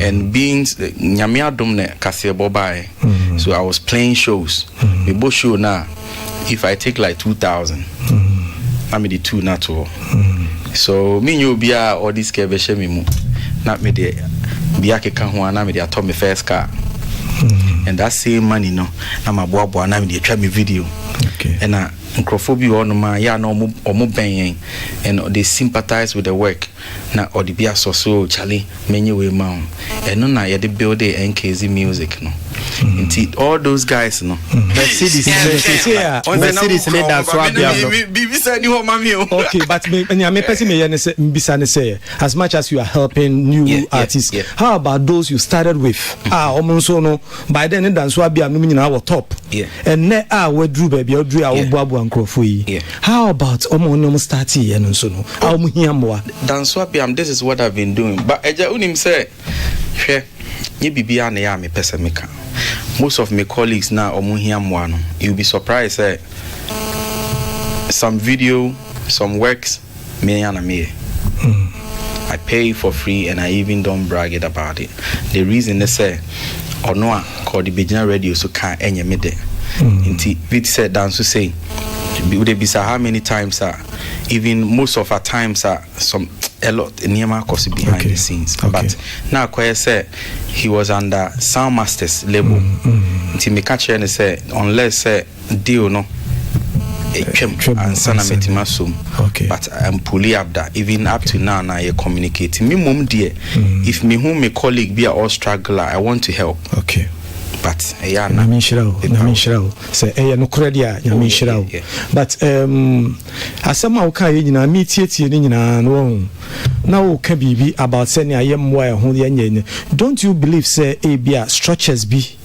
and being nyamia domne kase bobai. So I was playing shows. We both show now. If I take like 2,000, I'm the two not all. So me you be all this kebeshe me mu. Not me the biake kanwa na me the top me first car. And that same money no na my boy na me the try me video. Okay. And microphobia on my ya no mo ben and they sympathize with the work na or the bia so Charlie many way man and no na ya the build the NKZ music no all those guys no Mercedes led that okay but me person me say as much as you are helping new artists how about those you started with omonso no by then dance wa bia no nyina wa top and ne we drew baby o drew abuabu ankrofo yi how about omono start here no so no mu hiamwa dance wa bia this is what I've been doing but eja unim say hwe nye bibia na ya me pesa meka most of my colleagues now omo hiamwa no you'll be surprised some video some works me and me I pay for free and I even don't brag it about it. The reason they say or no called the Beijing radio so can't any me there. Inti it said down to say would be how many times even most of our times some a lot nneɛma akɔ behind the scenes. But now Koye say he was under Sound Masters label. Nti me catch and say unless say deal no and sana metima but I'm pulling up that even up to now you communicate me mom dear if me who my colleague be all struggler I want to help but yeah na me shirao say no credit ya me shirao but asema wo kan nyina me tietie ni nyina no na wo ka bibi about say ne ayemwa e ho ye nyanye. Don't you believe say bia structures be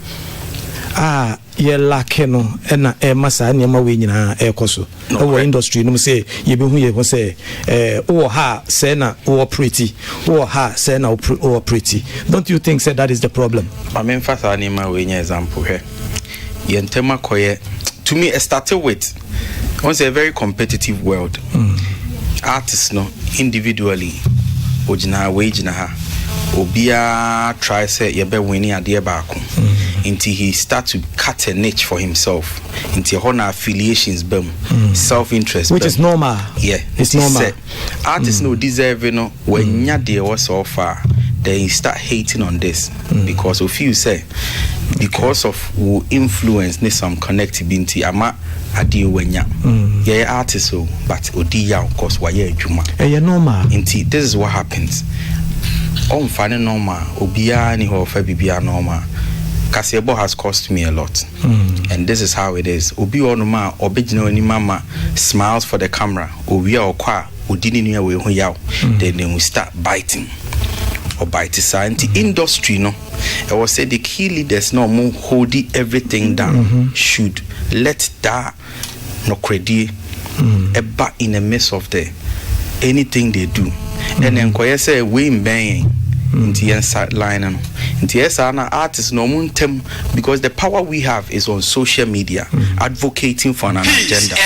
ye lake no na masa niam we nyina ekoso our industry no say ye be hu ye ho say ha say na operate ha say na operate. Don't you think say that is the problem? I mean first niam we nya example here ye ntema koye to me it started with once a very competitive world. Artists no individually ojina we jina ha obia try say ye be winning ade baako until he start to cut a niche for himself until honor affiliations bem self-interest which is normal. It's normal. Artists no deserve no when nya de was so far then you start hating on this because of you say because of who influence ne some connectivity ama ade wenya artist so but odi ya of course why adwuma normal until this is what happens on fane normal obia ni ho fa bibia normal Kasebo has cost me a lot and this is how it is obi onuma obegina ni mama smiles for the camera owi okwa odini ni we ho yaw then we start biting or bite science industry no I was say the key leaders no more holding everything down should let that no credit eba in the midst of the anything they do and then koye say we bang into inside line and into artists no muntem because the power we have is on social media advocating for an agenda.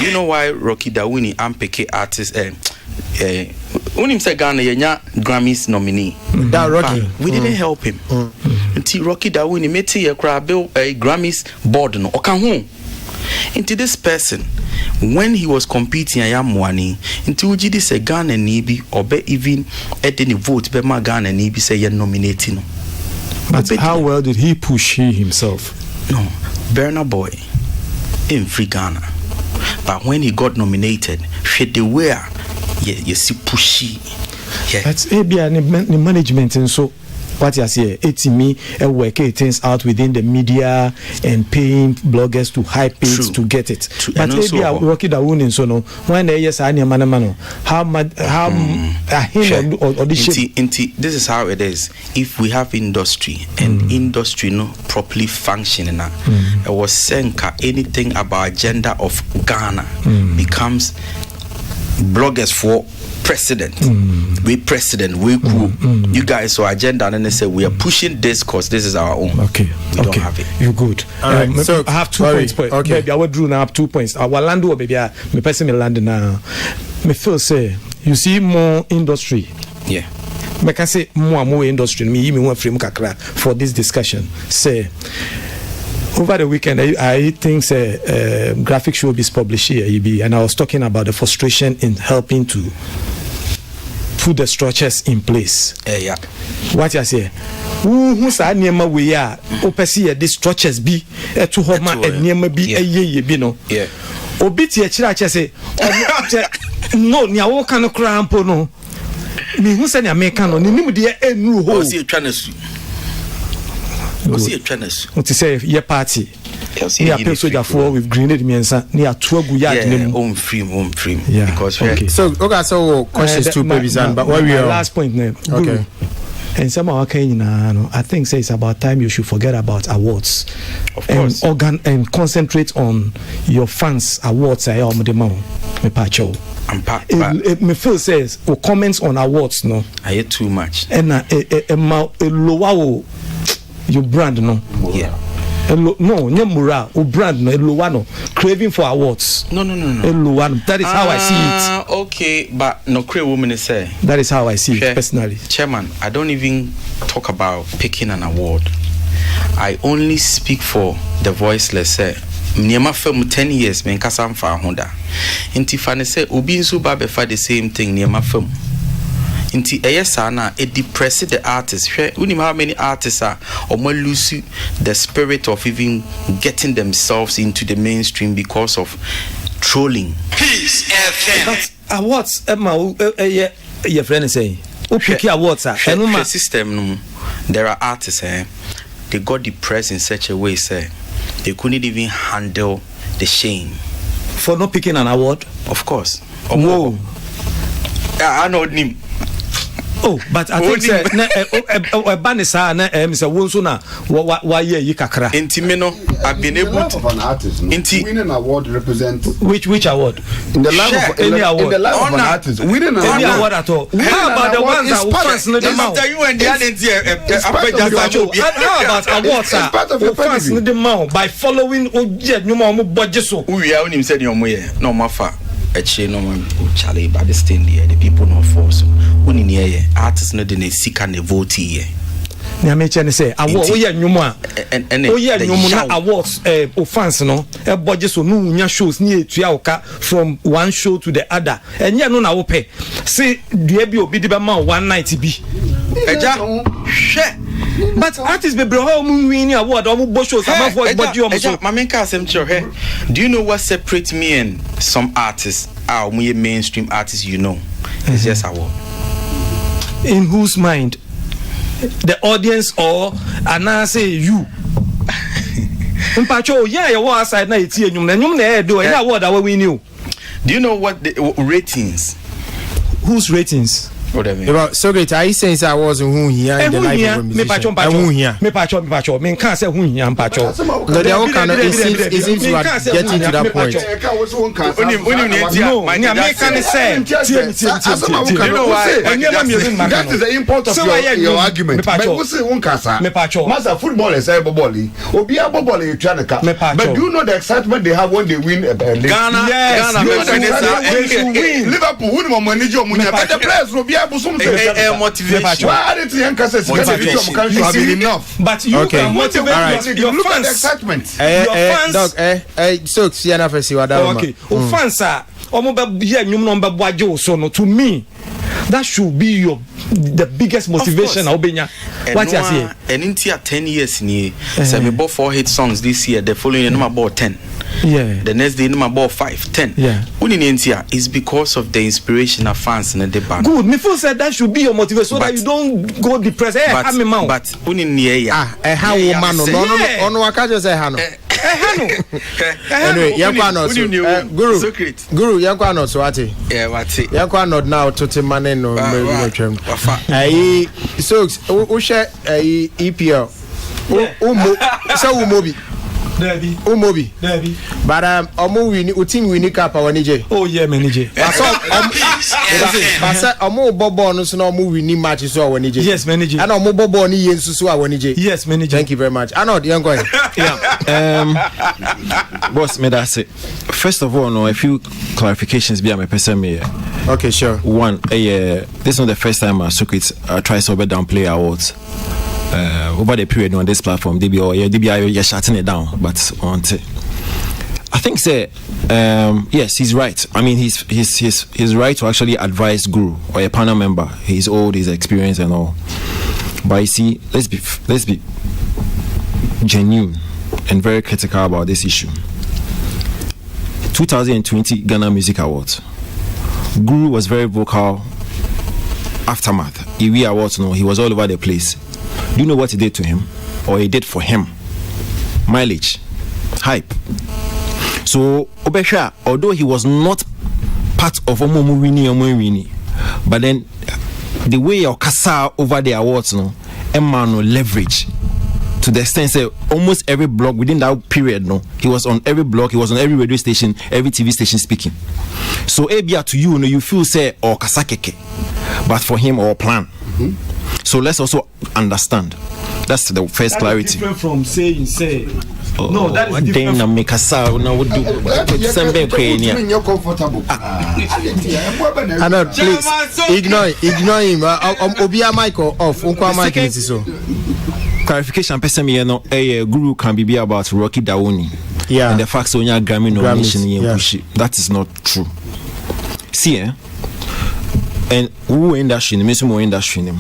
You know why Rocky Dawuni ampeke artist unim say Ghana yenya Grammys nominee that Rocky we didn't help him until Rocky Dawuni meti ye kra bill a Grammys board no oka ho into this person when he was competing ayamwani into ujidi say Ghana ni bi obe even any vote be ma Ghana ni bi say ye nominating no. But how well did he push himself? No, Burna Boy in free Ghana. But when he got nominated, she the way you see pushy. That's the management and so what you say, it's me working things out within the media and paying bloggers to hype it to get it. But maybe I working the wound so no when they yes I man how much or this is how it is. If we have industry and industry no properly functioning it was senka anything about agenda of Ghana becomes bloggers for president we cool you guys so agenda and then they say we are pushing this cause this is our own we don't have it. You're good. So I have 2 points baby I would drew now 2 points our land baby me person me land now me feel say you see more industry me can say more industry me one frame kakra for this discussion say over the weekend, I think graphic show is published here, and I was talking about the frustration in helping to put the structures in place. What you say? Who say niema we are? Opesi the structures be to homa and niema be ye be no. Obiti chira say no ni awo kan krampo no. Me who say ni American no ni mu de enru ho. What you say? Your party. Yeah, pay soldier for with grenade miensa. Near Twagu yard. Home frame. Yeah. Because so questions too, babies, but what we are last point name. Okay. And some of I think say it's about time you should forget about awards. Of course. And concentrate on your fans awards. I am the man. Me pacho. Me feel says or comments on awards no. I hear too much. And lower. You brand no nyamura o brand no eluwano craving for awards no eluwano that is how I see it. Okay, but no crave woman say that is how I see it personally. Chairman, I don't even talk about picking an award. I only speak for the voiceless. Say Mnyama film 10 years men kasam fa honda. Inti fane say obi nso ba be fa the same thing Mnyama film. Inti na it depresses the artist. Unim how many artists are or more lose the spirit of even getting themselves into the mainstream because of trolling. Peace FM. But awards, Emma, your friend is saying, okay, awards, system. There are artists, they got depressed in such a way, they couldn't even handle the shame for not picking an award. Of course. Whoa. I know him. Oh, but I think Banisa Mr. Wonsuna why ye kakra. Intimino, I've been able to an artist. Winning an award represents which award? In the life of any award. In the life of an artist. Winning an award at all. How about the ones that fans know the mouth? You and the other how about awards are fans know the mouth by following Oje Nyuma Bojeso. We are only said your way. No mafa. No Charlie, but the stand there, the people not force. When in here, artists not in a seek and a vote here. Nyame say award oye nwuma oye nwuma awards fans no e budget so no nya shows ni etua oka from one show to the other enye no na wo pe see dua bi obi di be ma one night bi eja hwe but artists be bro mu win award o mu bo shows about for body o so mama ka asem chore. Do you know what separates me and some artists are mainstream artists, you know? It's just award. In whose mind? The audience or and say you? Mpacho, yeah, you want side na iti enyum na do any award that we knew. Do you know what the ratings? Whose ratings? About so great. I say I was who here in the life of me pacho me can't say who here pacho. The all kind of it seems you are getting to that point. No, me can say you know why? That is the import of your argument. But who say one kasa? Me pacho. Master football is everybody. Obi abobole you try to cap. But do you know the excitement they have when they win a league? Ghana Liverpool win more money but the players will be motivation. Why did you enough? But you can motivate your look fans. At the excitement. Dog, so Sienna Fesi Wadama. Okay. Fans are to me. That should be the biggest motivation. What you say? And into 10 years, me bought 4 hit songs this year. The following number bought 10. Yeah. The next day number bought 5, 10. Yeah. Is because of the inspiration of fans in the band. Good. Me feel said that should be your motivation so that you don't go depressed. How woman anyway, Guru, Yankwa so ati. Yeah, wati. Yankwa not now to the man no twem. So who share EPL. So Umobi. Umobi. But omo win team win cup awonije. Oh yeah, manage. Basa omo bobo no so na omo win match so awonije. Yes, manage. And omo bobo ni yen so awonije. Yes, manage. Thank you very much. Arnold, you going? Yeah. Boss, me that's it. First of all, no, a few clarifications be my person me. Okay, sure. One, this is not the first time I try to downplay awards. Over the period on this platform, you're shutting it down, but on I think yes, he's right. I mean, he's right to actually advise Guru or a panel member. He's old, he's experienced and all. But you see, let's be genuine and very critical about this issue. 2020 Ghana Music Awards. Guru was very vocal. Aftermath, EW Awards, no, he was all over the place. Do you know what he did to him, or he did for him? Mileage, hype. So Obesha, although he was not part of Omo, but then the way your kasa over the awards, no, Emmanuel leverage to the extent that almost every blog within that period, no, he was on every blog, he was on every radio station, every TV station speaking. So Abia to you, no, you feel say or kasakeke, but for him or plan. So let's also understand. That's the first clarity. Different from saying say. No, that is different. Please ignore him. Obia Michael off. Unkwa Michael so. Clarification. Person me no. Guru can be about Rocky Dawoni. Yeah. And the fact so Grammy nomination. Yeah. That is not true. See, and who industry means more industry name.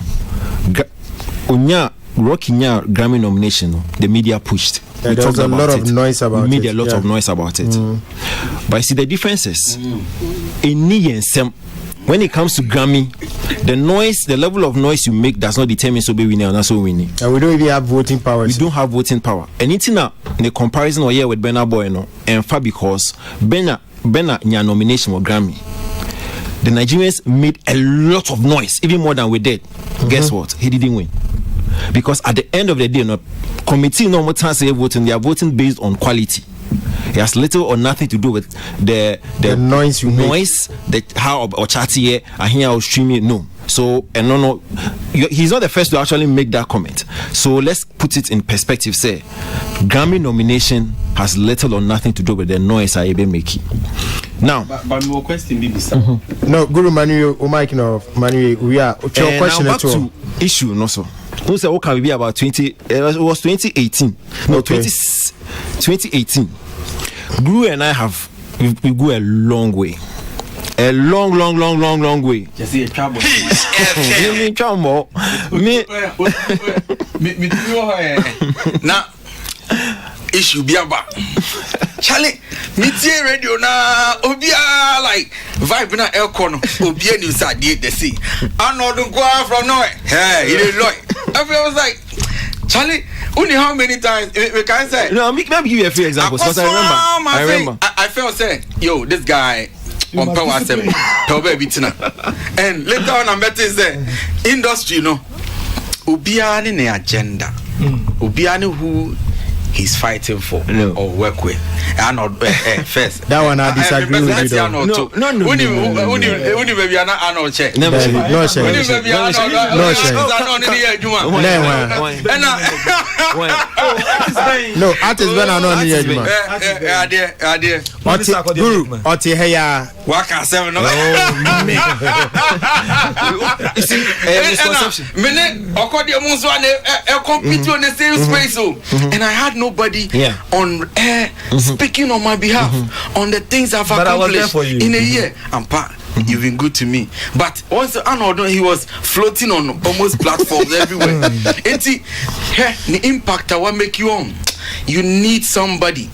Onya Rocky nya Grammy nomination, the media pushed. There was a lot of noise about it. We made a lot of noise about it. But I see the differences. When it comes to Grammy, the noise, the level of noise you make does not determine so be winning or not so winning. And we don't even have voting power. We don't have voting power. And it's in the comparison or here with Benna Boy, no, and far because Benna nya nomination for Grammy. The Nigerians made a lot of noise, even more than we did. Guess what? He didn't win. Because at the end of the day, no committee no more chance of voting. They are voting based on quality. It has little or nothing to do with the noise you noise that how or chatty here and here or streaming. No. So and no, he's not the first to actually make that comment. So let's put it in perspective. Say, Grammy nomination has little or nothing to do with the noise I even make. Now, but more question be no, Guru Manu, Mike, no, Manu, we are your question back to issue, no so. Who said what can we be about 20? It was 2018. No, okay. 2018. Guru and I have we go a long way. A long way. Just see a trouble. Me trouble. Me now issue be about Charlie, me radio na obia like vibe na el corner obia news at the sea. I know don't go out from nowhere. Hey, it is like I was like Charlie, only how many times we can say? No, maybe give you a few examples because I remember. I felt say, yo, this guy on power assembly, and later on I met his industry, no, Ubiani ne agenda, Ubiani who he's fighting for or work with. And not first. That one I disagree with you. No. Only baby are not Arnold check. No check. No, artist Ben are not in here. Guru, Oti Heya. Waka 7. You see, misconception. Minute, according to Muswane, compete on the same space. And I had nobody on air speaking on my behalf on the things I've accomplished in a year. And you've been good to me. But once Arnold, he was floating on almost platforms everywhere. The impact I want make you on. You need somebody.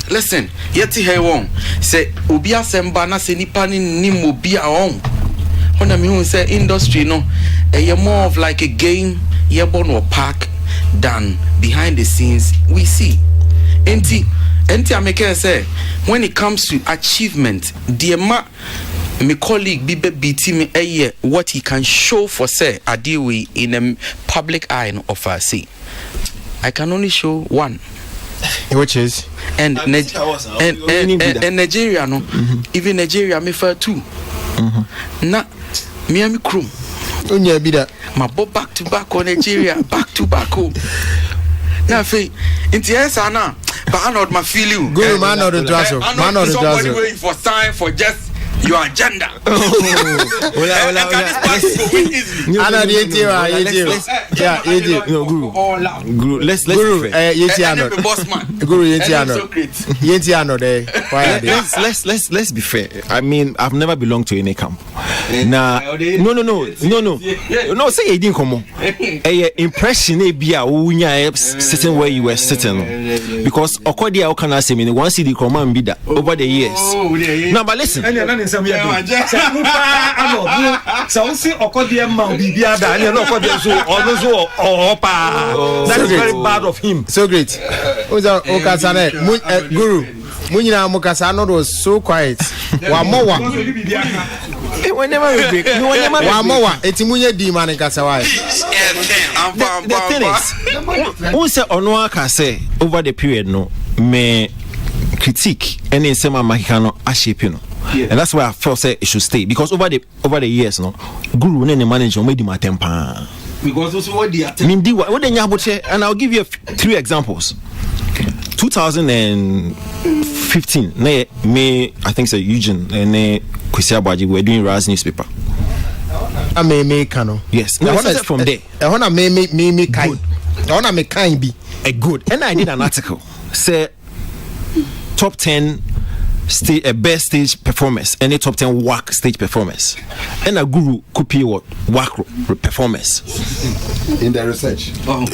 Listen, yeti he won. Say Ubia Sembana se nipani ni mobia on. When I mean say industry no, you're more of like a game, you're born or park than behind the scenes we see. Enti I make say when it comes to achievement, dear my colleague BT me a year what he can show for say I deal with in a public eye of see. I can only show one. Which is and Nigeria no even Nigeria me for two. Na Miami Chrome. Unya be that my back to back on Nigeria back to back. Now fe into yes ana but I not my feeling. Go man or the transfer. Man or the transfer. Somebody waiting for time for just your agenda. Let's be fair. I mean, I've never belonged to any camp. No. Say you didn't come on. Impression be a sitting where you were sitting because according to can I say one city command be that over the years. Now, but listen. So we see Okodia Bibia and you're not that is very bad of him. So great. Okasane Guru Munina Mukasano was so quiet. Wamowa. Etimunye di man Kasawai. The thing is, who say Onwaka say over the period no me critique any sema Mahikano ashaping. And that's why I felt say it should stay because over the years, no, Guru and the manager made him a temper. Because also what the and I'll give you 3 examples. 2015, me I think so Eugene and Kwesi Abaji were doing Raz newspaper. I may Kano. Yes. No, I started from there. I wanna me kind. I wanna make kind be a good. And I did an article say top 10 best stage performance, any top 10 WAC stage performance, and a guru copy what WAC performance in the research. No,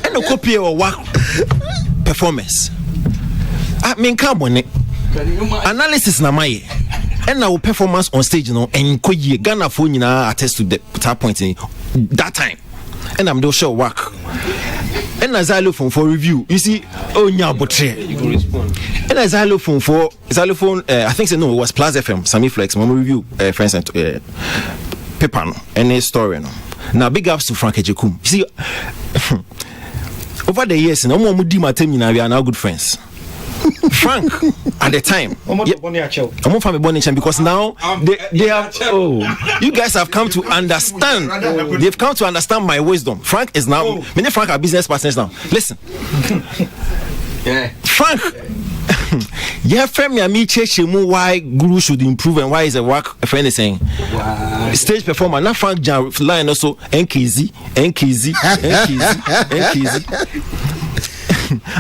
and a copy of WAC performance. I mean, come on, analysis na my. And our performance on stage, and Ghana for attest to that point in that time. And I'm sure work. And as I look for review, you see, and as I look for xylophone, I think it was Plus FM, Sammy Flex, Mama review, friends and paper, any story. Now, big ups to Frank Ejekum. You see, over the years, no more Mudima Temina, we are now good friends. Frank at the time I'm from a because now they have you guys have come to understand. They've come to understand my wisdom. Frank is now many Frank are business partners now. Listen, Frank, yeah, Micheal, why guru should improve and why is a work for anything. Stage performer, not Frank Jan line also NKZ.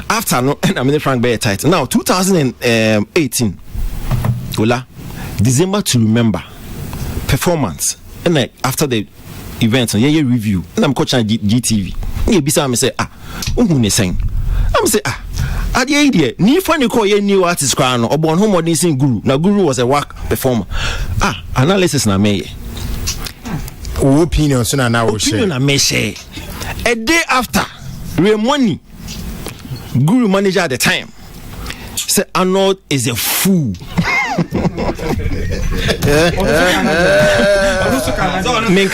After no, I mean Frank Bear tight. Now 2018, December to remember performance, and like after the event, yeah review, and I'm coaching GTV. Yeah, beside me say who saying? I'm say at the idea, ni funny call ye new artist crown or born home or sing guru. Now guru was a work performer. Analysis na me. Opinion so na we share. Opinion na me share. A day after, money. Guru manager at the time said Arnold is a fool. Me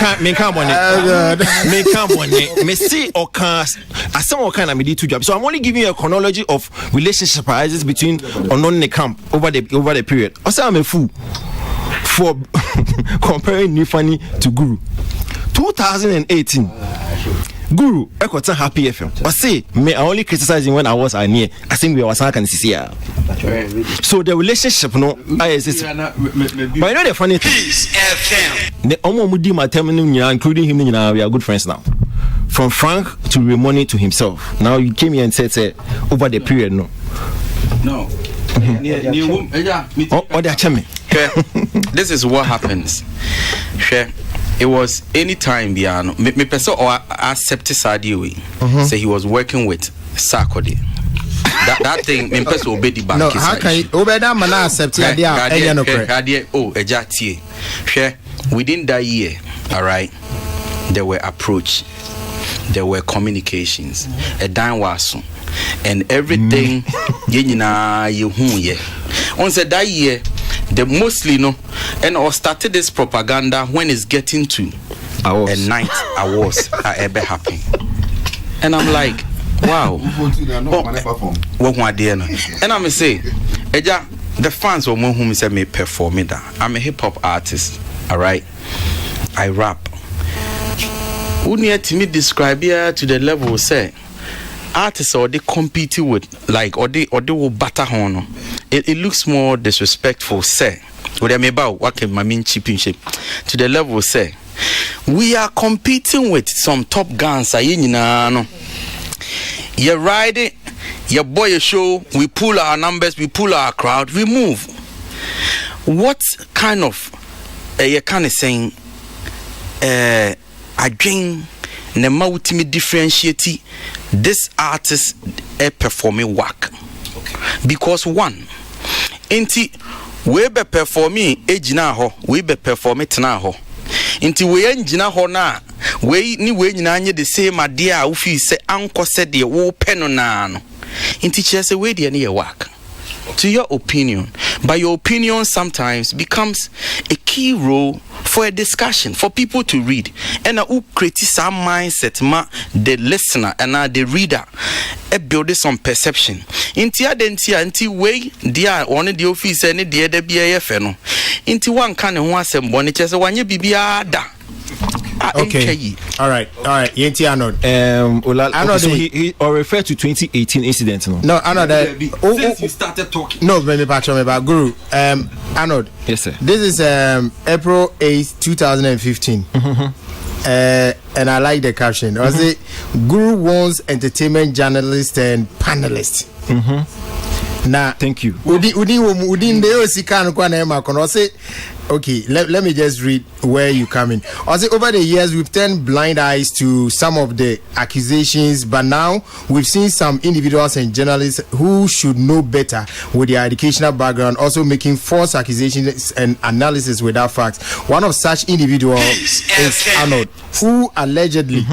see or cast as some kind of me two jobs. So I'm only giving you a chronology of relationship arises between unknown the camp over the period. I say I'm a fool for comparing Nifani to Guru. 2018. Guru, Ekota Happy FM. I say, me I only criticizing when I was near. I think we were can see here. So the relationship, no, I exist. But you know the funny thing. The Omo Mudi Mateminu, including him, we are good friends now. From Frank to Ramoni to himself. Now you came here and said over the period, no. No. This is what happens. It was any time Biano. Me person or accept Sadi say he was working with Sarkodie. That thing me person obey the bank. No, how can you obey that man accept idea? Ejati. Share within that year, all right. There were approach, there were communications, a dime was and everything. On said that year. The mostly no and or started this propaganda when it's getting to a night awards are ever happen. And I'm like, wow. What and I'm say, Eja, the fans of whom say me perform it. I'm a hip hop artist, alright. I rap. Who near to me describe here to the level say artists or they compete with like or they will batter on. It looks more disrespectful, say. What I'm about, what can my mean championship to the level, say. We are competing with some top guns. You're riding, your boy show, we pull our numbers, we pull our crowd, we move. What kind of, you kind of saying, I drink, Nema ultimate differentiate this artist performing work. Because one, inti we be performing ejina ho, we be performing tena ho. Inti we enjina ho na, we ni we nyina anye the same idea wo fi se anko se de wo peno na no. Inti chese we de na work. To your opinion, but your opinion sometimes becomes a key role for a discussion for people to read, and who creates some mindset ma the listener and the reader build some perception. Inti way dia one the office and the other BAF no. Inti one can and one sem one chese wanye bibia da. Okay. All right. Yenti Arnold. So he or refer to 2018 incident. No, Arnold. Since you started talking. No, me about Guru. Arnold. Yes, sir. This is April 8th, 2015. And I like the caption. I say, Guru warns entertainment journalists and panelists. Now, thank you. Okay, let me just read where you come in. Also, over the years, we've turned blind eyes to some of the accusations, but now we've seen some individuals and journalists who should know better with their educational background also making false accusations and analysis without facts. One of such individuals is Arnold, who allegedly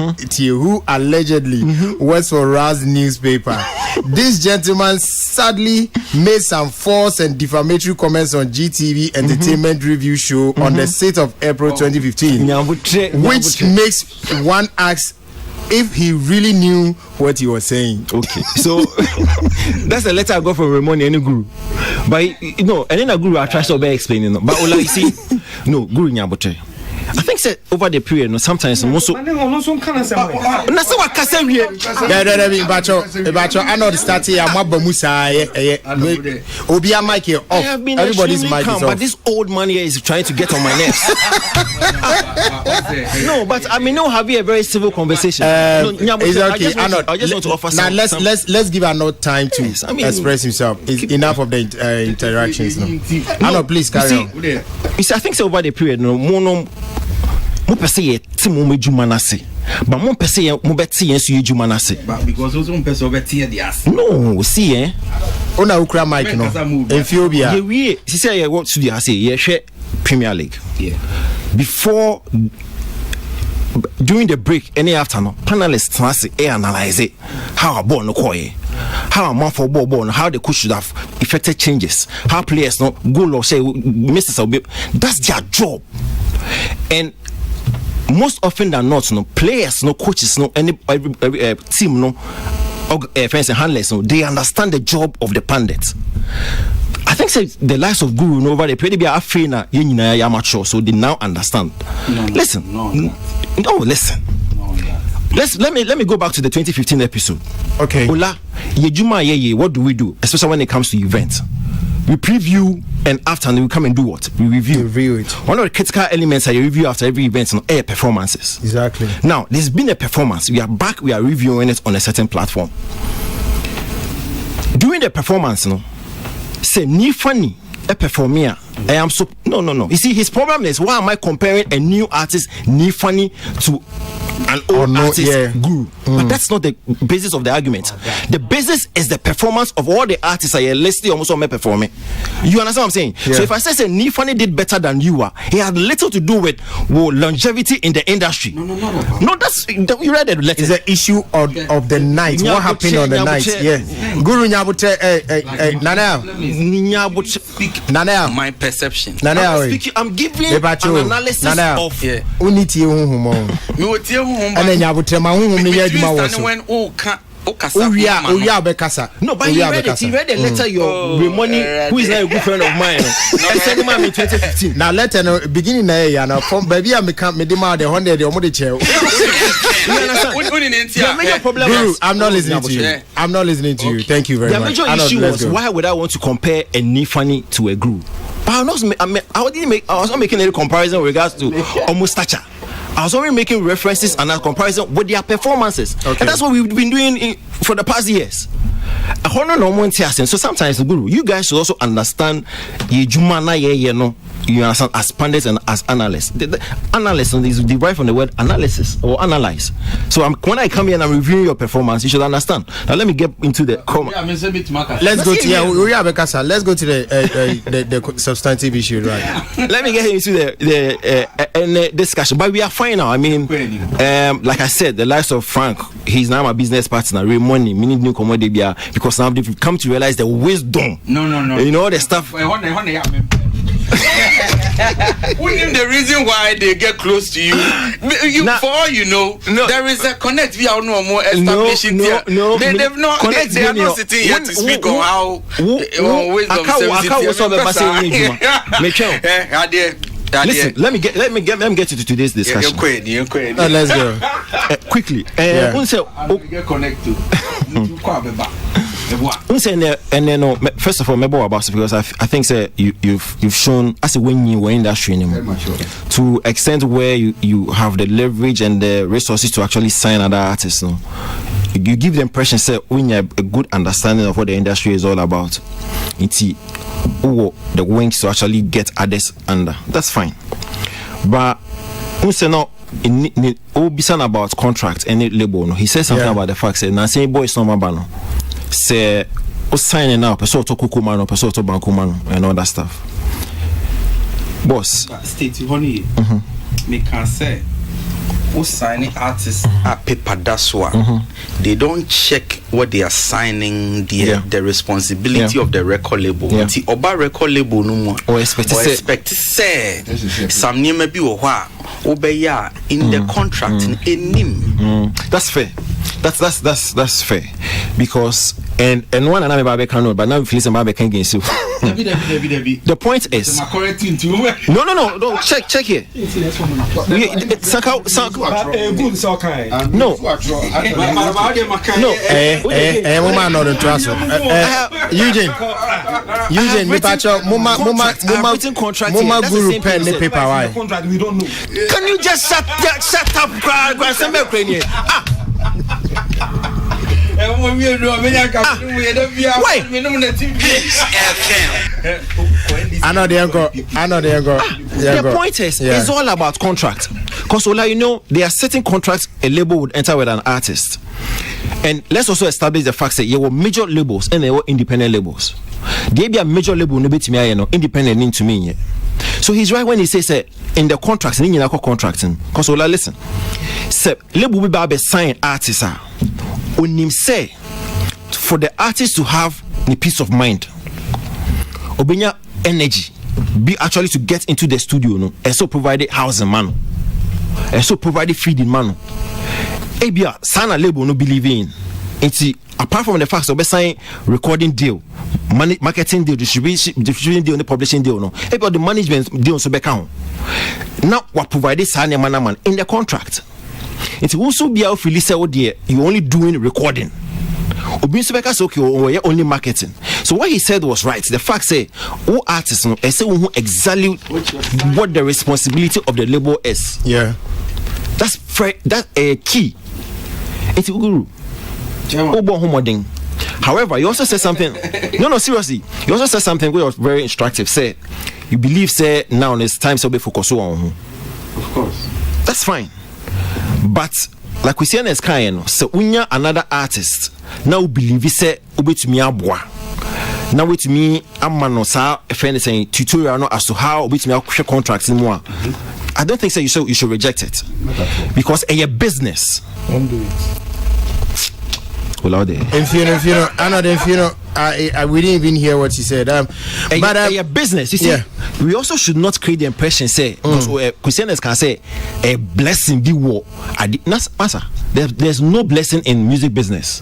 works for Raz newspaper. This gentleman sadly made some false and defamatory comments on GTV Entertainment Review show on the 6th of April 2015, which makes one ask if he really knew what he was saying. Okay, so that's a letter I got from Ramon and Guru. But you know, and then a Guru I try to explain it. But all I see, no Guru Nyabote. I think that over the period, sometimes also. I know the start here. Obia mic here off. Everybody's mic is off. But this old man here is trying to get on my nerves. No, but I mean, no, having a very civil conversation. It's okay. I just want to offer now. Let's give Arnold time to express himself. It's enough of the interactions. Arnold, please carry on. You see, I think so over the period, no more. Mo pese ye ti mo medjuma na se ba mo pese ye mo beti ye so yedjuma na se ba because also mo pese obeti ye the ass no see ona ukra mic no Ethiopia ye we say ye what to the ass ye hwe Premier League before during the break any after no panelists na say analyze it how a ball no koye how a man for ball how the coach should have effected changes how players no goal or say misses that's their job. And most often than not, no players, no coaches, no any team, no fans and handlers, no they understand the job of the pundits. I think the likes of Guru over the period be afraid amateur, so they now understand. Listen. Let me go back to the 2015 episode. Okay. Ola, yejuma what do we do, especially when it comes to events? We preview and after we come and do what? We review it. One of the critical elements that you review after every event is air performances. Exactly. Now, there's been a performance. We are back, we are reviewing it on a certain platform. During the performance, say, ni funny, a performer. I am so no. You see, his problem is why am I comparing a new artist, ni funny, to an old artist Guru? But that's not the basis of the argument. The basis is the performance of all the artists I listed almost on my performing. You understand what I'm saying? So if I say Nifani did better than you are, he had little to do with longevity in the industry. No, that's you read the letter. It's an issue of the night. What happened on the night? Guru Nyabote Nana. My perception. I'm giving an analysis of unity no, but he read the letter your Money, who is now a good friend of mine. I sent him in 2015. Now letter beginning now from baby I can't me demand the 100 or more chair. Guru, I'm not listening to you. I'm not listening to you. Thank you very much. The major issue was why would I want to compare a Nifani to a Guru? But I was not making any comparison with regards to almost stature. I was only making references and a comparison with their performances. Okay. And that's what we've been doing for the past years. So sometimes, Guru, you guys should also understand you understand as pundits and as analysts. The analyst is derived from the word analysis or analyze. So when I come here and I'm reviewing your performance, you should understand. Now let me get into the let's go to the substantive issue, right? Let me get into the discussion. But we are fine now. I mean, like I said, the likes of Frank, he's now my business partner. Raymond, meaning new commodity, because now they've come to realize the wisdom. No. You know the stuff. The reason why they get close to you, for all you know, there is a connect. We are no more establishing. They've not. They are not sitting here to speak on how wisdom Listen, let me get to today's discussion. Let's go quickly. Get connected. First of all, maybe about it because I think say you've shown as a when you were in industry anymore, to extent where you have the leverage and the resources to actually sign other artists. No, you give the impression say when you have a good understanding of what the industry is all about. It's the wings to actually get others under. That's fine, but no. In Obisan about contract any label no, he says something about the fact say na say boy is not bano say o signing now person to kukumano person to bankumano and all that stuff boss state honey me can say o signing artists a paper that's why they don't check what they are signing the responsibility of the record label the oba record label no more or expect say some name be o obeya in the contract in him. That's fair. That's fair because and one and I cannot but now if listen babe can against you. The point is no check here. Woman not trust. Eugene me pacho mama contract mama guru pen the paper why. We don't know. Can you just shut up, Ukrainian? I know the uncle. The point is, it's all about contract. Because there are certain contracts a label would enter with an artist. And let's also establish the fact that there were major labels and there were independent labels. There be a major label independent into me. So he's right when he says in the contracts, in contracting. Because listen, label will be sign artists on him say for the artist to have the peace of mind, obenya energy, be actually to get into the studio, no, and so provided housing man, and so provided feeding man. Ebia sana label no believe in. It's apart from the fact of sign recording deal, marketing deal, distribution deal, the publishing deal, no. About the management deal so back on. Now what provided sana man in the contract. It will also be out release out there. You only doing recording. Okay, only marketing. So what he said was right. The fact say, all artists know exactly what the responsibility of the label is. Yeah, that's a key. It's guru. However, you also said something. No, seriously. You also said something which was very instructive. Say, you believe say now it's time to be focused on. Of course, that's fine. But like we say in this kind, so unya another artist now believe say ubet me abwa. Now with me amano sa if anything tutorial no as to how ubet me share contracts in more. I don't think so you should reject it. Because a business. Don't do it. If you know, we didn't even hear what he said. But a business, you see, we also should not create the impression say Christians can say a blessing be war. There's no blessing in music business.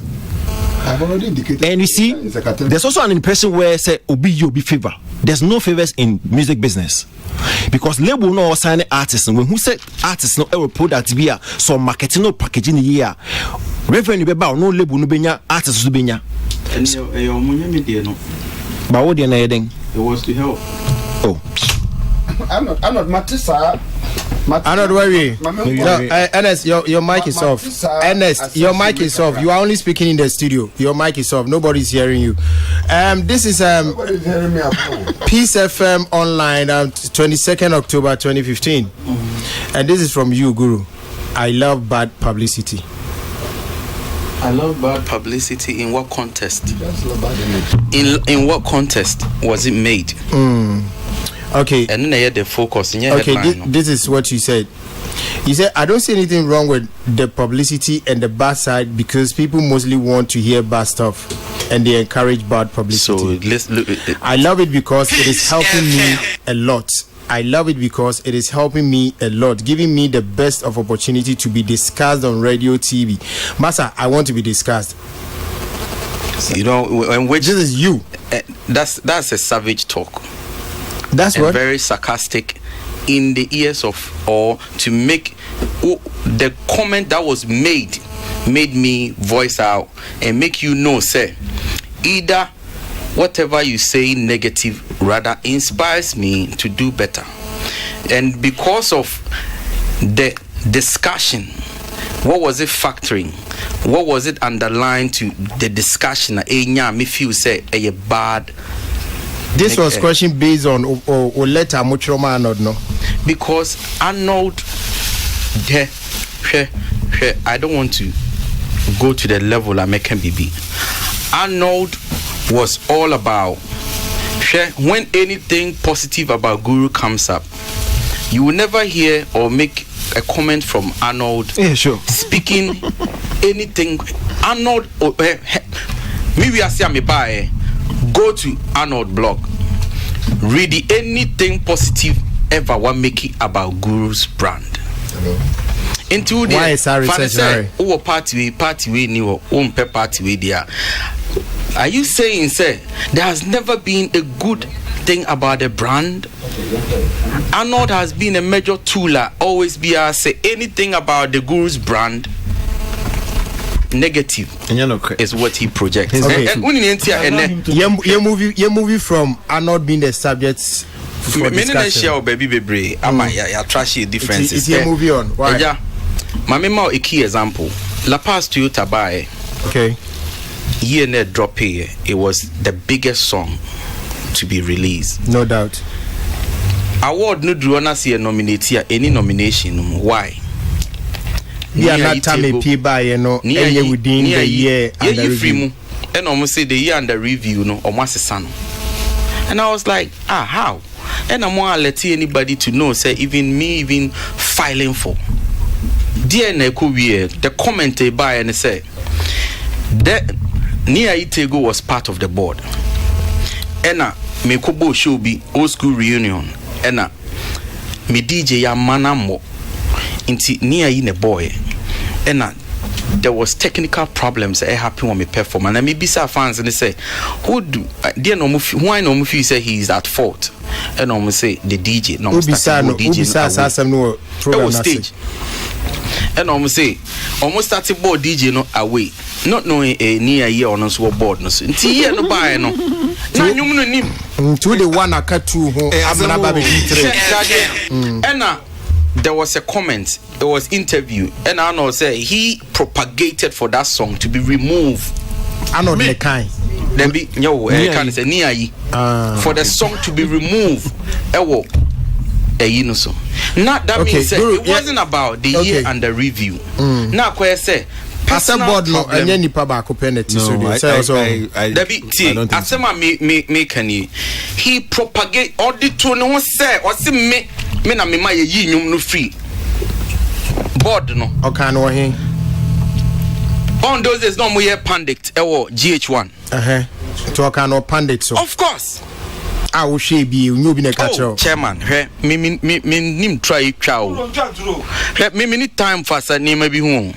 I've already indicated. And you see, there's also an impression where say obi you be favor. There's no favors in music business. Because label no sign artists when who said artists no ever product be so marketing no packaging the year revenue be ba no label no benya artists no benya and your media no ba wo de na yeden it was to help. I'm not Matissa. I'm not worry. Ernest, your mic is off. Ernest, your mic is off. You are only speaking in the studio. Your mic is off. Nobody's hearing you. This is Peace FM Online, 22nd October 2015, and this is from you, Guru. I love bad publicity. I love bad publicity. In what context? In what context was it made? Okay. And then I had the focus in your headline. This is what you said. You said, I don't see anything wrong with the publicity and the bad side because people mostly want to hear bad stuff and they encourage bad publicity. So let's look. I love it because it is helping me a lot. I love it because it is helping me a lot, giving me the best of opportunity to be discussed on radio, TV. Massa, I want to be discussed. You know, and which this is you. That's a savage talk. That's what very sarcastic in the ears of or to make the comment that was made me voice out and make you know, say, either whatever you say negative rather inspires me to do better. And because of the discussion, what was it factoring? What was it underlying to the discussion? Me feel say a bad. This was question based on or letter Muchoma Arnold, no? Because Arnold, I don't want to go to the level I make him be. Arnold was all about when anything positive about Guru comes up, you will never hear or make a comment from Arnold speaking anything. Arnold, maybe I say I'm a buy. Go to Arnold blog, read anything positive ever one making about Guru's brand. Into the why is our research? Oh, party way new party way there. Are you saying, say, there has never been a good thing about the brand? Arnold has been a major tooler. Always be say anything about the Guru's brand negative is what he projects. Okay. You movie from Arnold being the subjects for discussion. Baby, ya trashy differences. It's a movie on. Why? Yeah. Mamema a key example. La Paz Toyota Bae. Okay. Year net drop here. It was the biggest song to be released. No doubt. Award no do not see a nominate here any nomination. Why? Yeah, not time a P by within the year and the review. And almost say the year under review no almost a son. And I was like, how? And I'm more let anybody to know, say even me filing for. Dear Nekuwie, the comment by and say that Nia Itego was part of the board. Ena me kubo show be old school reunion. Ena me DJ ya manamo inti Nia in a boy. Ena there was technical problems that happened when me perform. And I may be fans and they say, who do dear no why no movie say he is at fault? And I say the DJ no DJ stage. And almost say almost started board DJ no away. Not knowing a near year on us board no so here no buy no. Na nyum no nim. To the one akatu ho amana baby 3. And there was a comment, it was interview, and I know say he propagated for that song to be removed. I know the kind. Then be can say near for the song to be removed. Not that means it wasn't about the year and the review. Now I say personal board no anya nipa ba ko penalty so dey say also asema me can he propagate all the to no say o se me na me ma ye yi nyum no free board no okay no he on those days no mo ye pandit GH1 to okay no pandit so of course I will share be you be na catch chairman me nim try twa o me time fast na me bi hu.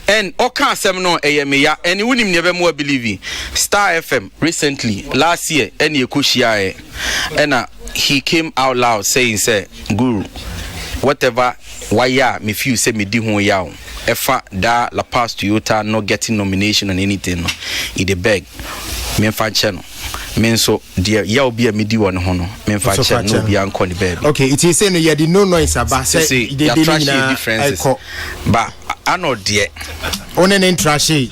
And Oka Semno Eyemeya, and you wouldn't never more believe Star FM recently, last year, and Kushia, and he came out loud saying, say, Guru, whatever, why ya, me few say me di hon yaw. Efa da La Paz Toyota not getting nomination and anything, it a beg. Me fan channel. Men so dear yaw be a midi one hono. Men fan channel no be anko the baby. Okay, it is saying you had no noise about say the differences. But Arnold dear. Onen in trashy.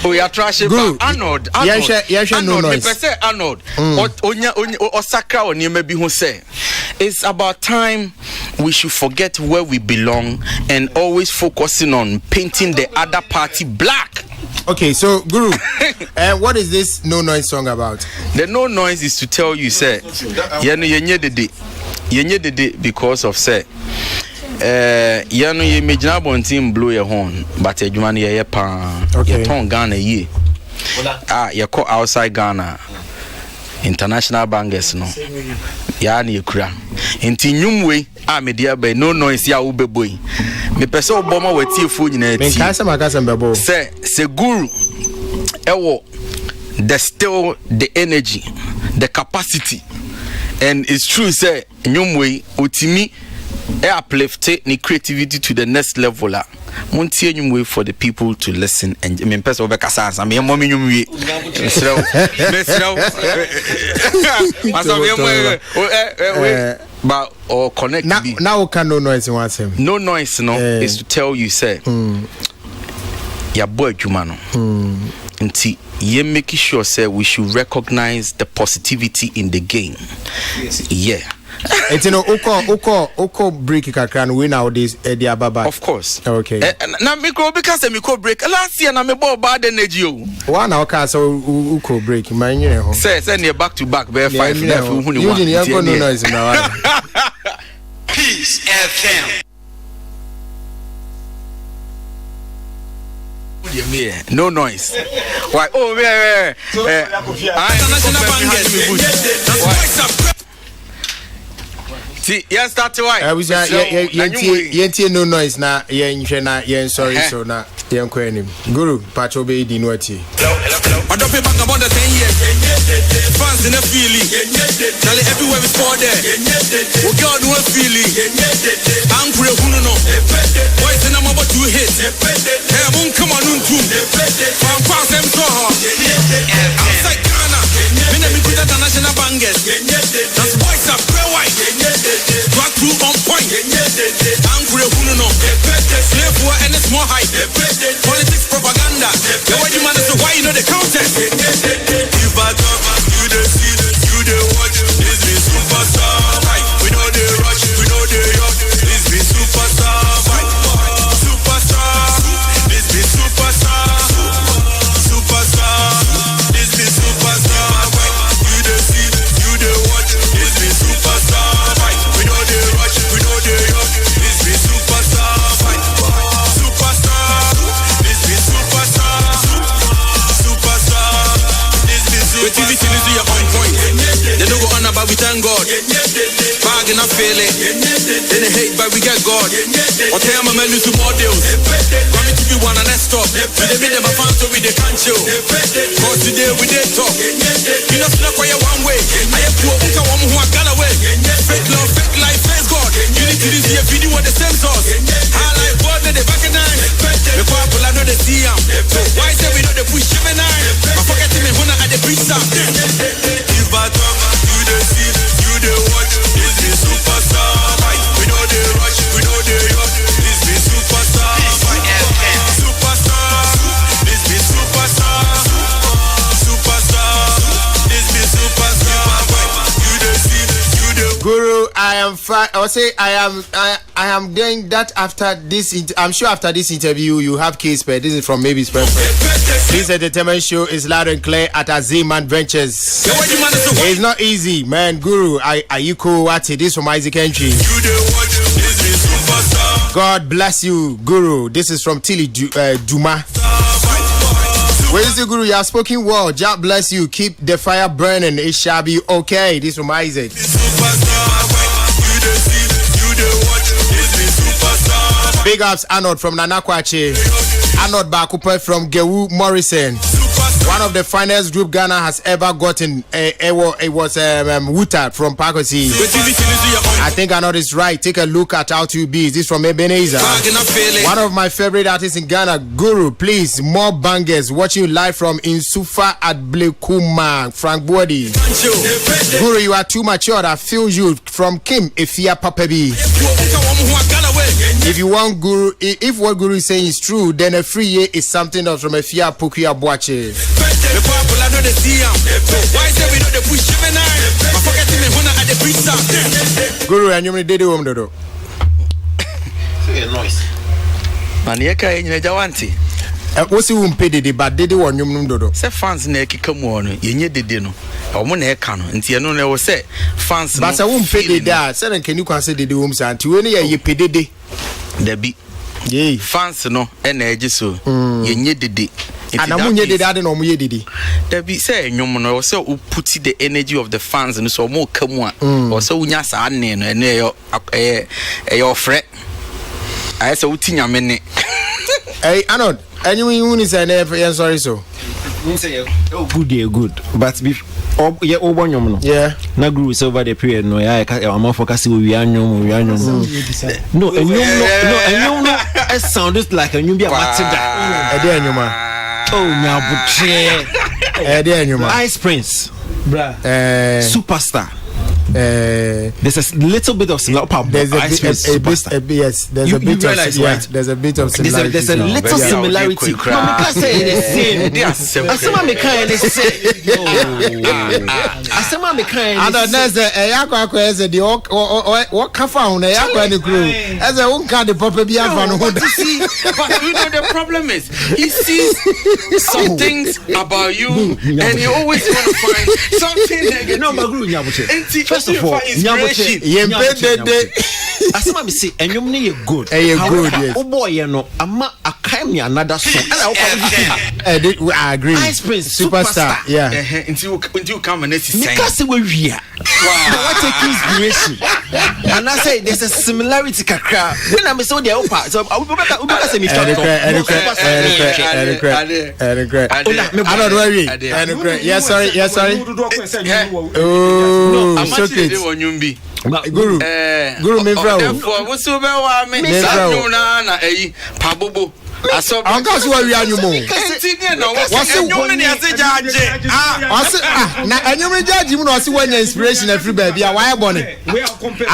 Oh, you are trashy. Arnold. Yes, no noise. Say Arnold. Or Sakra or near maybe who say. It's about time we should forget where we belong and always focusing on painting the other party black. Okay, so Guru, what is this no noise song about? The no noise is to tell you, say, yenye the day because of say. You may not team blow your horn, but a human ye pan, your tongue Ghana ye. You call outside Ghana international bangers no. Yani kura. Inti nyumwe media by no noise ya ube boy. Me pese oboma we tie fu nyina ti. Makasa mbebo. Say Guru ewo the still the energy, the capacity. And it's true say nyumwe utimi uplift the creativity to the next level. Monty way for the people to listen and me person over kasans. I mean, mommy, you but or connect now can no noise in one same. No noise, no, is to tell you, say, your boy Jumano. Until you make sure, say, we should recognize the positivity in the game. Yeah. It's Oko break can win nowadays the Ababa. Of course. Okay. Now because the micro break last year na me ball bad energy. One okay so Oko break man you say send you back to back bear 5 you no noise now. Peace FM. No noise. Why? Oh, yeah. See, yes, that's why. I was no noise now. Sorry, so now. Guru, Pacho be di nuati. I don't pay back about the 10 years. Fans in a feeling. Tell it everywhere we score there. We got no feeling. I'm clear who no. Boys in a mob 2 hits. Hey, I won't come on too. From cross them so hard. Outside Ghana. Me never put that national bangers. That's boys are pure white. Back through on point. I'm clear who no. Slave war and it's more hype. Politics propaganda. The way you manage to why you know the content. If I talk, you the see, you the watch. This be superstar. We know the rush, we know the yuck. This be superstar. Superstar. This be superstar. Superstar. This be superstar. You the see, you the watch. This be superstar. We know the rush, we know the yuck. This be superstar. Creativity is your on point. They don't go on about we thank God. Bargain not failing. Then they hate but we get God. Or tell my men to more deals. Coming to be one and next stop. We they made them a fan so we they can't chill. Cause today we they talk. You know not quite one way. I have poor unka one who are gone away. Fake love, fake life, face God. Unity is here video with the same source. Highlight board they back at 9. The people I know they see them. So why say we know they push Gemini? I forget me when I the preach. If I talk, you the see, you the watch. This be superstar. We know the rush, we know the yuck. This be superstar. Superstar. This be superstar. Superstar. This be superstar. You the see, you the Guru, I would say I am doing that after this. I'm sure after this interview you have case per. This is from Maybe's preference. This entertainment show is loud and clear at Aziman Ventures. It's not easy, man. Guru, are you cool? What's it? This from Isaac Entry. God bless you, Guru. This is from Tilly Duma. Where is the Guru? You have spoken well. God bless you. Keep the fire burning. It shall be okay. This from Isaac. Big ups Arnold from Nanakwache. Arnold Bakupe from Gewu Morrison. One of the finest group Ghana has ever gotten. It was Wuta from Pakosi. I think Arnold is right. Take a look at how to be. This is from Ebenezer. One of my favorite artists in Ghana, Guru. Please, more bangers. Watching you live from Insufa at Blekuma, Frank Body. Guru, you are too mature. I feel you. From Kim Efia Papebi. If you want Guru, if what Guru is saying is true, then a free year is something else from Efia Pukia Boache. The people I know they see them. Why say we know they push Gemini? I forget me when I had the preach. Guru, and you did it, Dodo. Noise. Maniaka in the Jawanti. What's you pay the but did one you dodo? Say fans neck come on, you did no. Or one air cannon, and you know, say fans. But I won't pay the dad. Seven can you consider the rooms and to any you pay the day? There be yea fans no energy so you need the day. And I'm only the other no more did. There be say no more so put the energy of the fans and so more come on or so unyas and your friend. I saw Tinya Mene. Hey, Arnold, anyone is an sorry so. Good, good. But Oh yeah, Obonyum. Yeah. Na grew over the period. No, yeah, I'm more focused with Yanyum. No, and you know, it sounded like a new be a Matida. Oh, now, but Ice Prince, Superstar. There's a little bit of similarity. There's a bit of right. There's a bit of similarity. There's a little similarity. No, because say the same. Asema me kind the same. Asema me kind. And there's a yakwa is the what kafa on a yakwa the crew. As a one kind the proper be but you know the problem is he sees some things about you and you always want to find something negative. No, first of all, Asema me say enyum ne ye good. Good, yes. Oh boy, you know, ama akai me another song. I agree. Ice Prince, Superstar. Yeah. Until you come and see. Because we are. Wow. What take inspiration? And I say there's a similarity kakra. When I'm so the opa, so I will say me Yes, sorry. Oh, so good. Guru me therefore what's so bad me na pabobo aso anka so we anyumo na anyumo judge mu no wase wanya inspiration every baby a why born I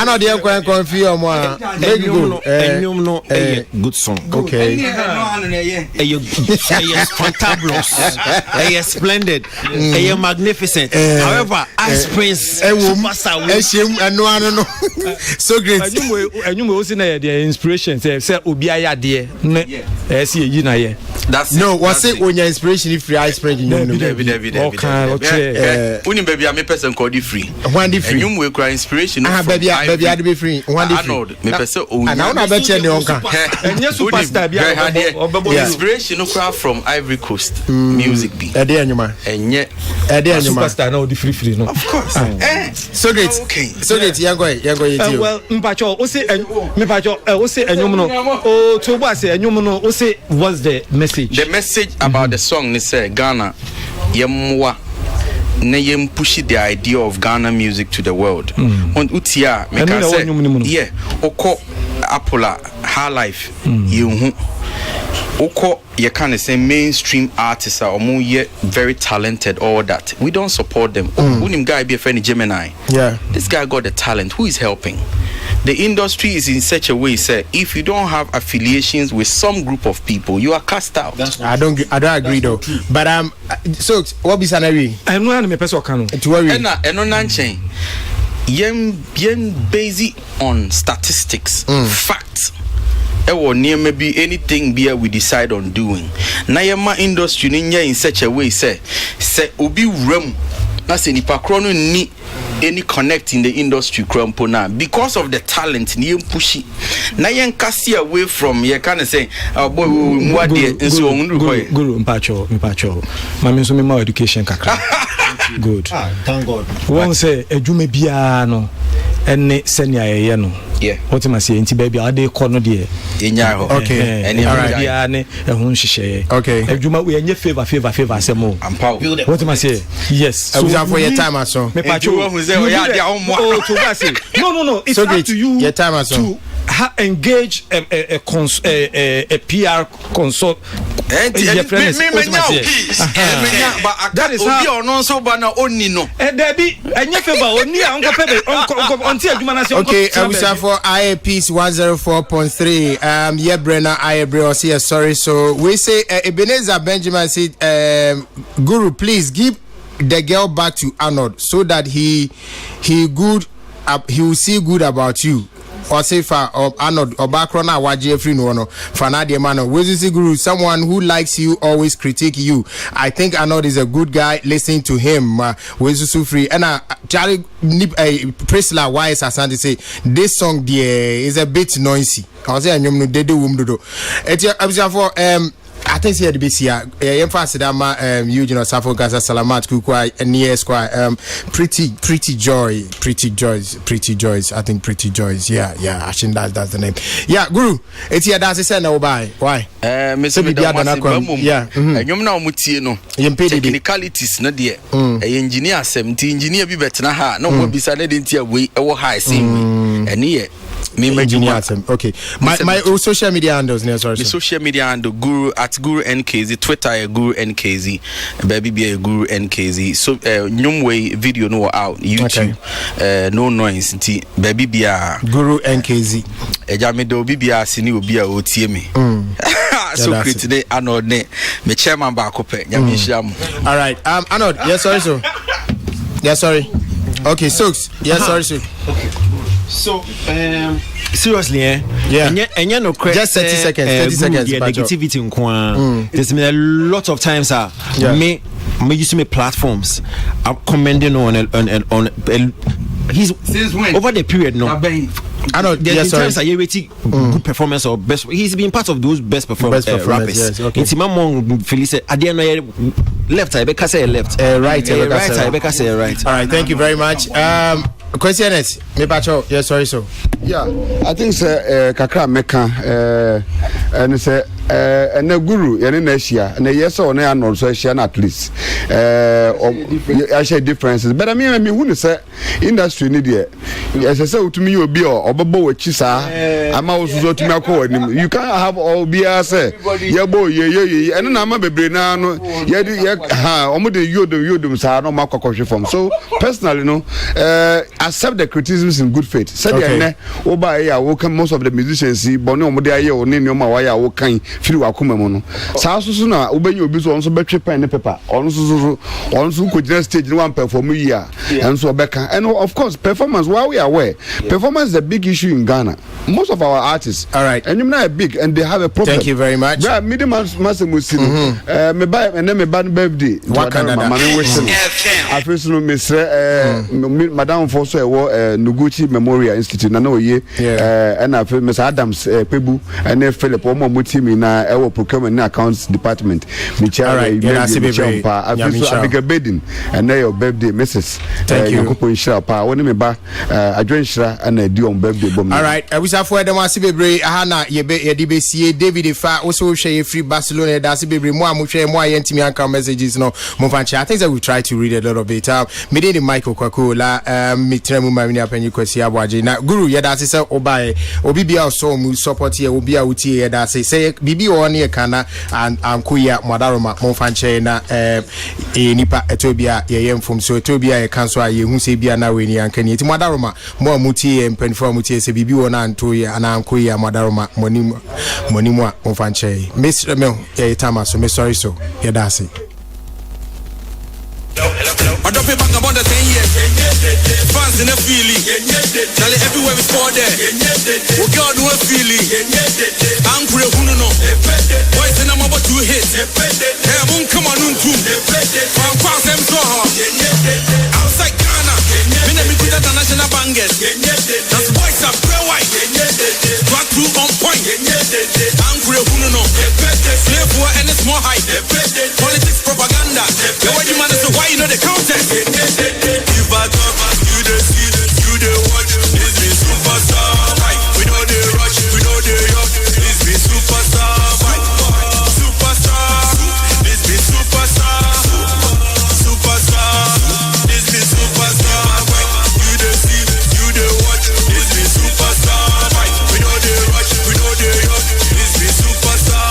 know the confuse omo enyum no good song. Okay. Fantabulous. Splendid. Magnificent. However, Ice Prince no so great. Enyum we see na the inspiration say obi ayade no, what's it when your inspiration if free Ice Prince? Only baby, I'm a person called free. One different. You will cry inspiration. Baby, I'd be free. One different. And I don't bet you no can. And yes, superstar. Inspiration from Ivory Coast music be. And yet, superstar no the free no. Of course. So great. So great. You're going. Well, Mpacho, o say Mpacho, o say enyum no. O to bo say enyum no. O say what's the message? The message about the song is Ghana yemwa na yem push the idea of Ghana music to the world. On utia me can say yeah, oko Apollo High Life you oko you can say mainstream artists are very talented, all that. We don't support them. Unim guy be a friend Gemini. Yeah. This guy got the talent. Who is helping? The industry is in such a way, sir. If you don't have affiliations with some group of people, you are cast out. I don't agree though. But so what be sanari? I know me person can. To worry. Eno nanchen. Yen based on statistics, facts. Maybe anything we decide on doing. Na yema industry in such a way, say obi rem. Na se nipa krono ni any connect in the industry krampona because of the talent ni push na yen kasi away from you can say boy what there so guru mpacho mami so me more education kakra good thank God one say edwuma bia no ene senia ye no yeah what ma say nti baby ade kɔ no de enya ho okay alright bia ne ehun hyehyɛ okay edwuma we enye favor asemo what ma say yes so for your time aso me pacho oh to say no it's so up to you your time aso to engage a PR consult. That is how no so bana only no. Okay, we start for IAPs 104.3. Yeah, Brenna, I say sorry. So we say Ebenezer Benjamin said, Guru, please give the girl back to Arnold so that he will see good about you. Or say for Arnold or background waje free no fanade man we Guru, someone who likes you always critique you. I think Arnold is a good guy. Listening to him we free and Charlie Priscilla wise asante say this song there is a bit noisy. I say anyum no dede wum dodo. Etia abisa for I think here the BC emphasis that Eugene Osafo Gaza Salamat Kukwa near square pretty joys. I think pretty joys. Yeah. I think that's the name. Yeah, Guru. It's here that's the no buy. Why? Mr. Yeah. And you know mutie no. Technicalities na there. Engineer 70 engineer be better na ha. No more beside the we our high same. And here. Okay. My social media handles near sorry. Social media handle Guru at Guru NKZ, Twitter Guru NKZ, baby be Guru NKZ. So way video no out YouTube. No noise baby be Guru NKZ. Ejamido bibia sini obi a otie me. So create today Arnold ne me chairman ba kope nyamisham. All right. Arnold, yes sorry so. Yeah sorry. Okay, Soaks. Yes sorry so. Okay. So, seriously, yeah, and you know, just 30 seconds. 30 seconds. Yeah, negativity in Kwan. There's been a lot of times, me used to make platforms. I'm commending on he's over the period, no. I know there's been times you rating good performance or best. He's been part of those best rappers. Yes, okay. It's Mamon Felice. At the end, left. I better say left. Right. I better say right. All right. Thank you very much. Question is, me bacho. Yes, sorry, so. Yeah, I think sir, kakra meka, and say, and the Guru, and in Asia, and yes or no, and also Asian at least. I share differences, but I mean, who say industry need it. As I say to me, you'll be or Bobo Chisa. I'm also to my call. You can't have all be as yeah, boy, yeah, and I'm a baby now. Yeah, almost you do, so I don't mark a form. So personally, no, accept the criticisms in good faith. Said Oba ya most of the musicians see Bono Modia or Nino Waya or kind feel Wakumamono. Sasuna Uben you be also better pen and paper. Also could just stage one perform year and so Becca. And of course, performance while we are aware. Performance is a big issue in Ghana. Most of our artists, all right, and you're not big and they have a problem. Thank you very much. Yeah, medium massive me buy and then me bad birthday. What can I first know Miss Madame Fosso Noguchi Memorial Institute. I know ye and I feel Miss Adams Pebu and then Philip Omo Mutimi na our procurement accounts department. Micheal, I big a bedding and now your birthday, Mrs. Thank you. When me ba I join Shra and I do on birthday bomb. All right, I wish I for them was be Hana ye DBC David Fa also share free Barcelona that's be more muche more yentimi anka messages no Mofancha. I think that we try to read a little bit. Me dey Michael Kwakola me tremu ma me apanyi kwasi abwaje na Guru ye that's say obae obi bia so mu support ye obi a utie ye that's say bibi on ye kana and ankoya Madaroma Mofancha na nipa etobia ye yemfom so etobia ye kanso a ye hu se bia na we ni anka ni ti Madaroma mo mutie mpanifo mutie se bibi wona antoye ana ankoya Madaroma monimu a Mofancha Miss Remel ye tama so me sorry so ye that's it. I drop it back about the 10 years. Fans in a feeling. Tell it everywhere we score there. We got no feeling. I'm crazy, who no. Boys in a mob 2 hits. Hey, I'm come on, I'm cross them so hard. Outside Ghana, we never put that national bangers. That's boys are pure white. Back 2 on point. I'm crazy, who no. Slave war and it's more hype. Politics propaganda. The way you man is why you know the contest. If I talk, you the see, you the watch. This be superstar. We know the rush, we know the yuck. This be superstar. Superstar. This be superstar. Superstar. This be superstar. You the see, you the watch. This be superstar. We know the rush, we know the yuck. This be superstar.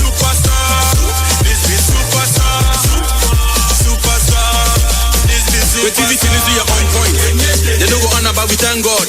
Superstar. This be superstar. Creativity is your own point. They don't go on about we thank God.